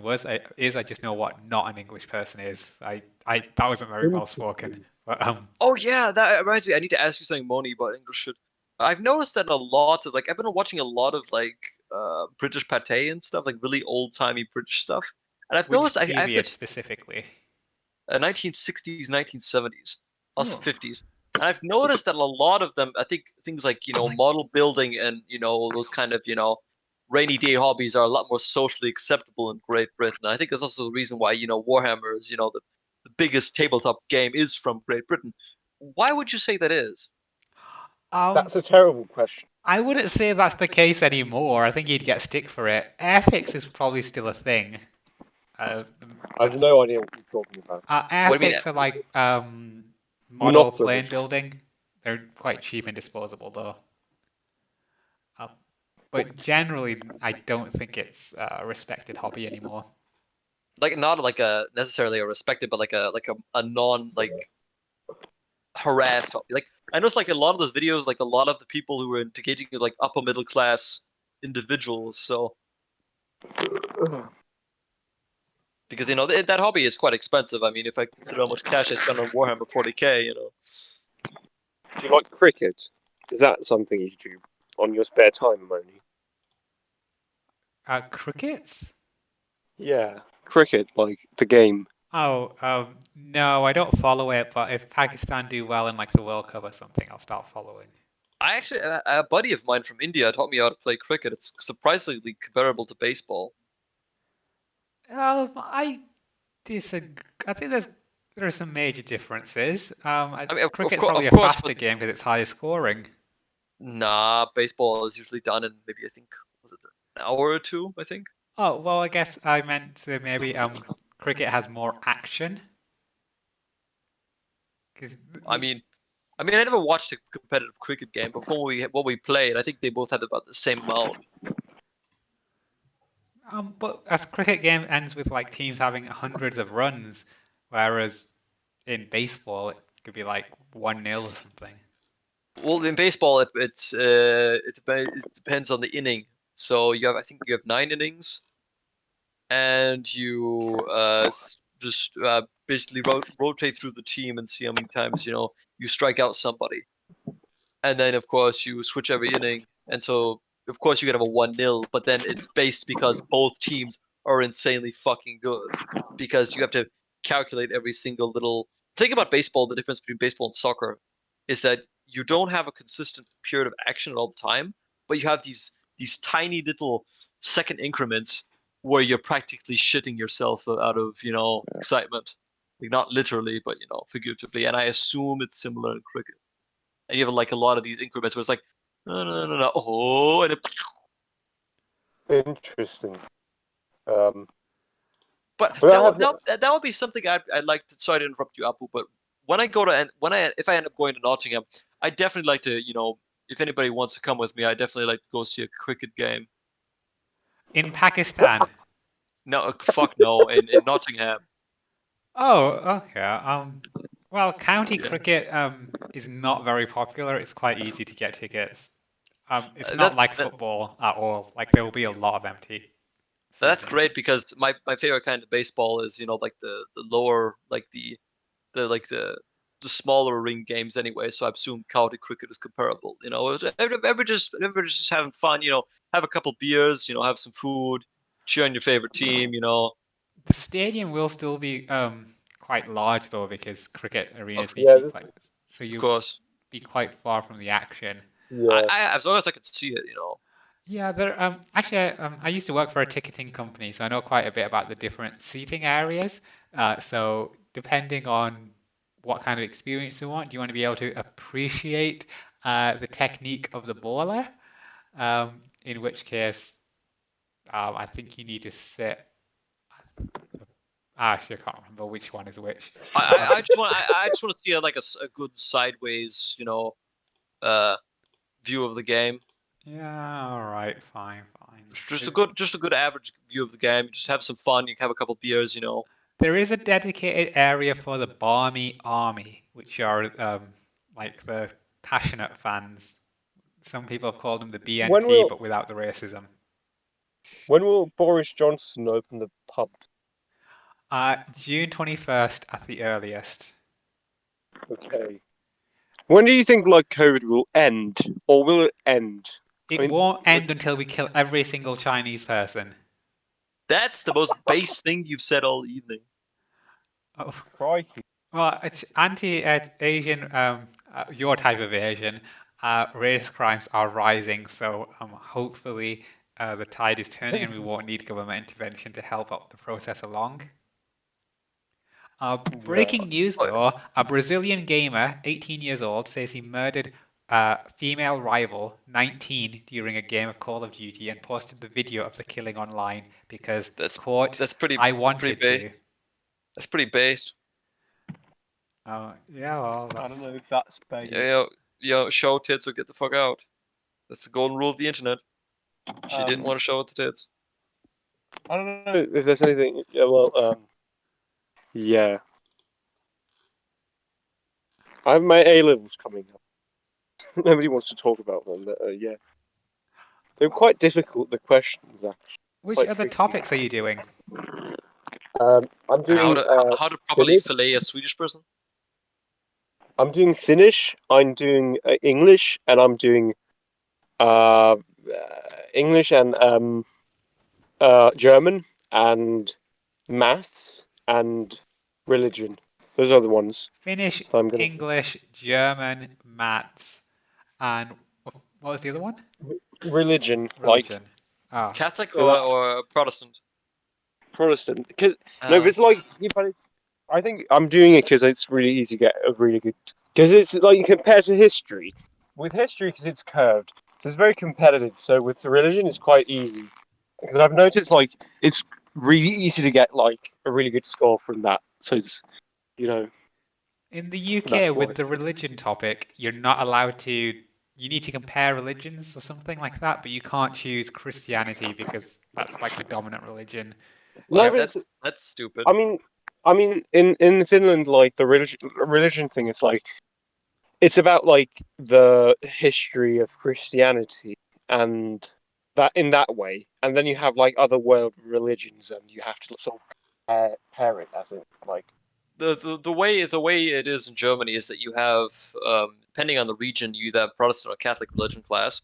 is. I just know what not an English person is. That wasn't very well spoken, but Oh yeah, that reminds me. I need to ask you something, Moni, about English shit. I've noticed that a lot of I've been watching a lot of British pate and stuff, like really old timey British stuff. And I've which noticed I've period hit specifically? 1960s, 1970s, also Oh, 50s. And I've noticed that a lot of them, I think things like, model building and, those kind of, rainy day hobbies are a lot more socially acceptable in Great Britain. I think that's also the reason why, Warhammer is, the biggest tabletop game is from Great Britain. Why would you say that is? that's a terrible question. I wouldn't say that's the case anymore. I think you'd get stick for it. Airfix is probably still a thing. Uh, I have no idea what you're talking about. What do you mean? Airfix are like model Monopoly. plane building. They're quite cheap and disposable though. Uh, but generally, I don't think it's a respected hobby anymore. Like not like a necessarily a respected, but like a non harassed hobby. Like I noticed like a lot of those videos, like a lot of the people who were engaging with like upper middle class individuals. So because that hobby is quite expensive. I mean, if I consider how much cash I spend on Warhammer 40K. Do you like cricket? Is that something you do on your spare time, Moni? Crickets? Yeah, cricket, like the game. Oh, no, I don't follow it, but if Pakistan do well in like the World Cup or something, I'll start following. I actually a buddy of mine from India taught me how to play cricket. It's surprisingly comparable to baseball. I disagree. I think there are some major differences. I mean, Cricket's probably of a course, faster but game because it's higher scoring. nah, baseball is usually done in maybe I think was it an hour or two, I think. Oh, well, I guess I meant to maybe cricket has more action because I mean, I never watched a competitive cricket game, but from what we played, I think they both had about the same amount. but a cricket game ends with like teams having hundreds of runs, whereas in baseball it could be like 1-0 or something. Well, in baseball, it depends on the inning. So I think you have 9 innings, and you just basically rotate through the team and see how many times you strike out somebody, and then of course you switch every inning, and so of course you could have a 1-0, but then it's based because both teams are insanely fucking good because you have to calculate every single little thing about baseball. The difference between baseball and soccer is that you don't have a consistent period of action all the time, but you have these tiny little second increments where you're practically shitting yourself out of excitement, like not literally, but figuratively. And I assume it's similar in cricket. And you have like a lot of these increments where it's like, no, no, no, no, oh, and Interesting. Um, but but I have that would be something I'd like to. Sorry to interrupt you, Apu, but if I end up going to Nottingham, I definitely like to, if anybody wants to come with me, I definitely like to go see a cricket game. In Pakistan. No, fuck no, in Nottingham. Oh, okay. Well, county Yeah, cricket is not very popular. It's quite easy to get tickets. It's not that's like that, football at all. Like there will be a lot of empty that's seating. great because my favorite kind of baseball is like the lower like the like the smaller ring games anyway. So I assume county cricket is comparable. Everybody's just having fun. Have a couple beers. Have some food. Cheer on your favorite team. The stadium will still be quite large though because cricket arenas need to yeah, be quite, so Of you'll course. be quite far from the action. yeah. As long as I can see it. Yeah, I used to work for a ticketing company, so I know quite a bit about the different seating areas. So depending on what kind of experience you want, do you want to be able to appreciate the technique of the bowler? In which case, I think you need to sit. Actually, I can't remember which one is which. I just want to see like a good sideways uh view of the game. Yeah, all right, fine. Just a good average view of the game. You just have some fun. You can have a couple beers, you know. There is a dedicated area for the Barmy Army, which are like the passionate fans. Some people have called them the When BNP, will but without the racism. Boris Johnson open the pub? June 21st at the earliest. Okay. When do you think like COVID will end, or will it end? It won't end until we kill every single Chinese person. That's the most base thing you've said all evening. Oh, Crikey. well, it's anti-Asian, your type of Asian, race crimes are rising. So hopefully the tide is turning and we won't need government intervention to help up the process along. Breaking news though, a Brazilian gamer, 18 years old, says he murdered a female rival, 19, during a game of Call of Duty and posted the video of the killing online because, quote, That's pretty I wanted based. to. That's pretty based. Oh, yeah, well, I that's... don't know if that's based. Show tits or get the fuck out. That's the golden rule of the internet. She didn't want to show the tits. I don't know if there's anything. Yeah, well, yeah. I have my A levels coming up. Nobody wants to talk about them, but yeah, they're quite difficult. The questions actually. Which Quite other tricky. topics are you doing? I'm doing How to properly Finnish. fillet a Swedish person? I'm doing Finnish. I'm doing English, and I'm doing uh, English and German and maths and religion. Those are the ones. Finnish, So I'm gonna English, German, maths, and what was the other one? religion, Religion. Oh, Catholic So that- or Protestant? Protestant. Because no, but it's like I think I'm doing it because it's really easy to get a really good. Because it's like compared to history, with history because it's curved, so it's very competitive. So with the religion, it's quite easy because I've noticed like it's really easy to get like a really good score from that. So it's in the UK, that's with why. the religion topic, you're not allowed to. You need to compare religions or something like that, but you can't choose Christianity because that's like the dominant religion. No, Well, but it's, that's stupid. I mean, in Finland, like the religion thing, it's like it's about like the history of Christianity and that in that way, and then you have like other world religions, and you have to sort of pair it as in like The way it is in Germany is that you have depending on the region, you either have Protestant or Catholic religion class,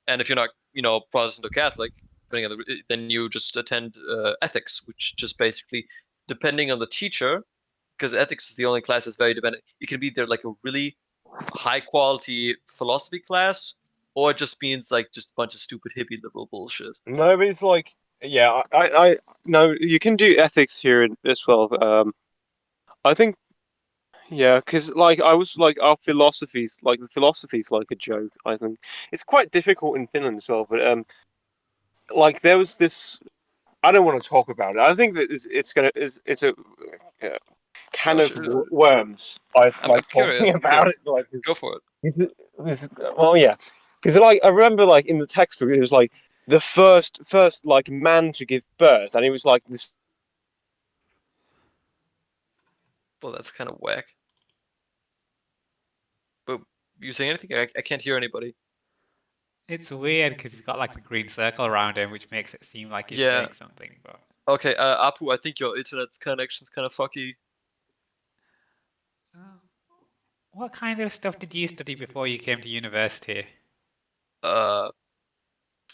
and if you're not Protestant or Catholic, depending on then you just attend ethics, which just basically depending on the teacher, because ethics is the only class that's very dependent. It can be there like a really high quality philosophy class, or it just means like just a bunch of stupid hippie liberal bullshit. no, but it's like yeah, I no, you can do ethics here as well. I think yeah, because like I was like our philosophies, like the philosophy's like a joke. I think it's quite difficult in Finland as well, but like there was this. I don't want to talk about it. I think that it's a uh, can No, of sure. worms. I I'm like curious. talking about it. Like, Go for it. well, yeah, because like I remember, like in the textbook, it was like the first like man to give birth, and it was like this. Well, that's kind of whack. But you saying anything? I can't hear anybody. It's weird because he's got like the green circle around him, which makes it seem like he's Yeah. saying something. But Okay, Apu, I think your internet connection's kind of fucky. what kind of stuff did you study before you came to university? Uh,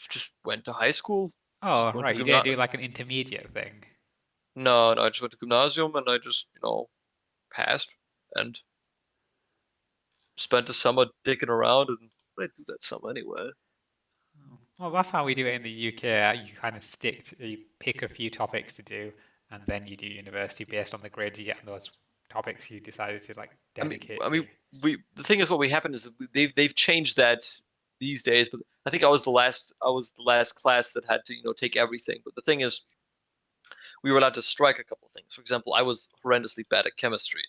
just went to high school. Oh, Just went to right, you didn't do like an intermediate thing. No, I just went to gymnasium and I just, passed and spent the summer dicking around and I do that summer anyway. Well, that's how we do it in the UK. You kind of you pick a few topics to do, and then you do university based on the grades you get on those topics you decided to like dedicate to. The thing is, what we happen is they've changed that these days. But I think I was the last class that had to take everything. But the thing is, we were allowed to strike a couple of things. For example, I was horrendously bad at chemistry,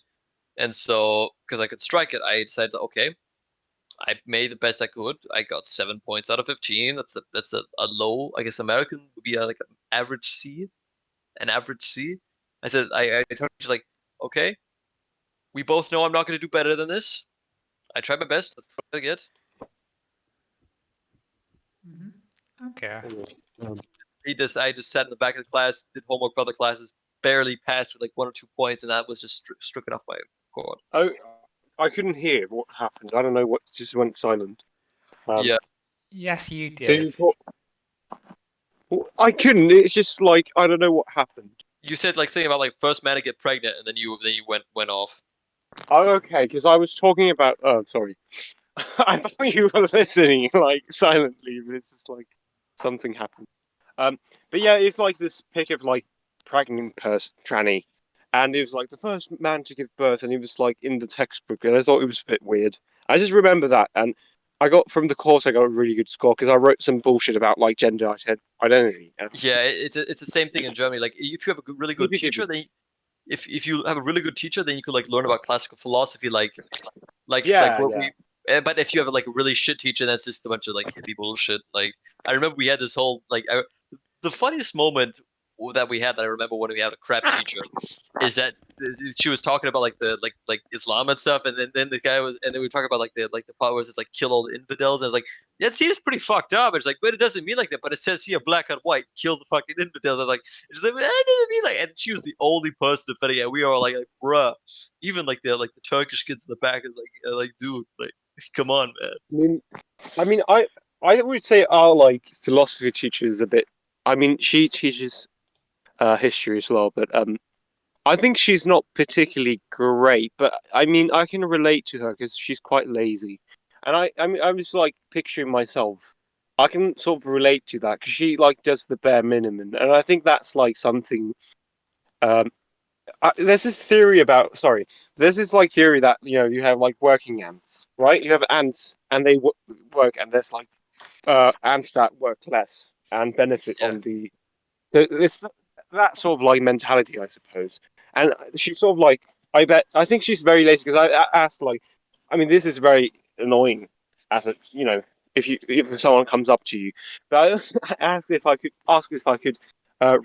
and so because I could strike it, I decided, okay, I made the best I could. I got 7 points out of 15. That's a low. I guess American would be like an average C. An average C. I said I told you like, okay, we both know I'm not going to do better than this. I tried my best. That's what I get. Okay. Um, I just sat in the back of the class, did homework for other classes, barely passed with like 1 or 2 points, and that was just stricken off my board. Oh, I couldn't hear what happened. I don't know what just went silent. Yeah. Yes, you So did. you thought, well, I couldn't. It's just like I don't know what happened. You said like something about like first man to get pregnant, and then you went off. Oh, okay, because I was talking about. Oh, sorry. I thought you were listening like silently, but it's just like something happened. But yeah, it's like this pic of like pregnant person tranny, and it was like the first man to give birth, and he was like in the textbook, and I thought it was a bit weird. I just remember that, and I got from the course I got a really good score because I wrote some bullshit about like gender identity. Yeah, it's the same thing in Germany. Like if you have a really good teacher, then if you have a really good teacher, then you could like learn about classical philosophy, like Yeah, what yeah. we. But if you have like a really shit teacher, that's just a bunch of like hippie bullshit. Like I remember we had this whole the funniest moment that we had that I remember when we had a crap teacher is that she was talking about like the like Islam and stuff, and then the guy was, and then we talk about like the part where it's like kill all the infidels, and like that seems pretty fucked up. It's like, but it doesn't mean like that. But it says here, black and white, kill the fucking infidels. I'm like, it's like, that doesn't mean like. And she was the only person defending it. And we are like, bruh. Even like the Turkish kids in the back is like, dude, like, come on, man. I would say our like philosophy teacher is a bit. I mean, she teaches history as well, but I think she's not particularly great. But I mean, I can relate to her because she's quite lazy, and I mean, I was like picturing myself. I can sort of relate to that because she like does the bare minimum, and I think that's like something. Um, there's this theory about there's this like theory that you have like working ants, right? You have ants and they work, and there's like ants that work less and benefit Yeah. on the so it's that sort of like mentality, I suppose. And she's sort of like I think she's very lazy because I asked like I mean this is very annoying as a if someone comes up to you, but I asked if I could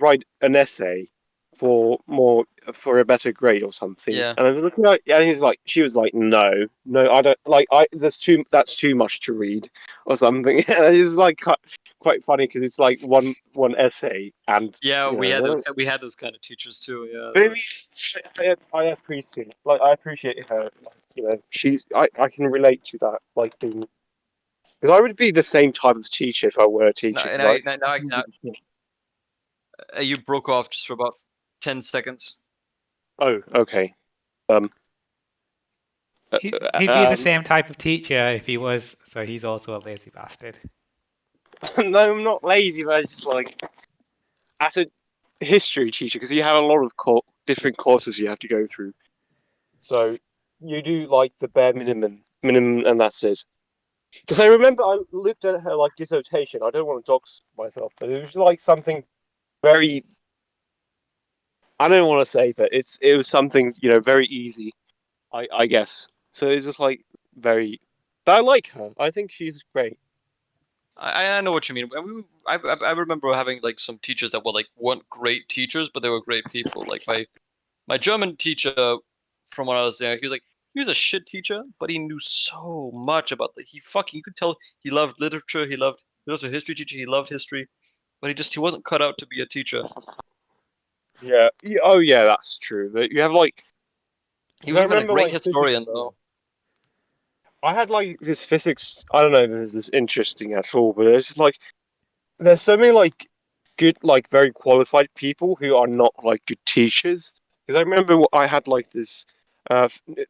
write an essay for a better grade or something. Yeah. And I was looking at and she was like, no, I don't that's too much to read or something. And it was like quite funny because it's like one essay and Yeah, you know we had those kind of teachers too. Yeah. maybe I appreciate I appreciate her I can relate to that like being because I would be the same type of teacher if I were a No, teacher and because you broke off just for about 10 seconds. oh okay um He'd be the same type of teacher if he was, so he's also a lazy bastard. no, I'm not lazy, but I just like as a history teacher because you have a lot of different courses you have to go through. So you do like the bare minimum, and that's it. Because I remember I looked at her like dissertation. I don't want to dox myself, but it was like something very. I don't want to say, but it was something very easy. I guess so. It's just like very. But I like her. I think she's great. I know what you mean. I remember having like some teachers that were like weren't great teachers, but they were great people. Like my German teacher from when I was there, he was a shit teacher, but he knew so much about you could tell he loved literature. He was a history teacher. He loved history, but he wasn't cut out to be a teacher. Yeah. Oh yeah, that's true. But you have like. He 'Cause would I have been a remember great like physics. historian though. I had like this physics. I don't know if this is interesting at all, but it's just like there's so many like good, like very qualified people who are not like good teachers. Because I remember I had like this.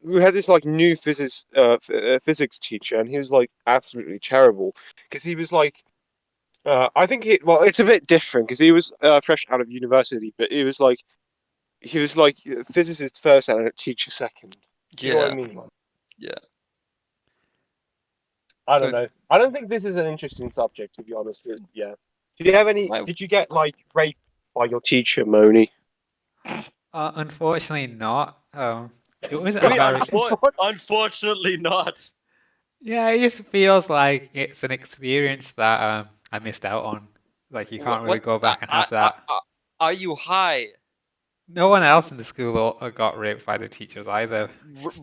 We had this like new physics teacher, and he was like absolutely terrible because he was like. I think it's a bit different because he was fresh out of university, but he was like physicist first and a teacher second. You know what I Yeah, mean? yeah. I So don't know. I don't think this is an interesting subject, to be honest. But yeah. Do you have any? my Did you get like raped by your teacher, Moni? Unfortunately not. It was I a mean, very unfortunately not. Yeah, it just feels like it's an experience that I missed out on. Like you can't really What? go back and have that. Are you high? No one else in the school got raped by the teachers either.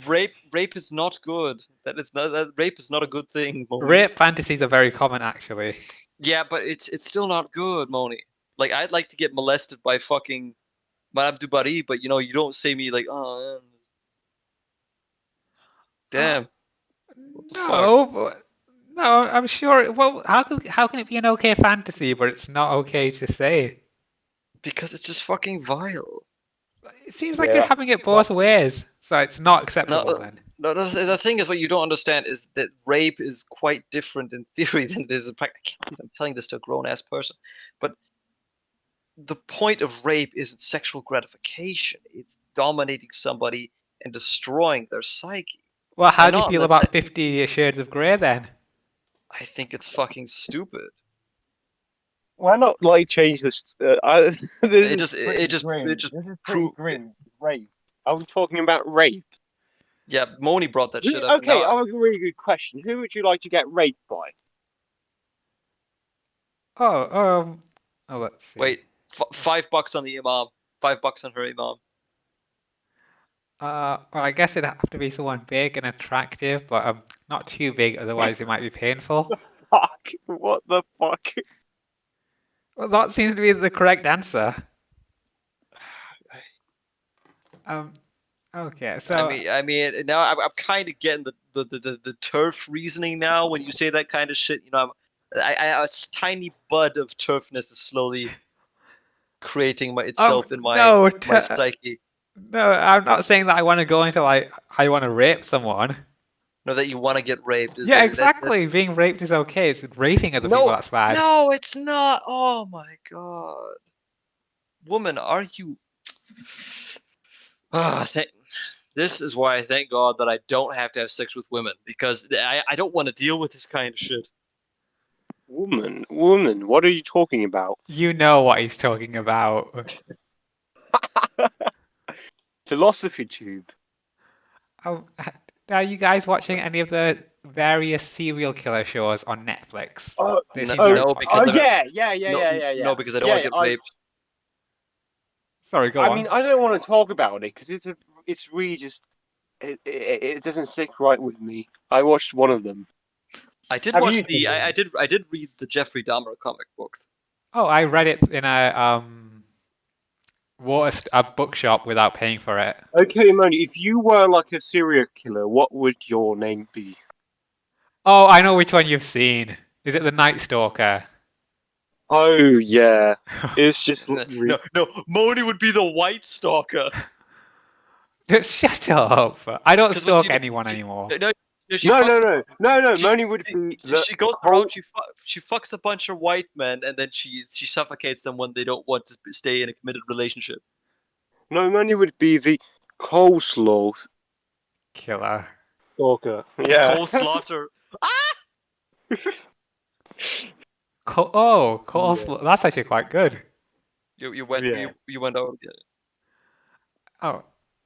Rape is not good. That rape is not a good thing, Moni. Rape fantasies are very common, actually. Yeah, but it's still not good, Moni. Like I'd like to get molested by fucking Madame Dubarry, but you don't say me like, oh, Uh, damn, what the fuck? no, no, I'm sure. Well, how can it be an okay fantasy, but it's not okay to say? Because it's just fucking vile. It seems like Yeah, you're having it both ways, so it's not acceptable then. No, the thing is, what you don't understand is that rape is quite different in theory than it is in practice. I can't believe I'm telling this to a grown ass person, but the point of rape isn't sexual gratification. It's dominating somebody and destroying their psyche. Well, how And do you not in feel the about 50 Shades of Grey then? I think it's fucking stupid. why not like change this? This It is just pretty it just grim. it just This is pretty prove grim. Rape. Are we talking about rape? yeah, Moni brought that shit up and Okay, now I have a really good question. Who would you like to get raped by? Oh, let's see. wait, $5 on the imam. $5 on her imam. Well, I guess it'd have to be someone big and attractive, but not too big, otherwise it might be painful. Fuck! What the fuck? Well, that seems to be the correct answer. Um, okay, so I mean, now I'm kind of getting the turf reasoning now. When you say that kind of shit, a tiny bud of turfness is slowly creating itself in no, my psyche. no, I'm not saying that I want to go into like I want to rape someone. Know that you want to get raped is Yeah, that's exactly. Being raped is okay. It's raping other people no, that's bad. no, it's not. Oh my god, woman, are you? Ah, this is why I thank God that I don't have to have sex with women because I don't want to deal with this kind of shit. Woman, what are you talking about? You know what he's talking about. Philosophy tube. Oh, are you guys watching any of the various serial killer shows on Netflix? They No, seem very no, because popular. no, because I don't want to get raped. Sorry, go I on. mean, I don't want to talk about it because it's really just it doesn't sit right with me. I watched one of them. I did Have watch you seen them? I did read the Jeffrey Dahmer comic book. Oh, I read it in a a bookshop without paying for it. Okay, Moni, if you were like a serial killer, what would your name be? Oh, I know which one you've seen. Is it the Night Stalker? Oh yeah, it's just No, Moni would be the White Stalker. Shut up! I don't 'Cause what stalk she do- anyone she- anymore. No, she no, fucks no, a- no, no, no. she- Moni would be the she goes whole. around. She fucks a bunch of white men, and then she suffocates them when they don't want to stay in a committed relationship. No, Moni would be the coleslaw Killer. stalker. Yeah. Cole Slaughter. Coleslaw. That's actually quite good. You went Yeah. you went out again.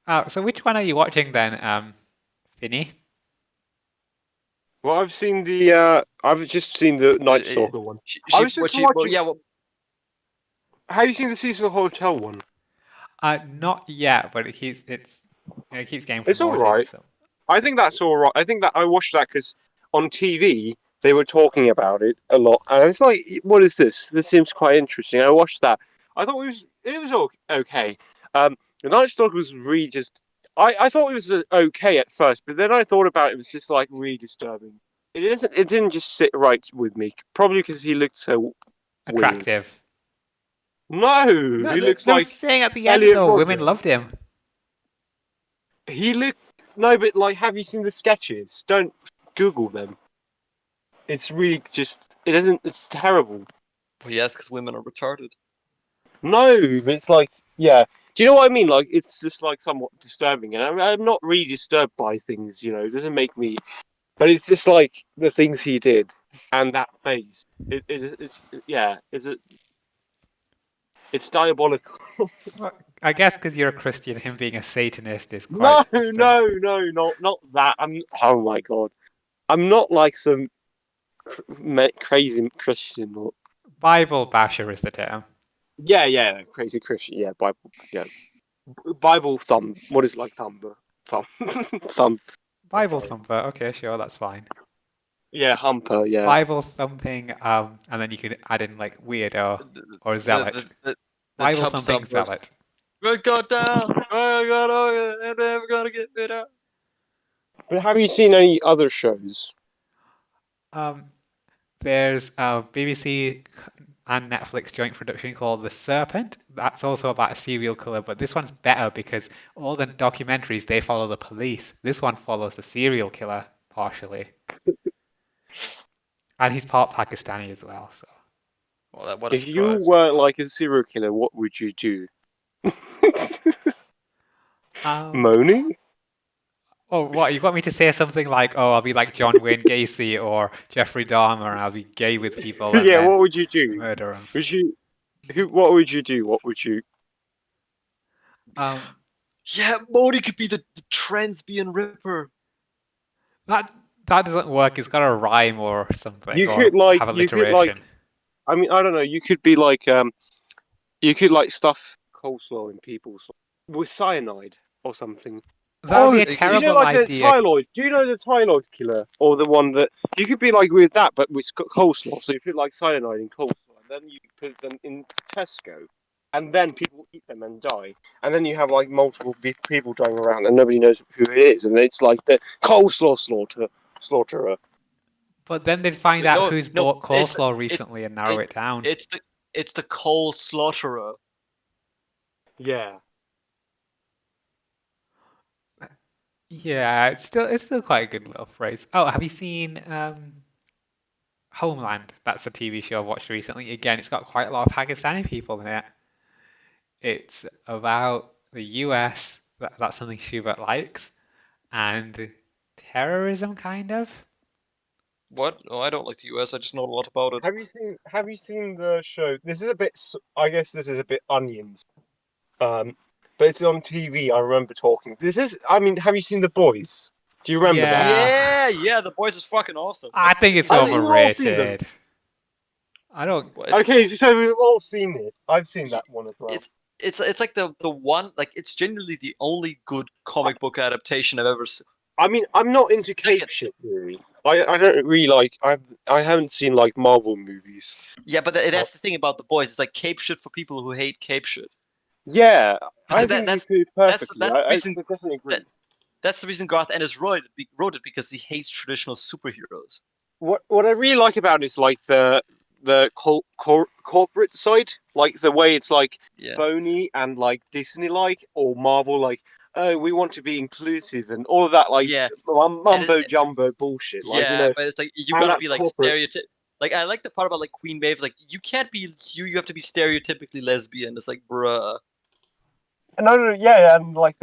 Oh, so which one are you watching then, Finny? Well, I've seen the. I've just seen the Night Stalker one. I was just watching. Yeah, well, Have you seen the Cecil Hotel one? Not yet, but it keeps getting It's all promoted. right. So. I think that's all right. I think that I watched that because on TV they were talking about it a lot, and it's like, what is this? This seems quite interesting. I watched that. I thought it was okay. The Night Stalker was really just. I thought it was okay at first, but then I thought about it. It was just like really disturbing. It isn't. It didn't just sit right with me. Probably because he looked so weird. Attractive. No, he looks they were like saying at the end Elliot though, Rodger. women loved him. he looked. No, but like, have you seen the sketches? Don't Google them. It's really just. It isn't. It's terrible. well, yeah, because women are retarded. No, but it's like, yeah. Do you know what I mean? Like, it's just like somewhat disturbing, and I'm not really disturbed by things. You know, it doesn't make me. But it's just like the things he did and that face. It's diabolical. Well, I guess because you're a Christian, him being a Satanist is quite. No, not that. Oh my god. I'm not like some crazy Christian or Bible basher is the term. yeah, crazy Christian. Yeah, Bible thumb. What is it, like thumb? Thumb. Bible Sorry. thumper. Okay, sure, that's fine. Yeah, humper. Yeah. Bible thumping, and then you could add in like weirdo or zealot. The Bible tub thumping thumpers. zealot. We're going down. We're never gonna get it out. But have you seen any other shows? Um, there's a BBC and Netflix joint production called The Serpent. That's also about a serial killer, but this one's better because all the documentaries they follow the police. This one follows the serial killer partially, and he's part Pakistani as well. So Well, what a If you surprise. were like a serial killer, what would you do? Moaning? Oh, what, you want me to say something like, oh, I'll be like John Wayne Gacy or Jeffrey Dahmer, and I'll be gay with people and Yeah, then what would you do? murder them? Would you? What would you do? What would you? Yeah, Modi could be the transbian Ripper. That doesn't work. It's got a rhyme or something, You or could like. have You could alliteration. like. I mean, I don't know. You could be like. You could like stuff coleslaw in people's with cyanide or something. That would be a do you know, terrible Do you know like idea. the Tyloid? Do you know the Tyloid killer or the one that you could be like with that, but with coleslaw? So you put like cyanide in coleslaw, and then you put them in Tesco, and then people eat them and die, and then you have like multiple people driving around, and nobody knows who it is, and it's like the coleslaw slaughterer. But then they'd find out No, who's no, bought coleslaw recently and narrow it down. It's the coal slaughterer. Yeah. Yeah, it's still quite a good little phrase. Oh, have you seen Homeland? That's a TV show I've watched recently. Again, it's got quite a lot of Pakistani people in it. It's about the US. That's something Schubert likes, and terrorism, kind of. What? Oh, I don't like the US. I just know a lot about it. Have you seen the show? This is a bit. I guess this is a bit Onions. But it's on TV. I remember talking. This is. I mean, have you seen The Boys? Do you remember that? Yeah, the boys is fucking awesome. I think it's I think we've all seen them. overrated. I don't. Well, it's- Okay, so we've all seen it. I've seen that one as well. It's like the one, like, it's genuinely the only good comic book adaptation I've ever seen. I mean, I'm not into cape shit really. I don't really like. I haven't seen like Marvel movies. Yeah, but that's the thing about the boys. It's like cape shit for people who hate cape shit. Yeah, I That- think you do perfectly. that's the I reason- definitely agree. That's the reason Garth Ennis wrote it because he hates traditional superheroes. What I really like about it is like the corporate side, like the way it's like Yeah. phony and like Disney like or Marvel like. Oh, we want to be inclusive and all of that, like Yeah. mumbo jumbo bullshit. Like, Yeah, you know, but it's like you and gotta that's be like corporate. stereotyp. Like, I like the part about like Queen Maeve. Like, you can't be you have to be stereotypically lesbian. It's like, bruh. no, yeah, and like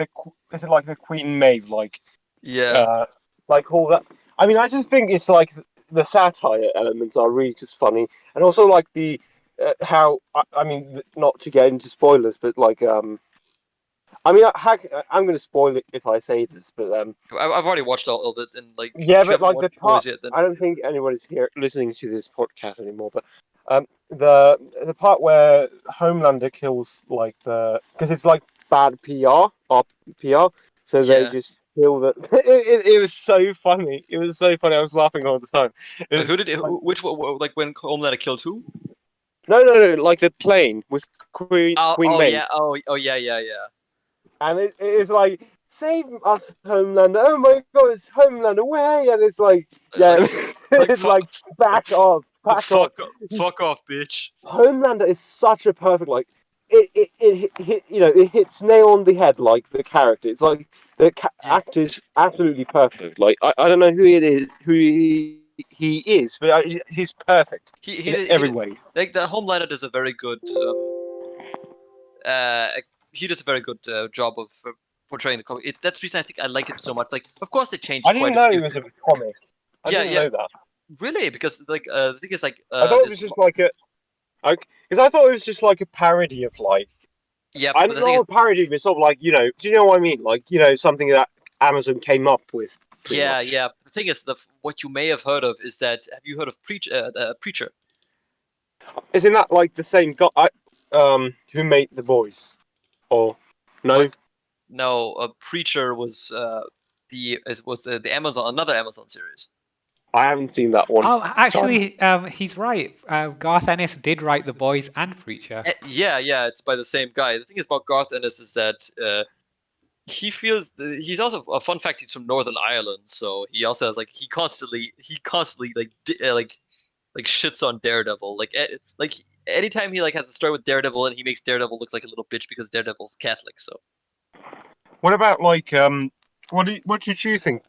is it like the Queen Maeve, like Yeah. like all that. I mean, I just think it's like the satire elements are really just funny, and also like the how I mean, not to get into spoilers, but like I mean, I'm going to spoil it if I say this, but I've already watched all of it, and like, yeah, if you but haven't like the watched part, Boys yet, then I don't think anybody's here listening to this podcast anymore. But the part where Homelander kills like because it's like bad PR or PR, so they Yeah. just kill the. It was so funny. It was so funny. I was laughing all the time. It was who did it? Which one? Like when Homelander killed who? no, like the plane with Queen Maeve. Yeah. Oh yeah. And it's like, save us, Homelander! Oh my God, it's Homelander! Way! And it's like, yeah, it's like, back off, back off. Fuck off, bitch. Homelander is such a perfect, like, it hits nail on the head, like the character. It's like the actor's absolutely perfect. Like, I don't know who it is, who he is, but he's perfect in every way. Like, the Homelander does a very good. He does a very good job of portraying the comic. That's the reason I think I like it so much. Like, of course, they changed. I didn't know it was a comic. I didn't know that. Really, because like the thing is like I thought it was just like because I thought it was just like a parody of like. Yeah, I'm not a parody, but sort of like, do you know what I mean? Like, something that Amazon came up with pretty Yeah, much. yeah. The thing is, what you may have heard of is that have you heard of Preacher? Isn't that like the same guy who made the voice? Or no? What? No, Preacher was the Amazon another Amazon series. I haven't seen that one. Oh, Sorry. actually, he's right. Garth Ennis did write The Boys and Preacher. Yeah, yeah, it's by the same guy. The thing is about Garth Ennis is that he's also a fun fact. He's from Northern Ireland, so he also has like he constantly like shits on Daredevil. Like anytime he like has a story with Daredevil and he makes Daredevil look like a little bitch because Daredevil's Catholic. So What about like what did you think,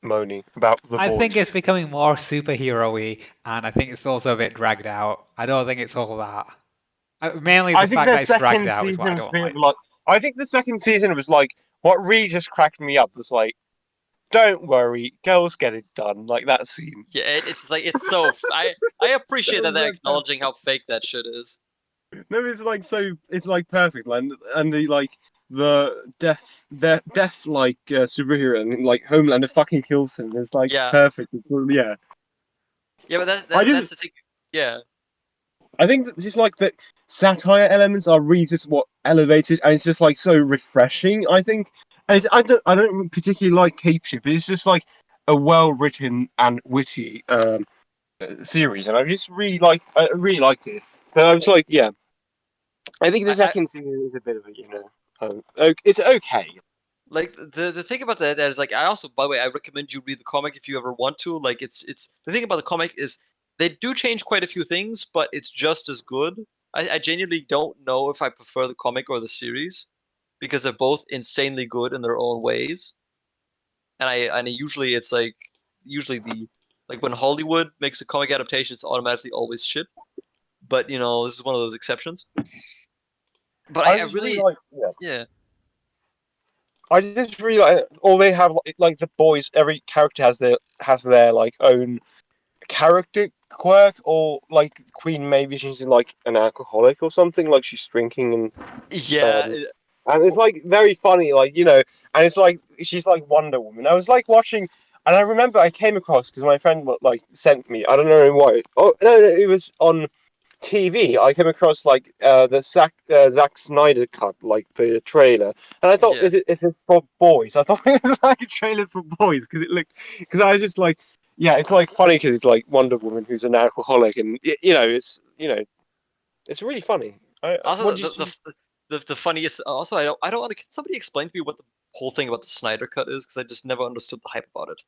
Moni, about the I think it's voice? becoming more superhero-y, and I think it's also a bit dragged out. I don't think it's all that. Mainly the I think fact the that it's dragged second out is what I season was a don't bit of like. like. I think the second season was like what really just cracked me up was like, don't worry, girls get it done. Like that scene. yeah, it's like it's so I appreciate that was they're like acknowledging how fake that shit is. No, it's like so. It's like perfect, man. And the like the deaf like superhero and like Homelander fucking kills him. It's like Yeah, perfect. Yeah. yeah, but I that's just the thing. Yeah, I think that just like the satire elements are really just what elevated, and it's just like so refreshing. I think, and I don't particularly like Cape Ship. It's just like a well written and witty series, and I really liked it. But I was like, yeah, I think the I second season is a bit of a it's okay. like the thing about that is like I also by the way I recommend you read the comic if you ever want to. Like it's the thing about the comic is they do change quite a few things, but it's just as good. I genuinely don't know if I prefer the comic or the series because they're both insanely good in their own ways. And usually it's like usually the like when Hollywood makes a comic adaptation, it's automatically always shit. But you know, this is one of those exceptions. But I I just really really like yeah. I just really like all they have like the boys. Every character has their like own character quirk, or like Queen maybe she's like an alcoholic or something, like she's drinking Yeah, um and it's like very funny, like and it's like she's like Wonder Woman. I was like watching, and I remember I came across because my friend like sent me. I don't know why. Oh no, it was on TV. I came across like the Zack Snyder cut, like the trailer, and I thought, yeah. is this for boys? I thought it was like a trailer for boys because it looked, because I was just like, yeah, it's like funny because it's like Wonder Woman who's an alcoholic, and it's really funny. Also, What did you? the funniest. Also, I don't want to. Can somebody explain to me what the whole thing about the Snyder Cut is? Because I just never understood the hype about it.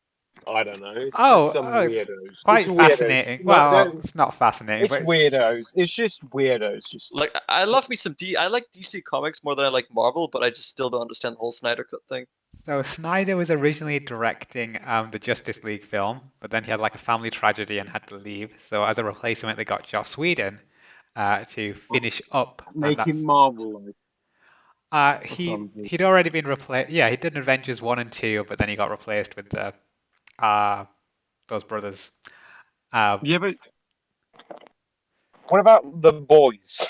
I don't know. It's just Oh, some oh, it's weirdos. It's quite weirdos. fascinating. Like, Well, it's not fascinating, it's but weirdos. It's just weirdos. Just Like I love me some D. I like DC Comics more than I like Marvel, but I just still don't understand the whole Snyder Cut thing. so Snyder was originally directing the Justice League film, but then he had like a family tragedy and had to leave. So as a replacement, they got Joss Whedon to finish up, and making that's Marvel like or he something. he'd already been replaced. Yeah, he did Avengers 1 and 2, but then he got replaced with the uh those brothers. Uh, Yeah, but what about the boys?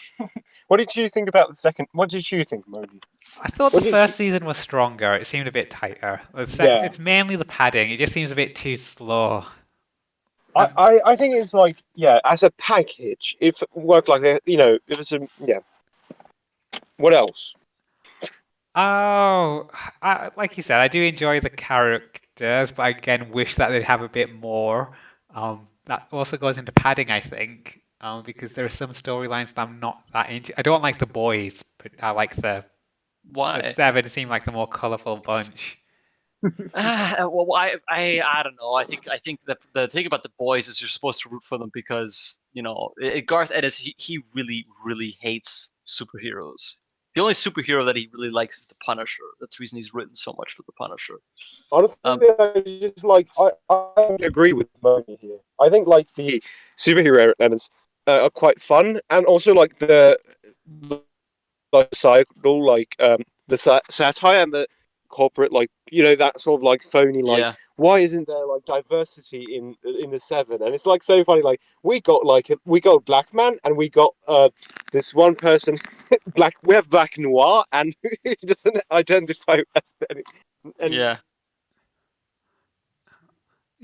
What did you think about the second? What did you think, Modi? I thought the What did you? first season was stronger. It seemed a bit tighter. Yeah, It's mainly the padding. It just seems a bit too slow. I think it's like, yeah, as a package, if it worked like that, if it's a, yeah. What else? Oh, like you said, I do enjoy the characters, but I again wish that they'd have a bit more. That also goes into padding, I think, because there are some storylines that I'm not that into. I don't like the boys, but I like the Why? seven seem like the more colorful bunch. Well, I don't know. I think the thing about the boys is you're supposed to root for them because Garth Ennis he really hates superheroes. The only superhero that he really likes is the Punisher. That's the reason he's written so much for the Punisher. Honestly, Um, I just like I agree with Moni here. I think like the superhero elements are quite fun, and also like the like cycle, like the satire and the corporate, like that sort of like phony, like yeah, why isn't there like diversity in the seven? And it's like so funny, like we got a black man, and we got this one person black. We have Black Noir, and he doesn't identify as any. yeah.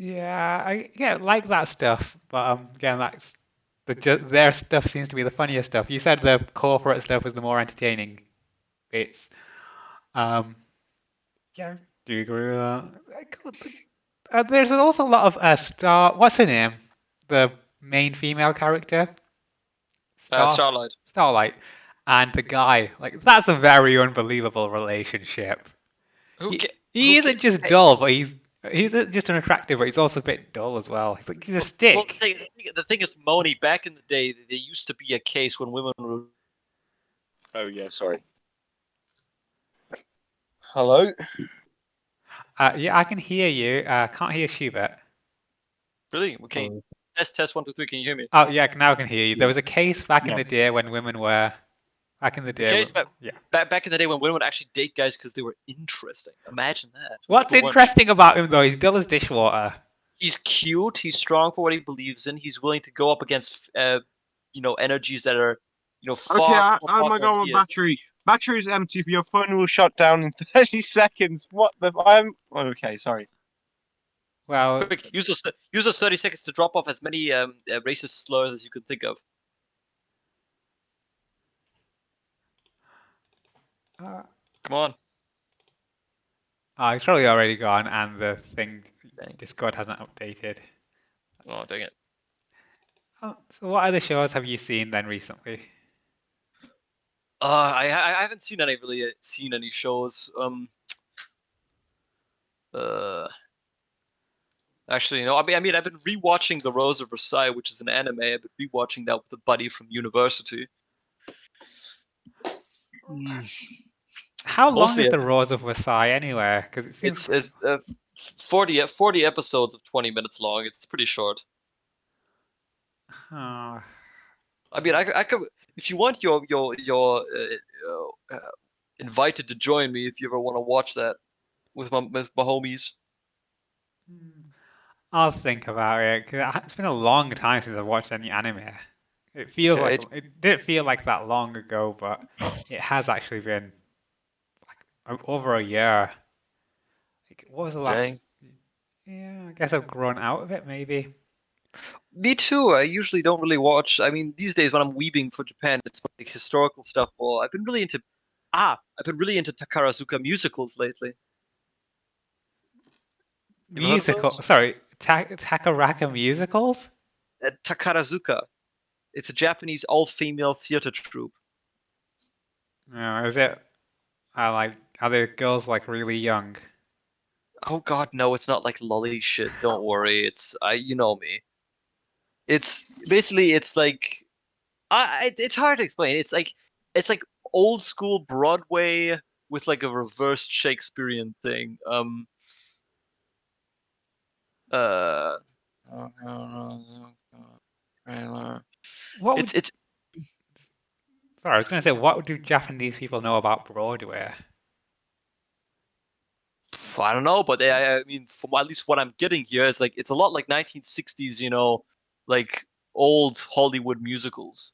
Yeah, I like that stuff, but again, their stuff seems to be the funnier stuff. You said the corporate stuff was the more entertaining bits. Um, yeah, do you agree with that? There's also a lot of Star. What's her name? The main female character, Star Starlight. Starlight, and the guy. Like that's a very unbelievable relationship. Who He ca- he who ca- isn't just Hey, dull, but he's just unattractive, but he's also a bit dull as well. He's a well, stick. the thing is, Moni, back in the day, there used to be a case when women were Oh yeah, sorry. Hello. Yeah, I can hear you. Can't hear Schubert. really okay. Test 1 2 3. Can you hear me? Oh yeah, now I can hear you. There Yeah. was a case back in the Yes. day when women were back in the The day. case Yeah. back in the day when women would actually date guys because they were interesting. Imagine that. What's People weren't. interesting about him though? He's dull as dishwater. He's cute. He's strong for what he believes in. He's willing to go up against, energies that are, Okay, far more oh my powerful than god, he my is. battery. Battery's empty. Your phone will shut down in 30 seconds. What the? I'm. Okay, sorry. Well, Quick, use those 30 seconds to drop off as many racist slurs as you could think of. uh, Come on. he's probably already gone, and the thing Dang. Discord hasn't updated. Oh, dang it. Oh, so what other shows have you seen then recently? I haven't seen any shows. Uh, Actually, I mean, I've been rewatching The Rose of Versailles, which is an anime. I've been rewatching that with a buddy from university. How long is Mostly, the Rose of Versailles anyway? Because it seems. it's 40 episodes of 20 minutes long. It's pretty short. Oh, I mean, I could, if you want, invited to join me if you ever want to watch that with my homies. I'll think about it. 'Cause it's been a long time since I've watched any anime. It feels Okay, like it didn't feel like that long ago, but it has actually been over a year. Like, what was the last? dang. Yeah, I guess I've grown out of it, maybe. Me too. I usually don't really watch. I mean, these days when I'm weebing for Japan, it's like historical stuff. Or I've been really into Takarazuka musicals lately. You ever heard of Musical. those? Sorry, Takaraka musicals? Takarazuka. It's a Japanese all-female theater troupe. No, is it? Are the girls like really young? Oh God, no! It's not like lolly shit. Don't worry. You know me. It's basically it's like it's hard to explain. It's like old school Broadway with like a reversed Shakespearean thing. Uh, What would? it's Sorry, I was going to say, what do Japanese people know about Broadway? I don't know, but I mean, from at least what I'm getting here, it's a lot like 1960s, like old Hollywood musicals.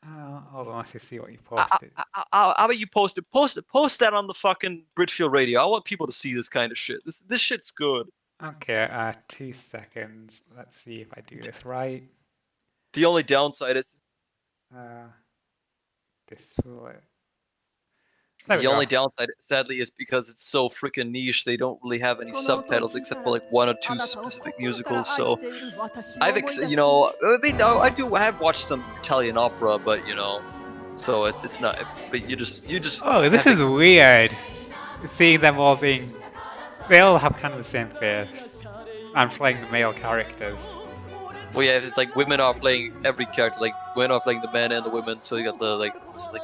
Hold on, let's just see what you I, posted. how about you post that on the fucking Britfeel radio? I want people to see this kind of shit. This shit's good. Okay, 2 seconds. Let's see if I do this right. The only downside is Uh, display. There we the go. only downside, sadly, is because it's so freaking niche. They don't really have any subtitles except for like one or two specific musicals. So I mean, I have watched some Italian opera, but so it's not. But you just. Oh, this have is weird. Seeing them all being, they all have kind of the same face. I'm playing the male characters. Well, yeah, it's like women are playing every character. Like women are playing the men and the women. So you got the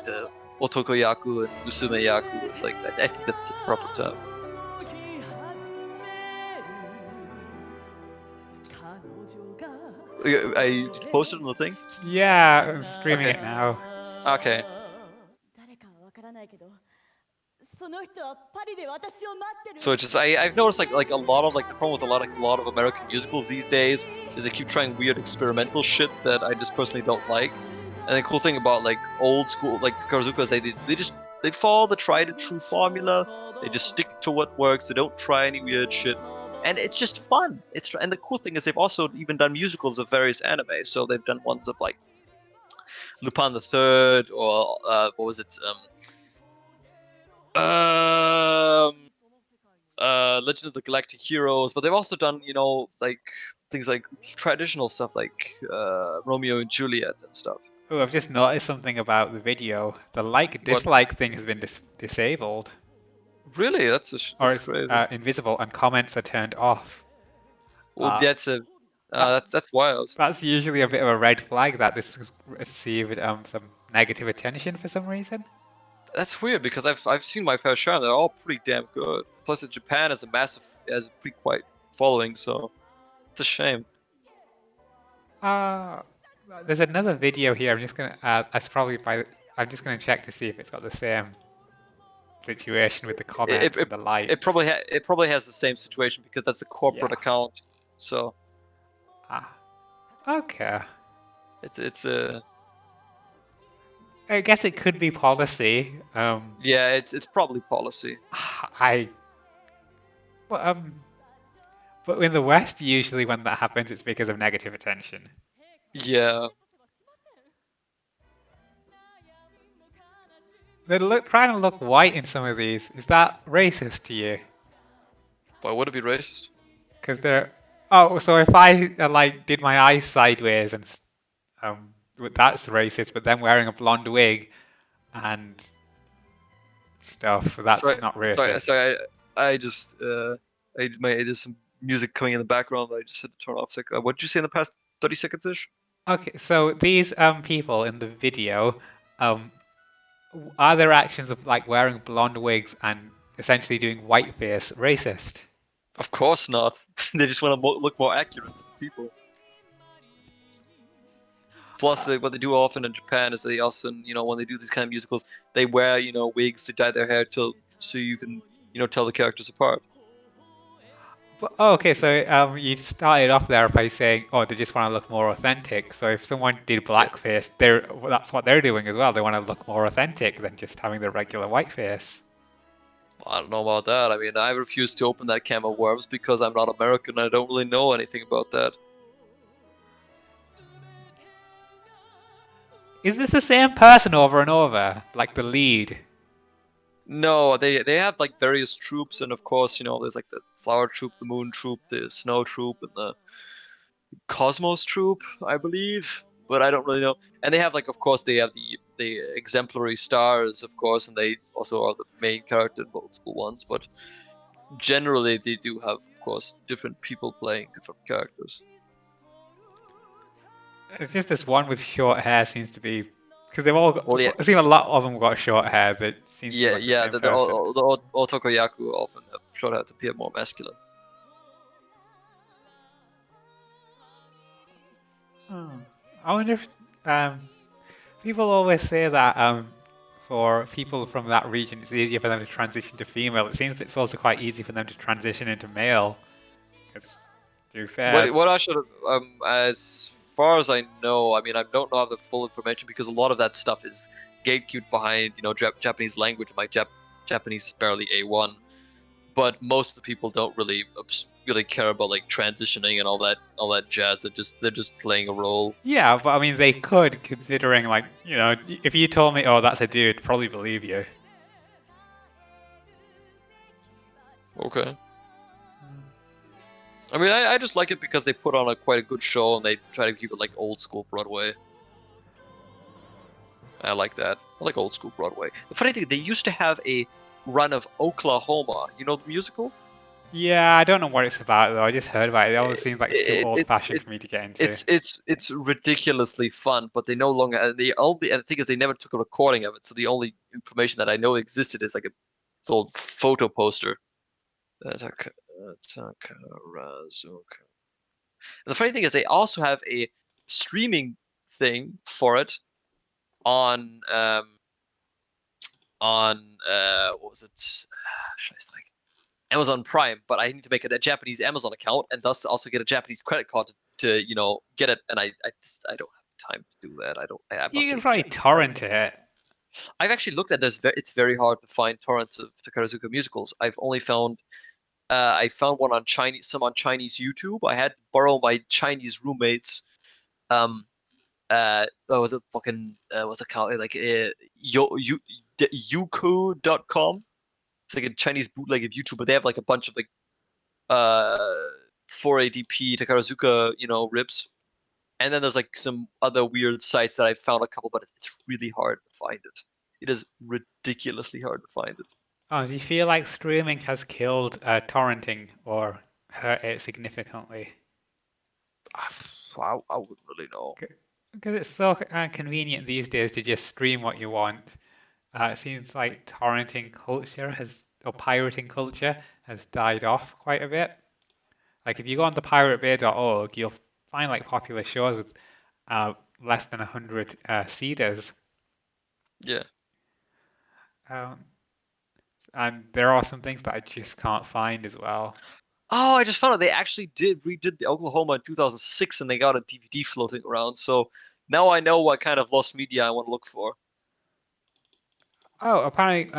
the Otokoyaku and Musume-yaku. It's like I think that's the proper term. I posted on the thing. Yeah, I'm streaming Okay. it now. Okay. So it's just I've noticed like a lot of the problem with a lot of American musicals these days is they keep trying weird experimental shit that I just personally don't like. And the cool thing about like old school like Takarazuka is they follow the tried and true formula. They just stick to what works. They don't try any weird shit. and it's just fun. And the cool thing is they've also even done musicals of various anime. So they've done ones of like Lupin the Third, or what was it? Legend of the Galactic Heroes, but they've also done, like things like traditional stuff like Romeo and Juliet and stuff. Oh, I've just noticed something about the video. The like What? dislike thing has been disabled, Really? or That's it's crazy. invisible, and comments are turned off. Well, Uh, that's that, that's wild. that's usually a bit of a red flag that this was received some negative attention for some reason. That's weird because I've seen my fair share and they're all pretty damn good. Plus, Japan has a pretty quite following, so it's a shame. Uh, there's another video here. I'm just gonna. That's probably by. I'm just gonna check to see if it's got the same situation with the It comments it, and the likes. it probably has the same situation because that's a corporate Yeah. account, so Ah. Okay. it's a I guess it could be policy. yeah, it's probably policy. I. Well, but in the West, usually when that happens, it's because of negative attention. Yeah. They're trying to look white in some of these. Is that racist to you? Why would it be racist? Because they're. Oh, so if I like did my eyes sideways and that's racist. But then wearing a blonde wig and stuff, that's Sorry, not racist. sorry. I just there's some music coming in the background that I just had to turn off. It's like, what did you say in the past 30 seconds ish? Okay, so these people in the video, um, are their actions of like wearing blonde wigs and essentially doing whiteface racist? Of course not. They just want to look more accurate to the people. Plus, what they do often in Japan is they also, when they do these kind of musicals, they wear, wigs to dye their hair so you can, tell the characters apart. But, oh, okay, so you started off there by saying, oh, they just want to look more authentic. So if someone did Yeah. blackface, that's what they're doing as well. They want to look more authentic than just having the regular whiteface. Well, I don't know about that. I mean, I refuse to open that can of worms because I'm not American and I don't really know anything about that. Is this the same person over and over, like the lead? No, they have like various troops, and of course, there's like the Flower Troop, the Moon Troop, the Snow Troop, and the Cosmos Troop, I believe. But I don't really know. And they have like, of course, they have the exemplary stars, of course, and they also are the main character in multiple ones. But generally, they do have, of course, different people playing different characters. It's just this one with short hair seems to be because they've all got. Well, yeah, It seems a lot of them got short hair. That seems to be like the yeah. same person. The Otokoyaku often have short hair to appear more masculine. I wonder if people always say that for people from that region, it's easier for them to transition to female. It seems it's also quite easy for them to transition into male. Because, to be fair, What I should have, as far as I know, I mean, I don't know the full information because a lot of that stuff is gatekept behind, Japanese language. My Japanese is barely A1, but most of the people don't really care about like transitioning and all that jazz. They're just playing a role. yeah, but I mean, they could, considering like if you told me, oh, that's a dude, I'd probably believe you. Okay. I mean, I just like it because they put on quite a good show and they try to keep it like old school Broadway. I like that. I like old school Broadway. The funny thing, they used to have a run of Oklahoma. You know the musical? Yeah, I don't know what it's about though. I just heard about it. It always seems like too It, it, old-fashioned it, for me to get into. it's ridiculously fun, but they no longer. And the thing is, they never took a recording of it, so the only information that I know existed is like it's old photo poster. Takarazuka. And the funny thing is, they also have a streaming thing for it on what was it? Like Amazon Prime, but I need to make a Japanese Amazon account and thus also get a Japanese credit card to get it. And I don't have time to do that. I'm not You can getting probably Japanese torrent it. I've actually looked at this. It's very hard to find torrents of Takarazuka musicals. I've only found I found one on Chinese YouTube. I had to borrow my Chinese roommates. What was it fucking? What's it called? Like Youku.com. It's like a Chinese bootleg of YouTube, but they have like a bunch of like uh 480p Takarazuka, rips. And then there's like some other weird sites that I found a couple, but it's really hard to find it. It is ridiculously hard to find it. Oh, do you feel like streaming has killed torrenting or hurt it significantly? I wouldn't really know. Because it's so convenient these days to just stream what you want. It seems like torrenting culture or pirating culture has died off quite a bit. Like if you go on the piratebay.org, you'll find like popular shows with less than 100 seeders. Yeah. Um, and there are some things that I just can't find as well. Oh, I just found out they actually redid the Oklahoma in 2006 and they got a DVD floating around. So now I know what kind of lost media I want to look for. Oh, apparently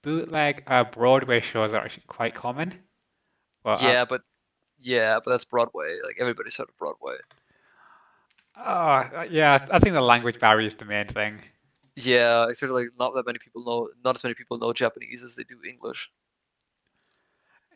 bootleg Broadway shows are actually quite common. Well, Yeah, but that's Broadway. Like everybody's heard of Broadway. yeah, I think the language barrier is the main thing. Yeah, except like not as many people know Japanese as they do English.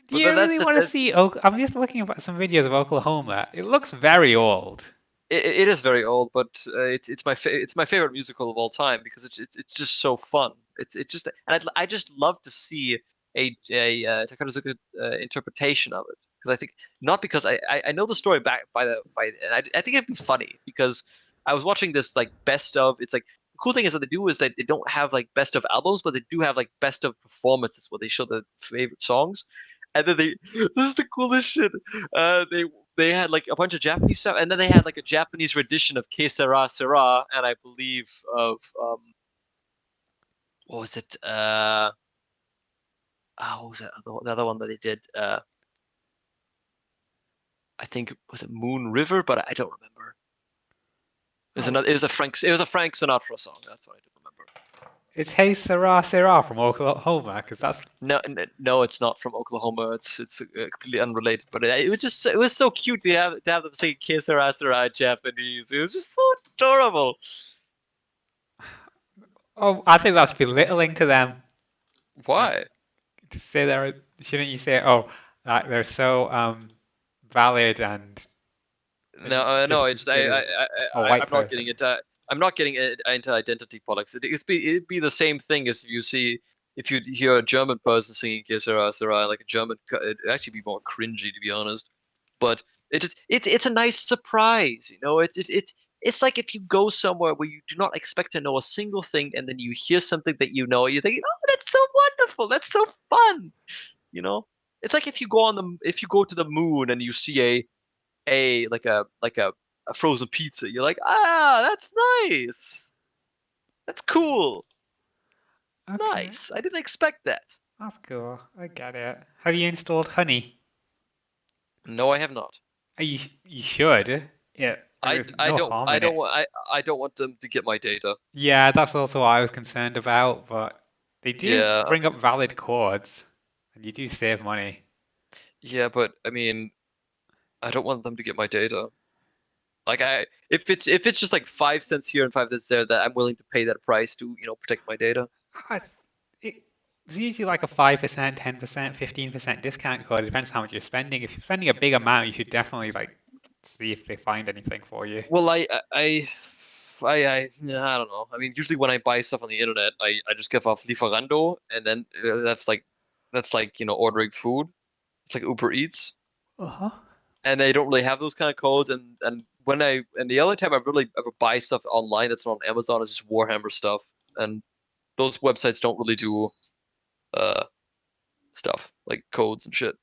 Do But you that's really want to that. see I'm just looking at some videos of Oklahoma. It looks very old. It is very old, but it's my favorite musical of all time because it's just so fun. It's just and I just love to see a Takarazuka interpretation of it because I think not because I know the story back by and I think it'd be funny because I was watching this like best of. It's like the cool thing is that they do is that they don't have like best of albums, but they do have like best of performances where they show the favorite songs. And then this is the coolest shit. They had like a bunch of Japanese stuff, and then they had like a Japanese rendition of Que Sera Sera, and I believe of what was it? What was that? The other one that they did? I think was it Moon River, but I don't remember. It was Oh, another. It was a Frank Sinatra song. That's what I did remember. it's Hey Sarah Sarah from Oklahoma because that's No, it's not from Oklahoma. It's completely unrelated. But it was so cute to have them sing Que Sera Sera in Japanese. It was just so adorable. oh, I think that's belittling to them. Uh, Why? to say shouldn't you say they're so valid and No, no, just I to just say a white I'm not getting person? into into identity politics. It'd be the same thing as if you hear a German person singing "Que sera sera" like a German. It'd actually be more cringy to be honest. But it's a nice surprise, you know. It's like if you go somewhere where you do not expect to know a single thing, and then you hear something that you know, you're thinking, "Oh, that's so wonderful! That's so fun!" You know. It's like if you go to the moon and you see a frozen pizza. You're like, that's nice. That's cool. Okay, Nice. I didn't expect that. that's cool. I get it. Have you installed Honey? No, I have not. You should. Yeah, I, there's I no don't harm I in don't it. want I don't want them to get my data. Yeah, that's also what I was concerned about, but they do Yeah, bring up valid codes, and you do save money. yeah, but I mean, I don't want them to get my data. Like if it's just like 5 cents here and 5 cents there, that I'm willing to pay that price to protect my data. I, it's usually like a 5%, 10%, 15% discount code. It depends how much you're spending. If you're spending a big amount, you should definitely like see if they find anything for you. Well, I don't know. I mean, usually when I buy stuff on the internet, I just give off Lieferando, and then that's like ordering food. It's like Uber Eats, Uh-huh. and they don't really have those kind of codes. And the only time I really ever buy stuff online that's not on Amazon is just Warhammer stuff, and those websites don't really do uh stuff like codes and shit.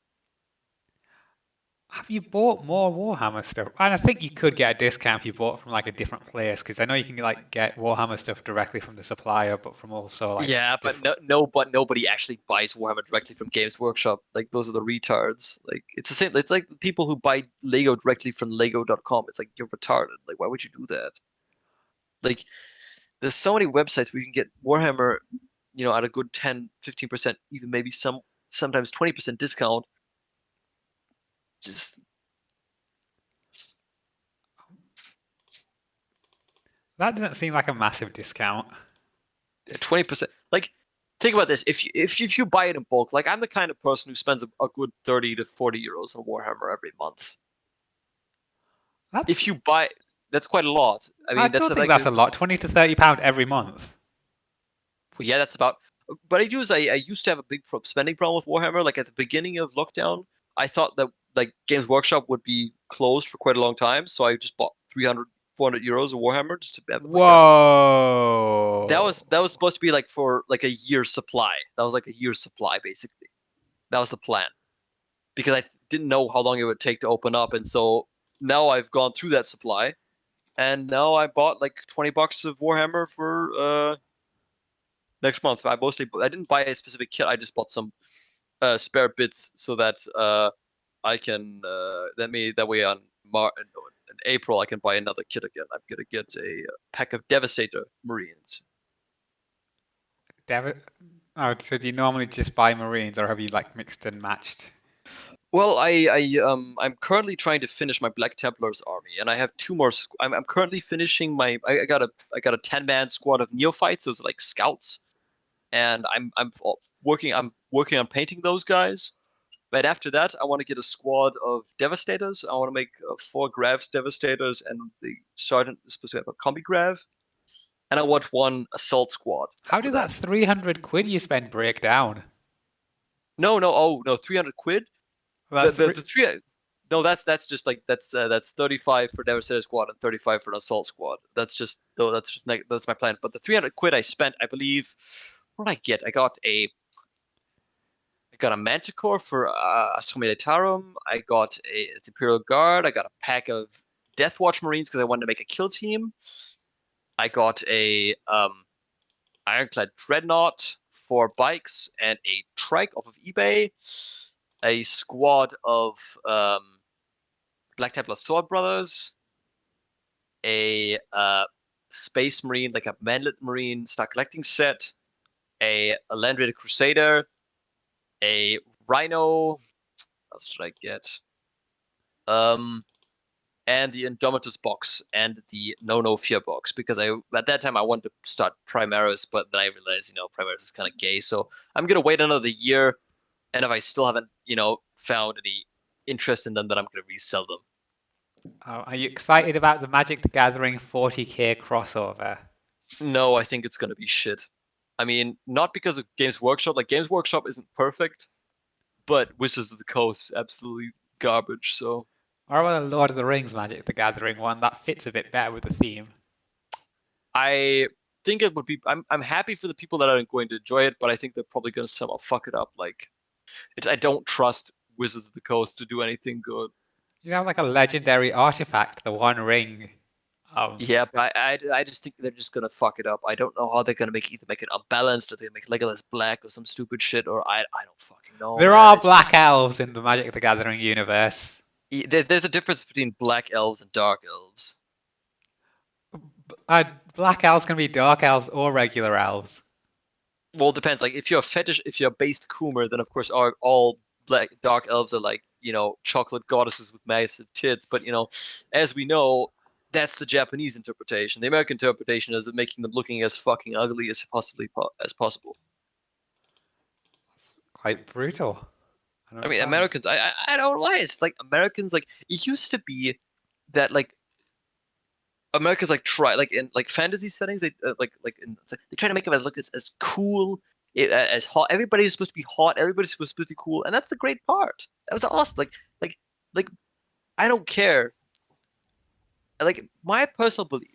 Have you bought more Warhammer stuff? And I think you could get a discount if you bought from like a different place, because I know you can like get Warhammer stuff directly from the supplier, but from also like Yeah, but different. but nobody actually buys Warhammer directly from Games Workshop. Like those are the retards. Like it's the same. It's like the people who buy Lego directly from Lego.com. It's like you're retarded. Like why would you do that? Like there's so many websites where you can get Warhammer, at a good 10, 15%, even maybe sometimes 20% discount. Just That doesn't seem like a massive discount. 20%. Like, think about this. If you buy it in bulk, like I'm the kind of person who spends a good 30 to 40 euros on Warhammer every month. That's If you buy, that's quite a lot. I I mean, that's don't think like that's a lot. 20 to 30 pound every month. well, yeah, that's about. What I do is I used to have a big spending problem with Warhammer. Like at the beginning of lockdown, I thought that like Games Workshop would be closed for quite a long time, so I just bought 300, 400 euros of Warhammer just to have like a. Whoa. That was supposed to be like for like a year's supply. That was like a year's supply basically. That was the plan because I didn't know how long it would take to open up, and so now I've gone through that supply, and now I bought like $20 of Warhammer for next month. I didn't buy a specific kit. I just bought some spare bits so that I can that way on in April I can buy another kit again. I'm gonna get a pack of Devastator Marines. Oh, so do you normally just buy Marines, or have you like mixed and matched? Well, I'm currently trying to finish my Black Templars army, and I have two more. I'm currently finishing my. I got a 10-man squad of neophytes, those are like scouts, and I'm working on painting those guys. But after that, I want to get a squad of Devastators. I want to make 4 Gravs Devastators, and the sergeant is supposed to have a Combi Grav. And I want 1 Assault Squad How after did that. that 300 quid you spend break down? No, oh no, 300 quid. Well, The three. No, that's just like that's 35 for Devastator Squad and 35 for an Assault Squad. That's my plan. But the 300 quid I spent, I believe, what did I get? I got a Manticore for Astra Militarum. I got it's Imperial Guard. I got a pack of Deathwatch Marines because I wanted to make a kill team. I got a Ironclad Dreadnought, 4 bikes, and a trike off of eBay. A squad of Black Templar Sword Brothers. A Space Marine, like a Manlet Marine Star Collecting set. A Land Raider Crusader. A Rhino. What else should I get? And the Indomitus box and the No Fear box because at that time I wanted to start Primaris, but then I realized Primaris is kind of gay, so I'm gonna wait another year, and if I still haven't found any interest in them, then I'm gonna resell them. Are you excited about the Magic the Gathering 40k crossover? No, I think it's gonna be shit. I mean, not because of Games Workshop. Like Games Workshop isn't perfect, but Wizards of the Coast is absolutely garbage. So Or about the Lord of the Rings Magic the Gathering one that fits a bit better with the theme? I think it would be. I'm happy for the people that are going to enjoy it, but I think they're probably gonna somehow fuck it up. Like, I don't trust Wizards of the Coast to do anything good. You have like a legendary artifact, the One Ring. Yeah, but I just think they're just gonna fuck it up. I don't know how they're gonna either make it unbalanced or they make Legolas black or some stupid shit, or I don't fucking know, There man. are black elves in the Magic the Gathering universe. There's a difference between black elves and dark elves. Black elves can be dark elves or regular elves. Well, it depends. Like if you're a based Coomer, then of course all black dark elves are like chocolate goddesses with massive tits. But as we know, that's the Japanese interpretation. The American interpretation is making them looking as fucking ugly as as possible. Quite brutal. I mean, Americans. I don't know why. It's like Americans. Like it used to be that like Americans like try like in like fantasy settings they they try to make them as look as cool as hot. Everybody's supposed to be hot. Everybody's supposed to be cool, and that's the great part. That was awesome. Like I don't care. Like my personal belief,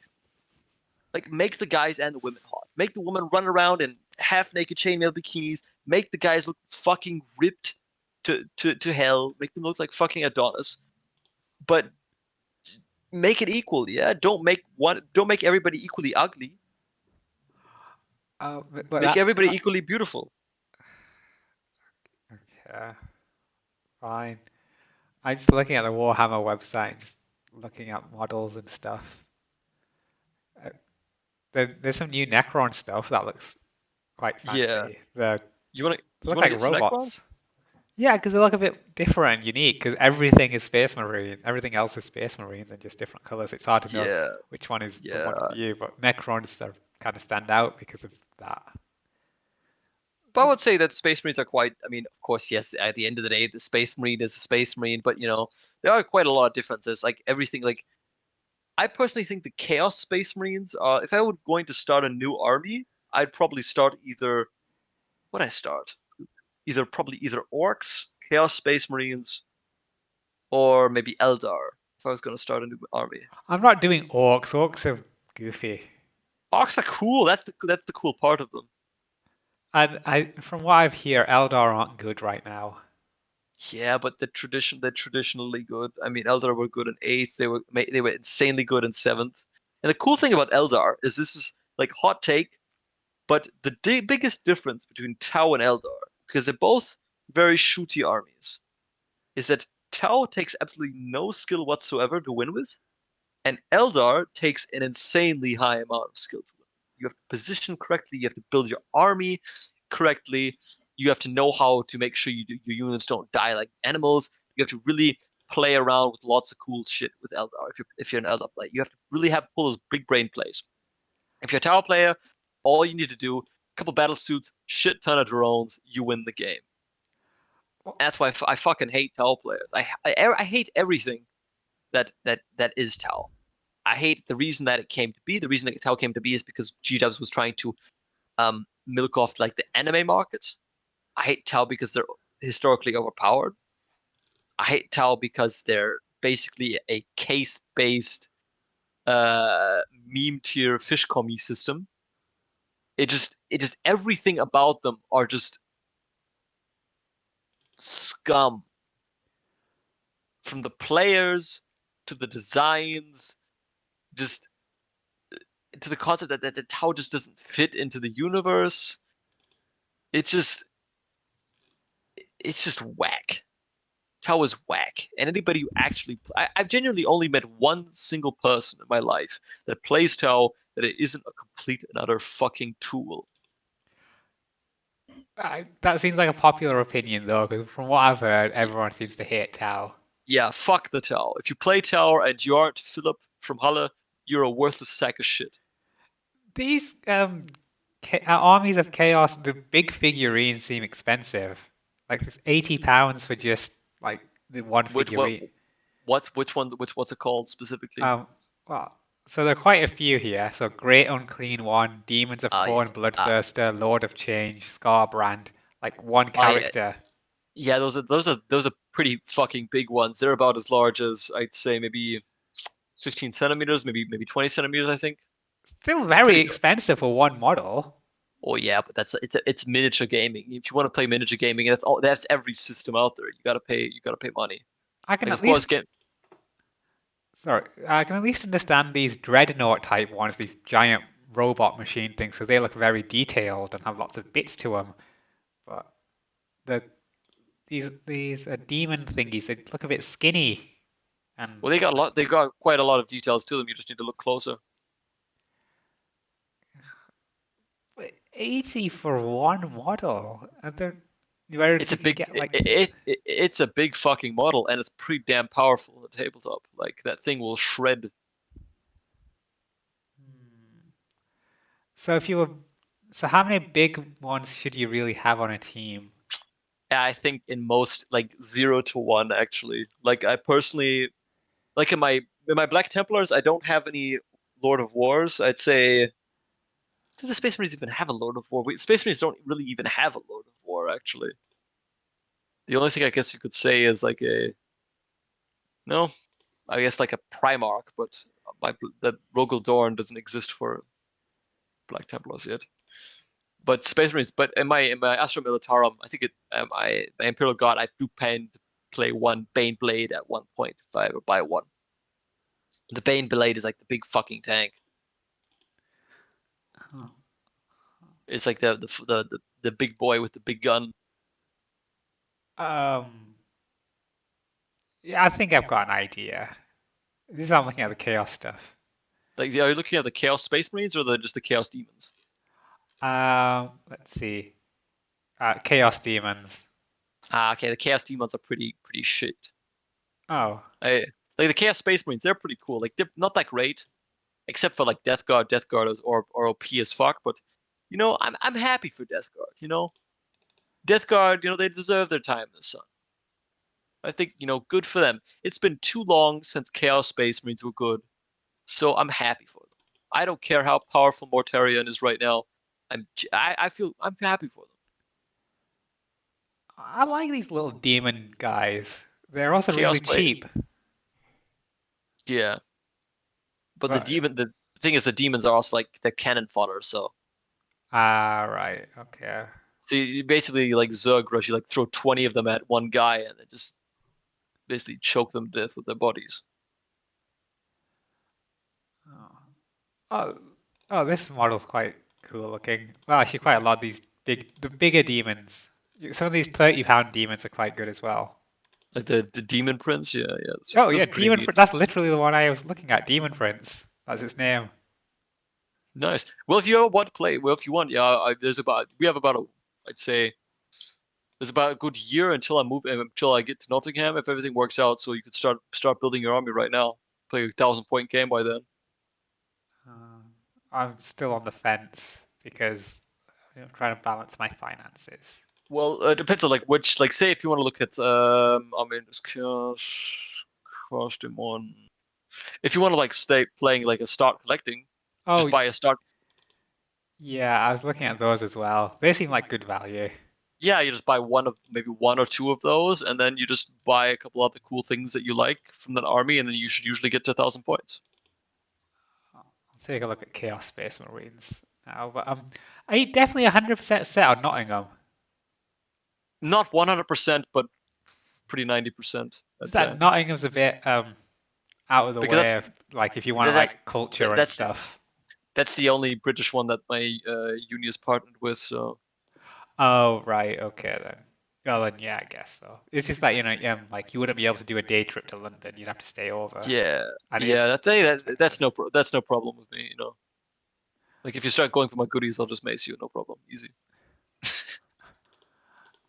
like make the guys and the women hot. Make the women run around in half naked chainmail bikinis. Make the guys look fucking ripped to hell. Make them look like fucking Adonis. But make it equal, yeah. Don't make everybody equally ugly. But Make everybody equally beautiful. Okay, fine. I'm just looking at the Warhammer website, just looking at models and stuff. There's some new Necron stuff that looks quite Yeah. fancy. They You wanna look get like some robots. Necrons? Yeah, because they look a bit different and unique. Because everything is Space Marine, everything else is Space Marines in just different colors. It's hard to know Yeah, which one is the yeah. one for you. But Necrons are kind of stand out because of that. But I would say that Space Marines are quite. I mean, of course, yes. At the end of the day, the Space Marine is a Space Marine, but there are quite a lot of differences. Like everything. Like I personally think the Chaos Space Marines are. If I were going to start a new army, I'd probably start either. What I start? Either Orcs, Chaos Space Marines, or maybe Eldar. If I was going to start a new army. I'm not doing orcs. Orcs are goofy. Orcs are cool. That's the cool part of them. And from what I've heard, Eldar aren't good right now. Yeah, but they're traditionally good. I mean, Eldar were good in eighth. They were insanely good in seventh. And the cool thing about Eldar is this is like hot take, but the biggest difference between Tau and Eldar, because they're both very shooty armies, is that Tau takes absolutely no skill whatsoever to win with, and Eldar takes an insanely high amount of skill to win. You have to position correctly. You have to build your army correctly. You have to know how to make sure your units don't die like animals. You have to really play around with lots of cool shit with Eldar. If you're an Eldar player, you have to really have pull those big brain plays. If you're a tower player, all you need to do, a couple battle suits, shit ton of drones, you win the game. That's why I fucking hate tower players. I hate everything that is Tau. I hate the reason that it came to be. The reason that Tau came to be is because G-Dubs was trying to milk off like the anime market. I hate Tau because they're historically overpowered. I hate Tau because they're basically a case-based meme tier fish commie system. It just everything about them are just scum. From the players to the designs, just to the concept that Tau just doesn't fit into the universe. It's just it's just whack. Tau is whack. And anybody who actually, I've genuinely only met one single person in my life that plays Tau that it isn't a complete and utter fucking tool. That seems like a popular opinion, though, because from what I've heard, everyone seems to hate Tau. Yeah, fuck the Tau. If you play Tau and you aren't Philip from Halle, you're a worthless sack of shit. These armies of chaos, the big figurines seem expensive. Like it's £80 for just like the one Which what figurine. which one what's it called specifically? Um, well, so there are quite a few here. So Great Unclean One, Demons of Yeah, Corn, Bloodthirster, Lord of Change, Scarbrand, like one I character. yeah, those are pretty fucking big ones. They're about as large as I'd say maybe 15 centimeters, maybe 20 centimeters, I think. Still very Pretty. expensive for one model. Oh yeah, but it's miniature gaming. If you want to play miniature gaming, that's every system out there. You gotta pay money. I can Like at of course, least I can at least understand these dreadnought type ones, these giant robot machine things, because they look very detailed and have lots of bits to them. But the these demon thingies, they look a bit skinny. And well, they got quite a lot of details to them. You just need to look closer. 80 for one model, whereas It's a you can big get like it's a big fucking model, and it's pretty damn powerful on the tabletop. Like that thing will shred. hmm. So if you were, so how many big ones should you really have on a team? I think in most like 0 to 1 actually. Like I personally like in my Black Templars, I don't have any Lord of Wars. I'd say do the Space Marines even have a Lord of War? Space Marines don't really even have a Lord of War actually. The only thing I guess you could say is like a no, I guess like a Primarch, but the Rogel Dorn doesn't exist for Black Templars yet. But Space Marines, but in my Astra Militarum, I think my Imperial God, I do plan to play one Bane Blade at one point if I ever buy one. The Bane Blade is like the big fucking tank. Huh. It's like the big boy with the big gun. Um, yeah, I think I've got an idea. This is I'm looking at the chaos stuff. Like, are you looking at the Chaos Space Marines or just the Chaos Demons? Let's see. Chaos demons. Okay, the Chaos Demons are pretty shit. Oh, Like the Chaos Space Marines, they're pretty cool. Like they're not that great, except for like Death Guard. Death Guard is or OP as fuck. But I'm happy for Death Guard. Death Guard, they deserve their time in the sun. I think good for them. It's been too long since Chaos Space Marines were good, so I'm happy for them. I don't care how powerful Mortarion is right now. I feel I'm happy for them. I like these little demon guys. They're also really Chaos Blade, cheap. yeah. But But the thing is, the demons are also like they're cannon fodder. So right, okay. you basically like Zerg rush. You like throw 20 of them at one guy and then just basically choke them to death with their bodies. Oh, oh, oh, this model's quite cool looking. Well, actually, quite a lot of these the bigger demons. Some of these 30-pound demons are quite good as well. Like the Demon Prince, yeah. Oh This yeah, is pretty Demon. neat. That's literally the one I was looking at. Demon Prince. That's its name. Nice. Well, if you ever want to play, well, if you want, yeah, we have about I'd say there's about a good year until I get to Nottingham if everything works out. So you could start building your army right now. Play a 1,000-point game by then. Uh, I'm still on the fence because I'm trying to balance my finances. Well, it depends on like which, like, say if you want to look at, I mean, it's costume one. If you want to like stay playing like a start collecting, Oh just buy a start. yeah, I was looking at those as well. They seem like good value. Yeah, you just buy maybe one or two of those, and then you just buy a couple other cool things that you like from that army, and then you should usually get to 1,000 points. I'll take a look at Chaos Space Marines now, but are you definitely 100% set on Nottingham? Not 100%, but pretty 90%, It's I'd that say. Nottingham's a bit out of the Because way of like if you want that's like culture and that's stuff. that's the only British one that my uni is partnered with. So Oh right, okay then. Well then, yeah, I guess so. It's just that like you wouldn't be able to do a day trip to London. You'd have to stay over, yeah, and it is yeah, that's expensive. that's no problem with me. Like if you start going for my goodies, I'll just mace you, no problem, easy.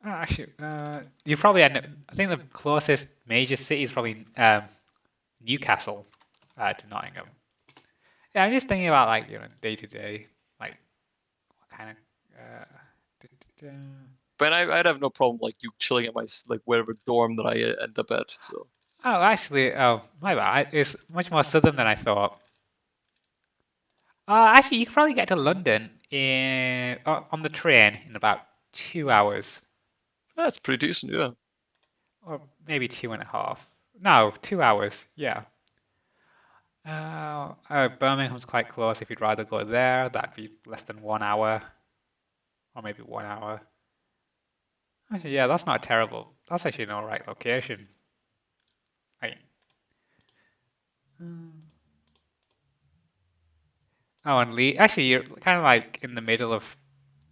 Oh, actually, you probably end up. I think the closest major city is probably Newcastle to Nottingham. Yeah, I'm just thinking about like day to day, like what kind of. Uh, duh, duh, duh. But I'd have no problem like you chilling at my like wherever dorm that I end up at. So Oh, actually, oh my bad. It's much more southern than I thought. Actually, you could probably get to London on the train in about 2 hours, that's pretty decent, yeah. or maybe 2.5. No, 2 hours. Yeah. Birmingham's quite close. If you'd rather go there, that'd be less than 1 hour, or maybe 1 hour. Actually, yeah, that's not terrible. That's actually an alright location. I, mm. Oh, and actually, you're kind of like in the middle of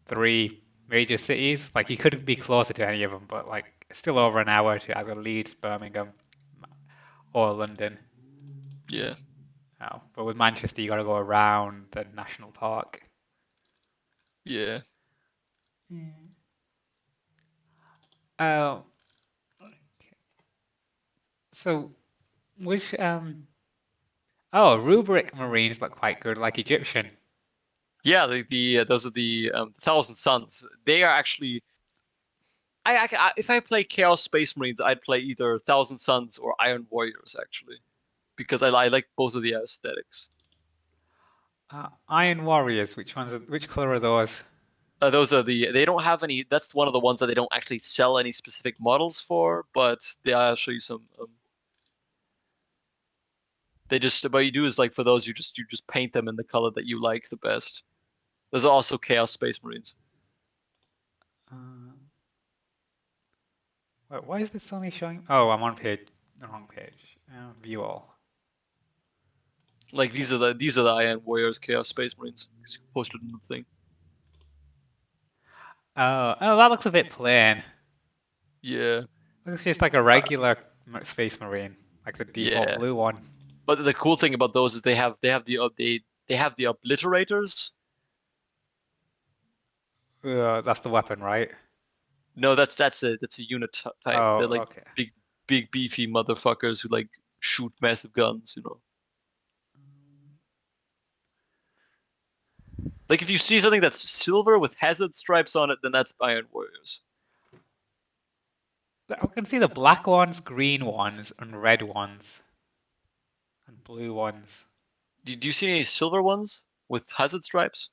three major cities. Like you could be closer to any of them, but like still over an hour to either Leeds, Birmingham, or London. Yeah. Oh, but with Manchester, you got to go around the national park. Yeah. Mm. Oh, so which oh, rubric marines look quite good, like Egyptian. Yeah, the those are the Thousand Suns. They are actually if I play Chaos Space Marines, I'd play either Thousand Suns or Iron Warriors actually, because I like both of the aesthetics. Iron Warriors. Which color are those? Those are they don't have any. That's one of the ones that they don't actually sell any specific models for, but I'll show you some. They just what you do is like for those you just paint them in the color that you like the best. There's also Chaos Space Marines. Uh, why is this only showing? Oh, I'm on the wrong page. View all. Like these are the Iron Warriors Chaos Space Marines. Because you posted in the thing. Oh, that looks a bit plain. Yeah. Looks just like a regular Space Marine, like the default Yeah. blue one. But the cool thing about those is they have the obliterators. That's the weapon, right? No, that's a unit type. Oh, They're like okay. big beefy motherfuckers who like shoot massive guns. You know, like if you see something that's silver with hazard stripes on it, then that's Iron Warriors. I can see the black ones, green ones, and red ones, and blue ones. Do you see any silver ones with hazard stripes?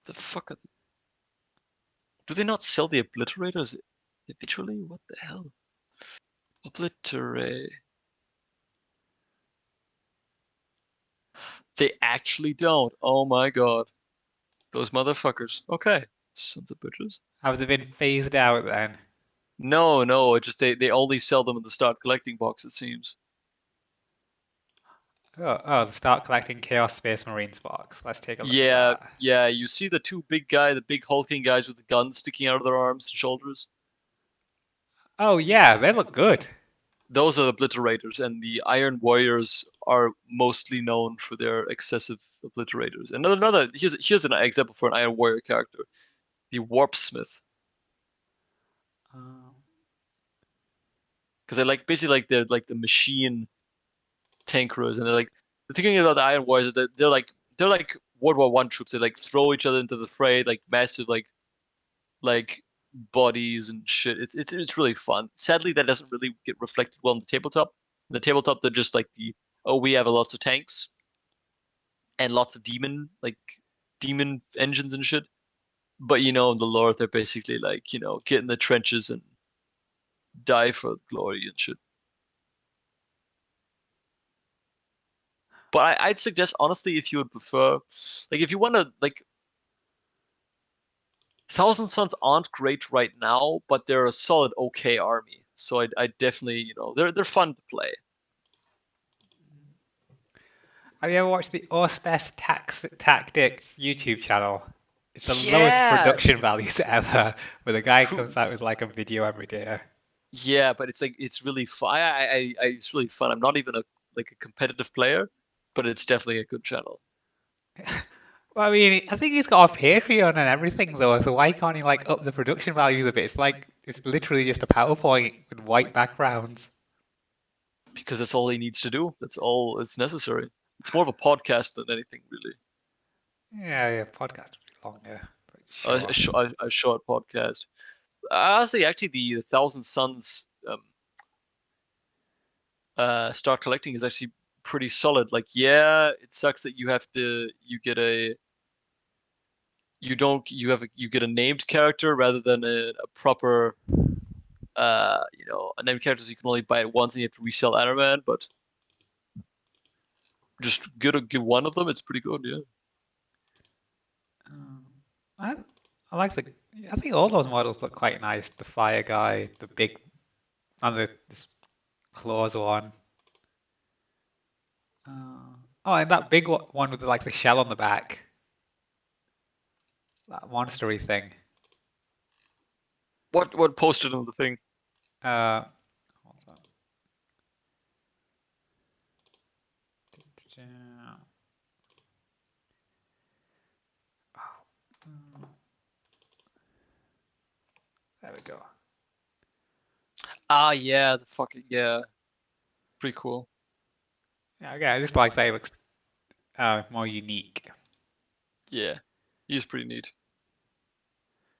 The fuck are do they not sell the obliterators individually? What the hell? Obliterate. They actually don't. Oh my god. Those motherfuckers. Okay. Sons of bitches. Have they been phased out then? No, it just they only sell them in the start collecting box, it seems. Oh, the Start Collecting Chaos Space Marines box. Let's take a look at Yeah, that. yeah, you see the two the big hulking guys with the guns sticking out of their arms and shoulders? Oh yeah, they look good. Those are obliterators, and the Iron Warriors are mostly known for their excessive obliterators. And here's an example for an Iron Warrior character, the Warpsmith, Um, because they like basically like the machine tankerers, and they're like the thing about the Iron Warriors is that they're like World War One troops. They like throw each other into the fray, like massive like bodies and shit. It's really fun. Sadly, that doesn't really get reflected well on the tabletop. In the tabletop, they're just like we have lots of tanks and lots of demon engines and shit. But in the lore, they're basically like get in the trenches and die for glory and shit. But I'd suggest honestly, if you would prefer, like if you want to like Thousand Sons aren't great right now, but they're a solid okay army. So I definitely they're fun to play. have you ever watched the Auspes Tactics YouTube channel? It's the lowest Yeah, production values ever, where the guy who comes out with like a video every day. Yeah, but it's really fun. It's really fun. I'm not even a competitive player, but it's definitely a good channel. Well, I mean, I think he's got a Patreon and everything though, so why can't he like up the production values a bit? It's literally just a PowerPoint with white backgrounds. Because that's all he needs to do. That's all it's necessary. It's more of a podcast than anything really. Yeah, podcast would be longer, but A, sure. a short podcast. Honestly, actually, the Thousand Suns start collecting is actually pretty solid. Like, yeah, it sucks that you get a you don't you get a named character rather than a proper a named character, so you can only buy it once and you have to resell Iron but just get one of them, it's pretty good, yeah. Um, I I like the. I think all those models look quite nice. The fire guy, the big, and the this claws one. Oh, and that big one with like the shell on the back. That monstery thing. What posted on the thing? Uh, hold on. Oh, there we go. Ah, yeah, the fucking yeah, pretty cool. Yeah, okay, I just like that it looks more unique. Yeah, he's pretty neat.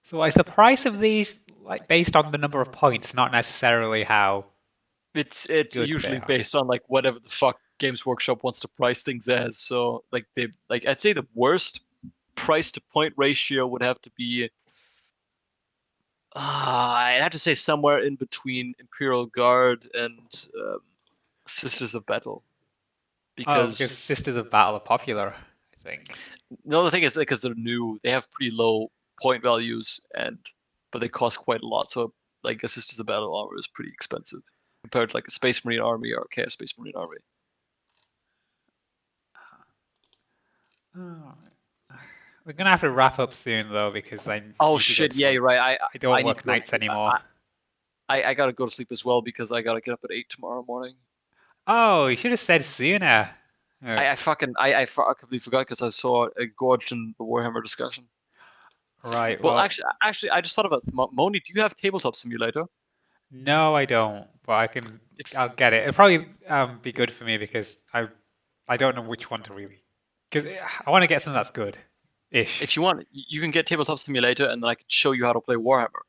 So is the price of these like based on the number of points, not necessarily how It's good they usually are? based on like whatever the fuck Games Workshop wants to price things as. So like I'd say the worst price to point ratio would have to be I'd have to say somewhere in between Imperial Guard and Sisters of Battle. Oh, because Because Sisters of Battle are popular, I think. no, the thing is because they're new, they have pretty low point values but they cost quite a lot. So like a Sisters of Battle armor is pretty expensive compared to like a Space Marine army or a Chaos Space Marine army. Oh, we're gonna have to wrap up soon though because I Oh need to go shit, to yeah, sleep. you're right. I I don't I need to work go to nights sleep. anymore. I gotta go to sleep as well because I gotta get up at 8 tomorrow morning. Oh, you should have said sooner. I completely forgot because I saw it gorged in the Warhammer discussion. Right. Well, Well, actually, I just thought about Moni. Do you have Tabletop Simulator? no, I don't. But If I'll get it. It'll probably be good for me because I don't know which one to really. Because I want to get something that's good, ish. if you want, you can get Tabletop Simulator, and then I can show you how to play Warhammer.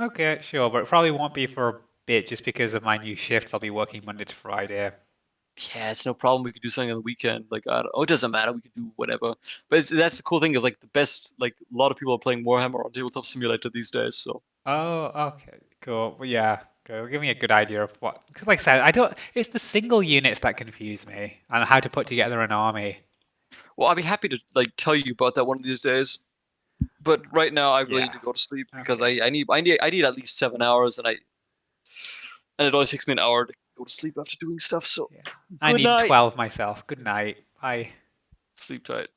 Okay, sure, but it probably won't be for a bit just because of my new shift. I'll be working Monday to Friday. Yeah, it's no problem. We could do something on the weekend. Like, I don't, oh, it doesn't matter. We could do whatever. But that's the cool thing is like the best. Like a lot of people are playing Warhammer on Tabletop Simulator these days. So, Oh, okay, cool. Well, yeah, cool. Give me a good idea of what. Because, like I said, I don't. It's the single units that confuse me and how to put together an army. well, I'd be happy to like tell you about that one of these days. But right now, I really Yeah. need to go to sleep because Okay. I need at least 7 hours, and it only takes me an hour to go to sleep after doing stuff. So, Yeah. I good need night. 12 myself. Good night. Bye. Sleep tight.